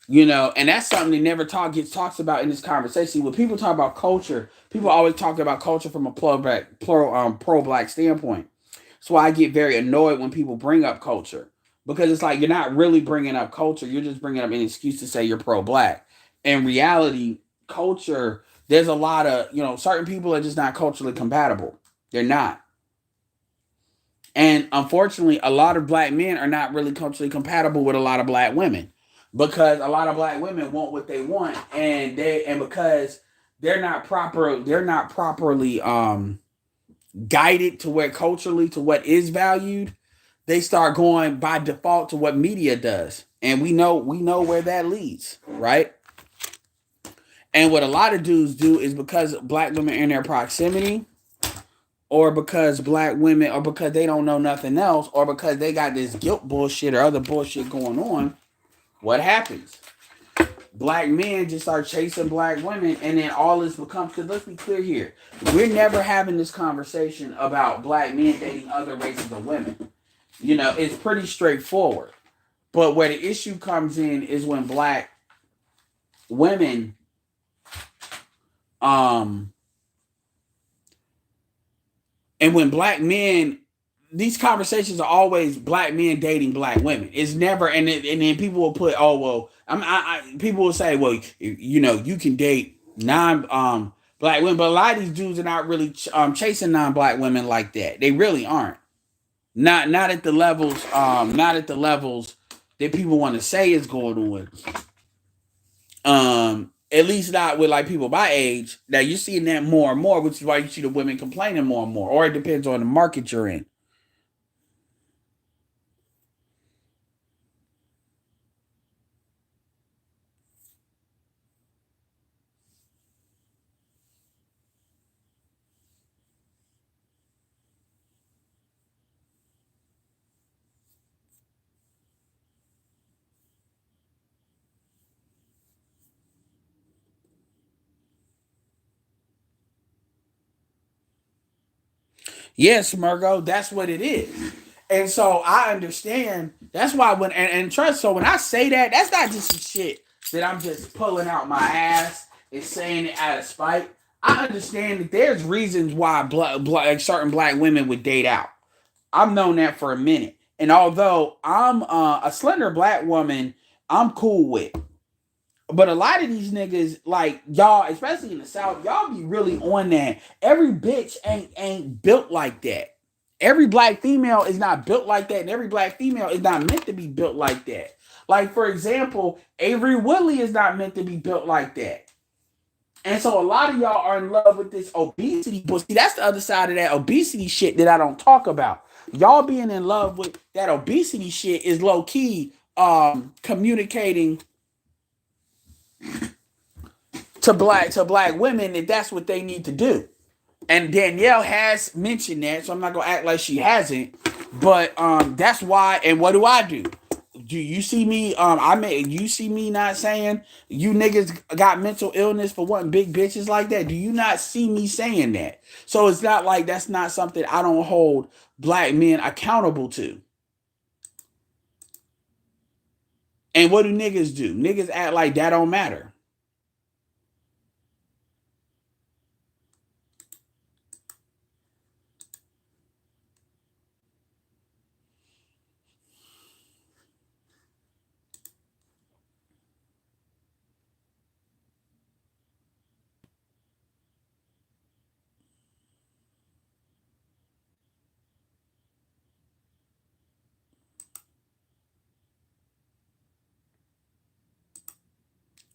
and that's something that never gets talked about in this conversation. When people talk about culture, people always talk about culture from a pro black standpoint. That's why I get very annoyed when people bring up culture, because it's like you're not really bringing up culture. You're just bringing up an excuse to say you're pro black. In reality, culture, there's a lot of, certain people are just not culturally compatible. They're not. And unfortunately, a lot of black men are not really culturally compatible with a lot of black women, because a lot of black women want what they want, and because they're not properly guided to where culturally to what is valued, they start going by default to what media does. And we know where that leads, right? And what a lot of dudes do is, because black women are in their proximity, or because black women, or because they don't know nothing else, or because they got this guilt bullshit or other bullshit going on, what happens? Black men just start chasing black women, and then all this becomes, because let's be clear here, we're never having this conversation about black men dating other races of women. It's pretty straightforward. But where the issue comes in is when black women, and when black men, these conversations are always black men dating black women. It's never, and then people will put, oh well, people will say, well, you can date non black women, but a lot of these dudes are not really chasing non-black women like that. They really aren't. Not at the levels, that people want to say is going on. At least not with like people my age. Now you're seeing that more and more, which is why you see the women complaining more and more. Or it depends on the market you're in. Yes, Murgo, that's what it is. And so I understand. That's why and trust. So when I say that, that's not just some shit that I'm just pulling out my ass and saying it out of spite. I understand that there's reasons why like certain black women would date out. I've known that for a minute. And although I'm a slender black woman, I'm cool with. But a lot of these niggas, like y'all, especially in the South, y'all be really on that. Every bitch ain't built like that. Every black female is not built like that, and every black female is not meant to be built like that. Like, for example, Avery Woodley is not meant to be built like that. And so a lot of y'all are in love with this obesity. But see, that's the other side of that obesity shit that I don't talk about. Y'all being in love with that obesity shit is low key communicating to black women that that's what they need to do. And Danielle has mentioned that, so I'm not gonna act like she hasn't. But that's why. And what do I do? Do you see me? You see me not saying you niggas got mental illness for wanting big bitches like that? Do you not see me saying that? So it's not like that's not something I don't hold black men accountable to. And what do niggas do? Niggas act like that don't matter.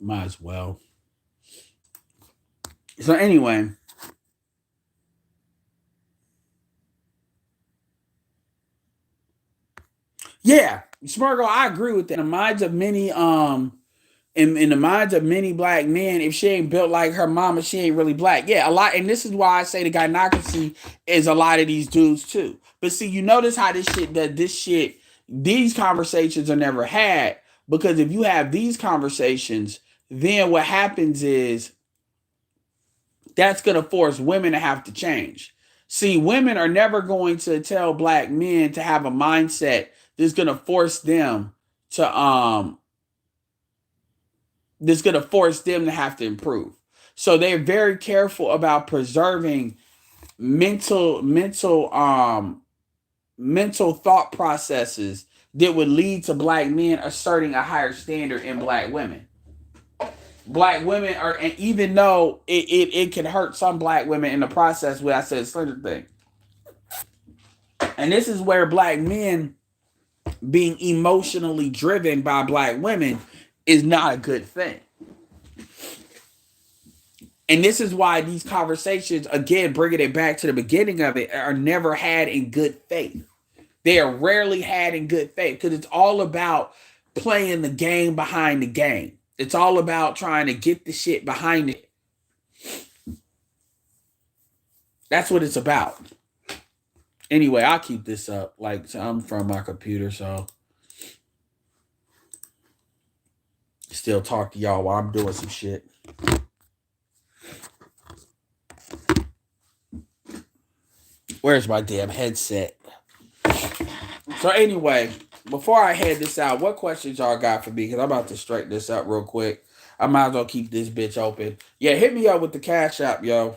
Might as well. So anyway, yeah, Smurgo, I agree with that. In the minds of many, in the minds of many black men, if she ain't built like her mama, she ain't really black. Yeah, a lot, and this is why I say the gynocracy is a lot of these dudes too. But see, you notice how these conversations are never had because if you have these conversations, then what happens is that's going to force women to have to change. See, women are never going to tell black men to have a mindset that's going to force them to have to improve. So they're very careful about preserving mental thought processes that would lead to black men asserting a higher standard in black women. Black women are, and even though it can hurt some black women in the process, where I said slender thing. And this is where black men being emotionally driven by black women is not a good thing. And this is why these conversations, again, bringing it back to the beginning of it, are never had in good faith. They are rarely had in good faith because it's all about playing the game behind the game. It's all about trying to get the shit behind it. That's what it's about. Anyway, I'll keep this up. Like, I'm from my computer, so still talk to y'all while I'm doing some shit. Where's my damn headset? So anyway, before I head this out, what questions y'all got for me? Because I'm about to straighten this up real quick. I might as well keep this bitch open. Yeah, hit me up with the cash app, yo.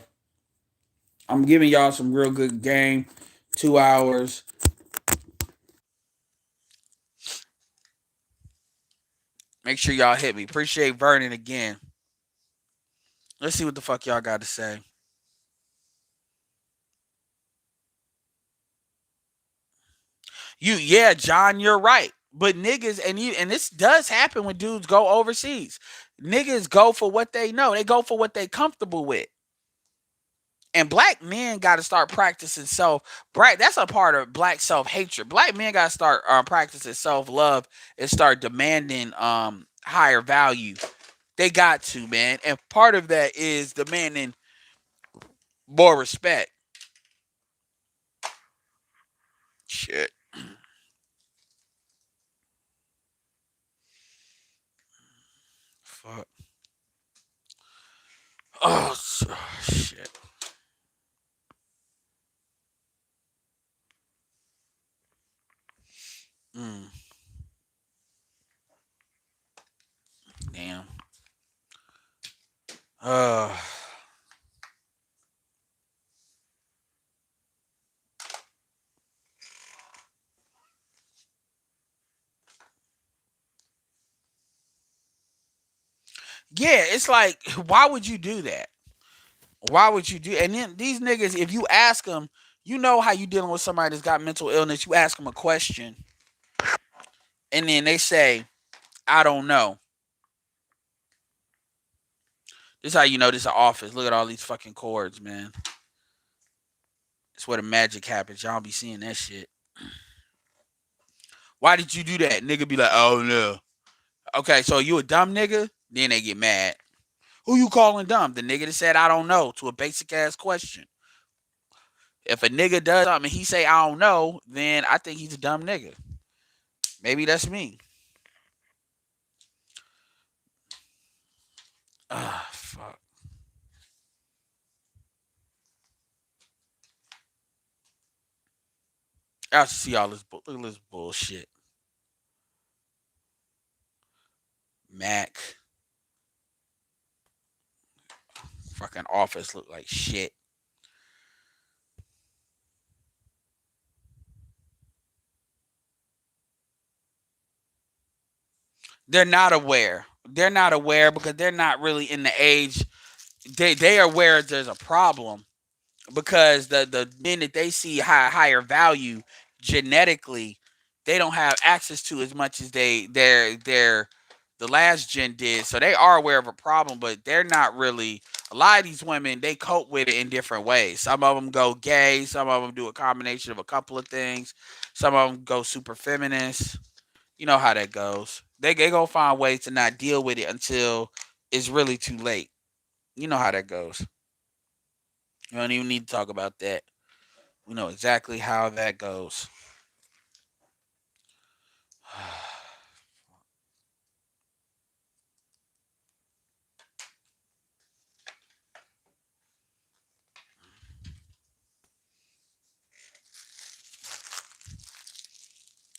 I'm giving y'all some real good game. 2 hours. Make sure y'all hit me. Appreciate Vernon again. Let's see what the fuck y'all got to say. Yeah, John, you're right. But niggas, and this does happen when dudes go overseas. Niggas go for what they know. They go for what they comfortable with. And black men got to start practicing that's a part of black self-hatred. Black men got to start practicing self-love and start demanding higher value. They got to, man. And part of that is demanding more respect. Shit. Fuck. Oh, shit. Mm, damn. Uh, yeah, it's like, why would you do that? Why would you do? And then these niggas, if you ask them, you know how you dealing with somebody that's got mental illness. You ask them a question, and then they say, "I don't know." This is how you know this is an office. Look at all these fucking cords, man. It's where the magic happens. Y'all be seeing that shit. Why did you do that? Nigga be like, oh no. Okay, so you a dumb nigga? Then they get mad. Who you calling dumb? The nigga that said I don't know to a basic ass question. If a nigga does something and he say I don't know, then I think he's a dumb nigga. Maybe that's me. Ah, fuck. I should see all this. Look at this bullshit. Mac, fucking office look like shit. They're not aware. They're not aware because they're not really in the age. They are aware there's a problem because the men that they see higher value genetically, they don't have access to as much as their the last gen did. So they are aware of a problem, but they're not really. A lot of these women they cope with it in different ways. Some of them go gay. Some of them do a combination of a couple of things. Some of them go super feminist. You know how that goes. They go find ways to not deal with it until it's really too late. You know how that goes. You don't even need to talk about that. We know exactly how that goes.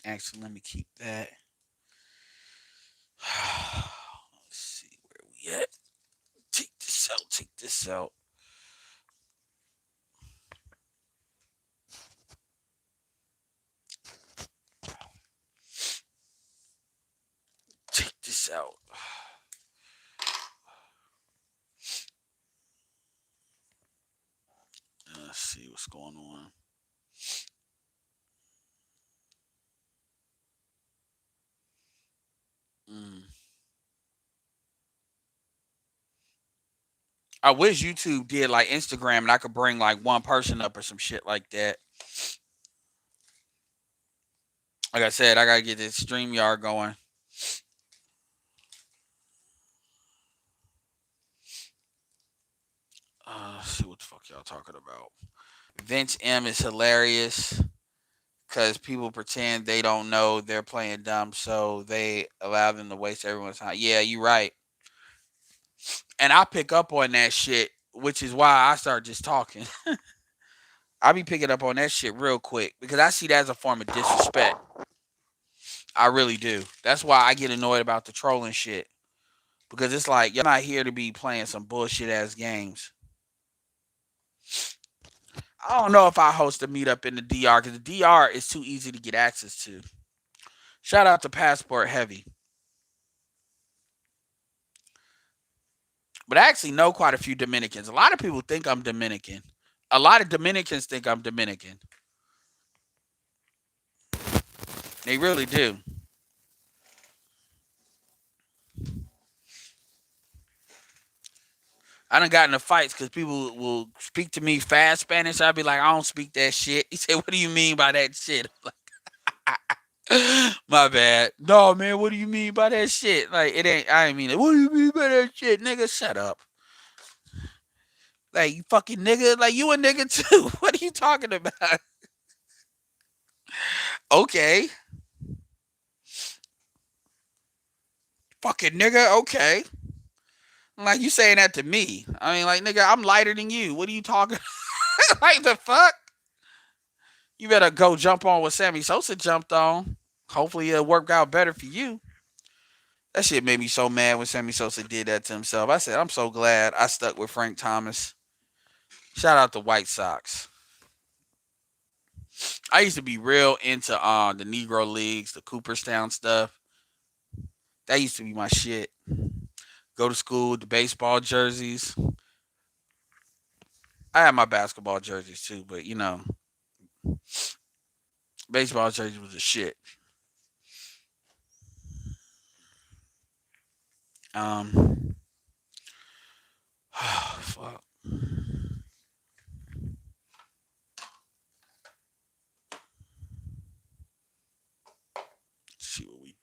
Actually, let me keep that. Let's see where we at. Take this out. Take this out. Take this out. Let's see what's going on. Mm. I wish YouTube did like Instagram and I could bring like one person up or some shit like that. Like I said, I gotta get this StreamYard going. Let's see what the fuck y'all talking about. Vince M is hilarious because people pretend they don't know they're playing dumb, so they allow them to waste everyone's time. Yeah, you right. And I pick up on that shit, which is why I start just talking. I be picking up on that shit real quick because I see that as a form of disrespect. I really do. That's why I get annoyed about the trolling shit because it's like you're not here to be playing some bullshit ass games. I don't know if I host a meetup in the DR because the DR is too easy to get access to. Shout out to Passport Heavy. But I actually know quite a few Dominicans. A lot of people think I'm Dominican. A lot of Dominicans think I'm Dominican. They really do. I done got into fights because people will speak to me fast Spanish. I'll be like, I don't speak that shit. He said, what do you mean by that shit? My bad. No, man, what do you mean by that shit? Like, it ain't, I ain't mean it. What do you mean by that shit, nigga? Shut up. Like, you fucking nigga. Like, you a nigga too. What are you talking about? Okay. Fucking nigga. Okay. Like, you saying that to me. I mean, like, nigga, I'm lighter than you. What are you talking? Like, the fuck? You better go jump on what Sammy Sosa jumped on. Hopefully it'll work out better for you. That shit made me so mad when Sammy Sosa did that to himself. I said, I'm so glad I stuck with Frank Thomas. Shout out to White Sox. I used to be real into the Negro Leagues, the Cooperstown stuff. That used to be my shit. Go to school, the baseball jerseys. I had my basketball jerseys too, but you know, baseball jerseys was a shit. Um, fuck.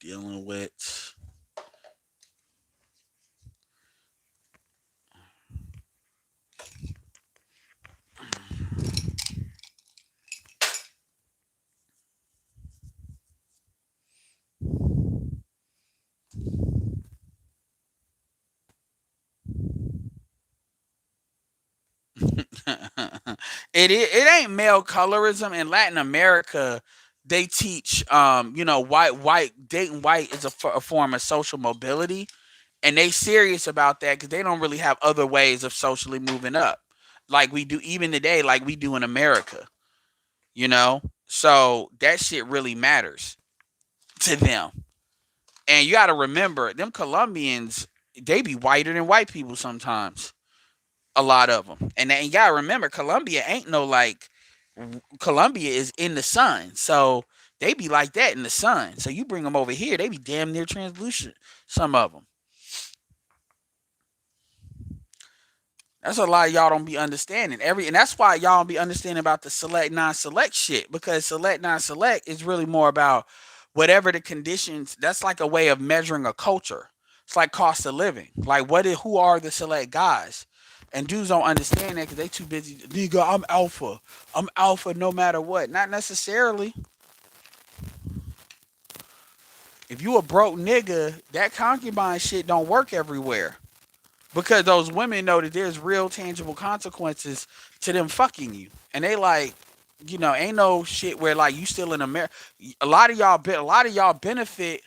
dealing with. It ain't male colorism in Latin America. They teach white dating white is a form of social mobility, and they serious about that because they don't really have other ways of socially moving up like we do even today, like we do in America. You know, so that shit really matters to them. And you got to remember, them Colombians, they be whiter than white people sometimes. A lot of them, and then you gotta remember, Colombia ain't no like. Colombia is in the sun, so they be like that in the sun. So you bring them over here, they be damn near translucent. Some of them. That's a lot of y'all don't be understanding and that's why y'all don't be understanding about the select non-select shit because select non-select is really more about whatever the conditions. That's like a way of measuring a culture. It's like cost of living. Like who are the select guys? And dudes don't understand that because they too busy. Nigga, I'm alpha. I'm alpha no matter what. Not necessarily. If you a broke nigga, that concubine shit don't work everywhere. Because those women know that there's real tangible consequences to them fucking you, and they like, ain't no shit where like you still in America. A lot of y'all benefit.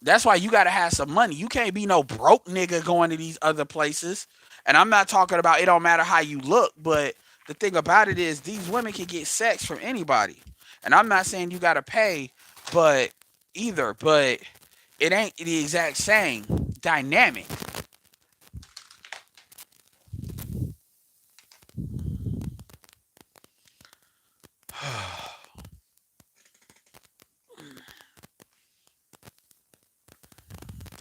That's why you gotta have some money. You can't be no broke nigga going to these other places. And I'm not talking about it don't matter how you look, but the thing about it is these women can get sex from anybody. And I'm not saying you gotta pay, but but it ain't the exact same dynamic.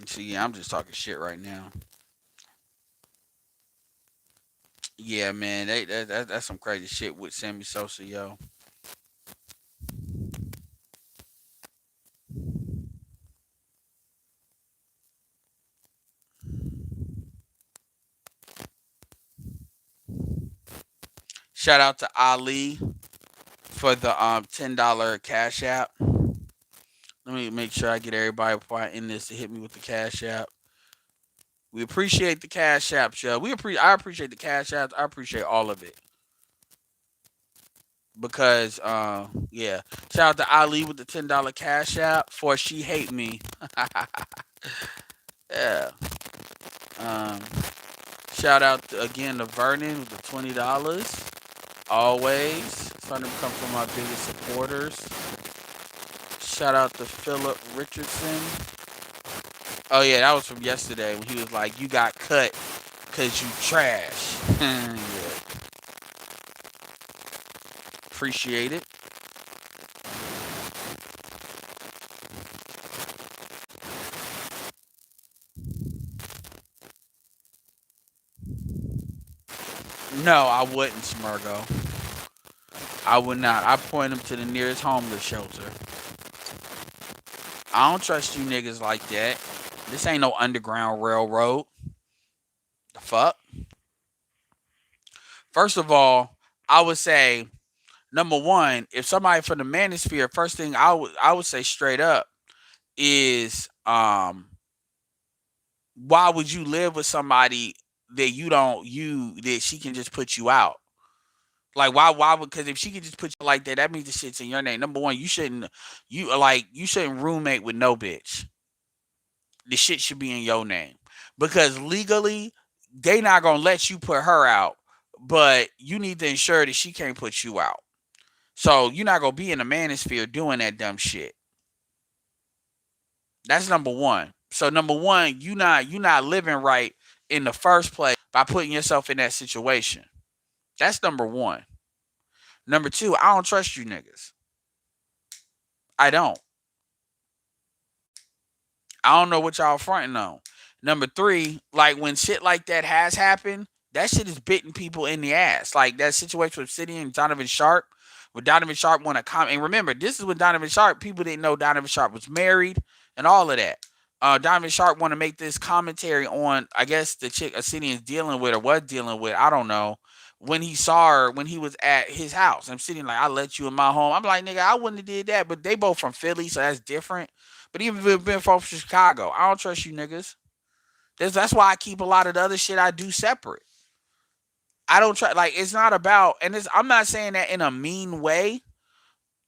See, yeah, I'm just talking shit right now. Yeah, man, that's some crazy shit with Sammy Sosa, yo. Shout out to Ali for the $10 cash app. Let me make sure I get everybody before I end this to hit me with the cash app. We appreciate the cash apps, yo. I appreciate the cash apps. I appreciate all of it because yeah. Shout out to Ali with the $10 cash app for she hate me. Yeah. Um, Shout out again to Vernon with the $20. Always starting to become some of my biggest supporters. Shout out to Philip Richardson. Oh yeah, that was from yesterday when he was like, "You got cut because you trash." Yeah, appreciate it. No, I wouldn't, Smurgo. I would not. I point him to the nearest homeless shelter. I don't trust you niggas like that. This ain't no underground railroad. The fuck? First of all, I would say number one, if somebody from the manosphere, first thing I would say straight up is why would you live with somebody that you don't you that she can just put you out? Like why would because if she can just put you like that, that means the shit's in your name. Number one, you shouldn't roommate with no bitch. The shit should be in your name. Because legally, they not gonna let you put her out, but you need to ensure that she can't put you out. So you're not gonna be in the manosphere doing that dumb shit. That's number one. So number one, you not living right in the first place by putting yourself in that situation. That's number one. Number two, I don't trust you niggas. I don't. I don't know what y'all fronting on. Number three, like when shit like that has happened, that shit is bitten people in the ass. Like that situation with City and Donovan Sharp, When Donovan Sharp won a comment, and remember, this is when Donovan Sharp, people didn't know Donovan Sharp was married and all of that. Donovan Sharp want to make this commentary on, I guess, the chick Asinian's dealing with or was dealing with, I don't know, when he saw her when he was at his house. I'm sitting like, I let you in my home. I'm like, nigga, I wouldn't have did that, but they both from Philly, so that's different. But even if it been from Chicago, I don't trust you niggas. That's why I keep a lot of the other shit I do separate. I don't try, like, it's not about, and I'm not saying that in a mean way.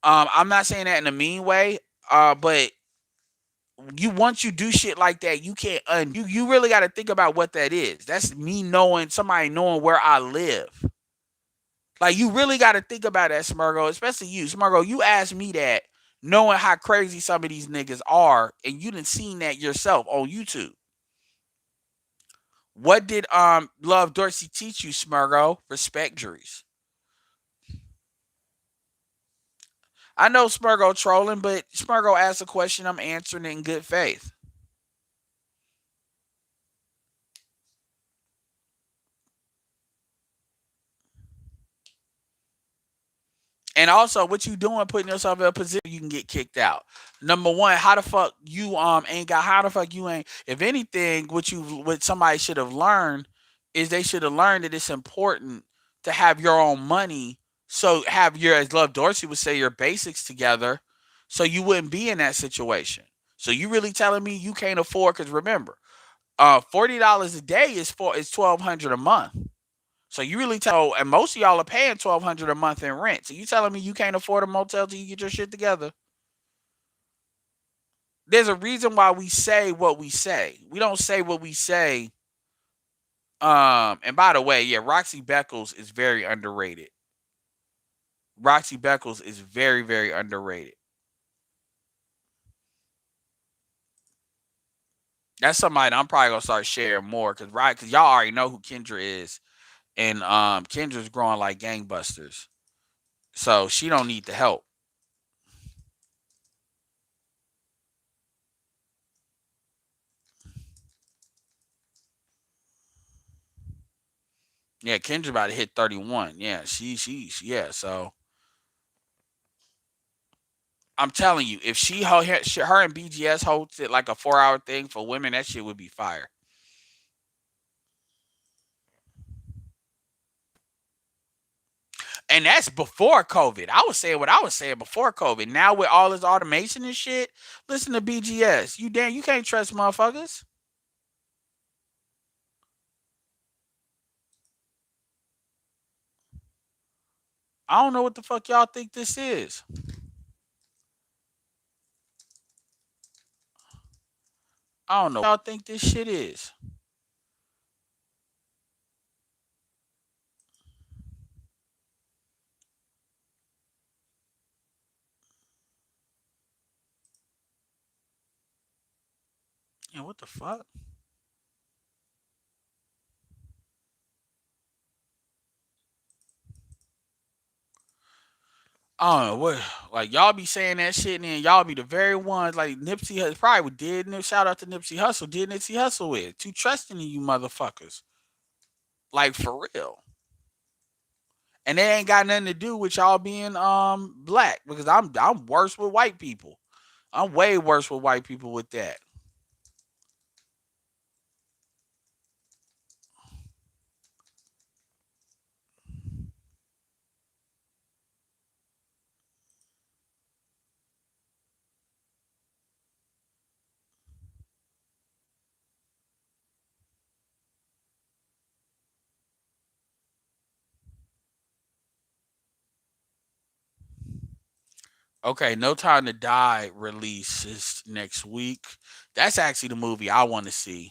I'm not saying that in a mean way. But you once you do shit like that, you can't you really got to think about what that is. That's me knowing somebody knowing where I live. Like you really got to think about that, Smurgo, especially you, Smurgo. You asked me that, knowing how crazy some of these niggas are, and you didn't seen that yourself on YouTube. What did Love Dorsey teach you, Smurgo? Respect juries. I know Smurgo trolling, but Smurgo asked a question. I'm answering it in good faith. And also, what you doing, putting yourself in a position you can get kicked out. Number one, how the fuck you ain't got? How the fuck you ain't? If anything, what somebody should have learned is they should have learned that it's important to have your own money. So have your, as Love Dorsey would say, your basics together, so you wouldn't be in that situation. So you really telling me you can't afford? Because remember, $40 a day is 1,200 a month. So you really tell, and most of y'all are paying 1,200 a month in rent. So you telling me you can't afford a motel till you get your shit together? There's a reason why we say what we say. We don't say what we say. And by the way, yeah, Roxy Beckles is very underrated. Roxy Beckles is very, very underrated. That's somebody that I'm probably gonna start sharing more because because y'all already know who Kendra is, and Kendra's growing like gangbusters. So she don't need the help. Yeah, Kendra about to hit 31. Yeah, yeah. So I'm telling you, if her and BGS holds it like a 4 hour thing for women, that shit would be fire. And that's before COVID. I was saying what I was saying before COVID. Now with all this automation and shit, listen to BGS. You can't trust motherfuckers. I don't know what the fuck y'all think this is. I don't know what y'all think this shit is. Yeah, what the fuck? I don't know what, like y'all be saying that shit, and then y'all be the very ones like Nipsey probably did. Shout out to Nipsey Hustle. Did Nipsey Hustle with too trusting in you motherfuckers, like for real. And they ain't got nothing to do with y'all being black, because I'm worse with white people. I'm way worse with white people with that. Okay, No Time to Die releases next week. That's actually the movie I want to see.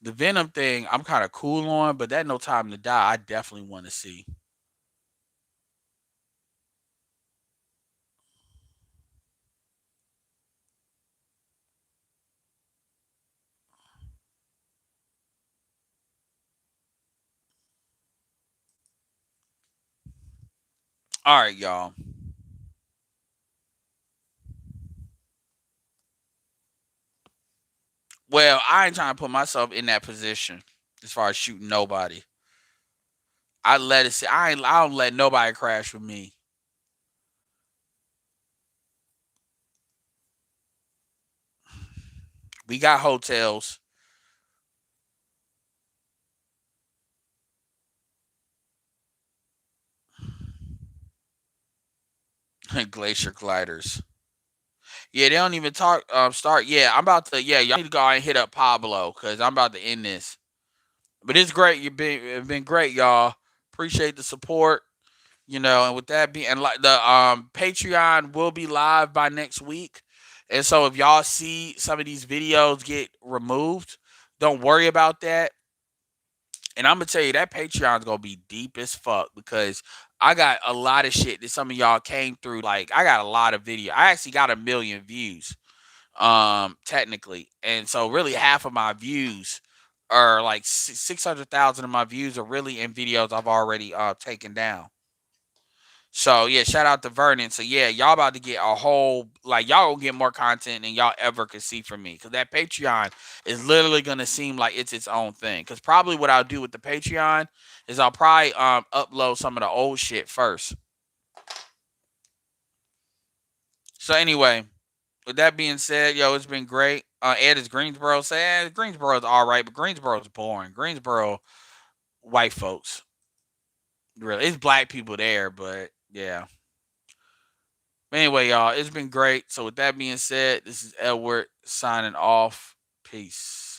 The Venom thing, I'm kind of cool on, but that No Time to Die, I definitely want to see. All right, y'all. Well, I ain't trying to put myself in that position as far as shooting nobody. I let it. I don't let nobody crash with me. We got hotels. Glacier gliders. Yeah, they don't even talk. Start. Yeah, I'm about to. Yeah, y'all need to go out and hit up Pablo because I'm about to end this. But it's great. It's been great, y'all. Appreciate the support. And with that being, and like the Patreon will be live by next week. And so if y'all see some of these videos get removed, don't worry about that. And I'm gonna tell you that Patreon's gonna be deep as fuck because I got a lot of shit that some of y'all came through. Like I got a lot of video. I actually got 1 million views, technically, and so really half of my views are like 600,000 of my views are really in videos I've already taken down. So yeah, shout out to Vernon. So yeah, y'all about to get a whole like y'all gonna get more content than y'all ever could see from me. Cause that Patreon is literally gonna seem like it's its own thing. Cause probably what I'll do with the Patreon is I'll probably upload some of the old shit first. So anyway, with that being said, yo, it's been great. Ed is Greensboro. Say Greensboro's all right, but Greensboro's boring. Greensboro, white folks. Really, it's black people there, but yeah. Anyway, y'all, it's been great. So with that being said, this is Edward signing off. Peace.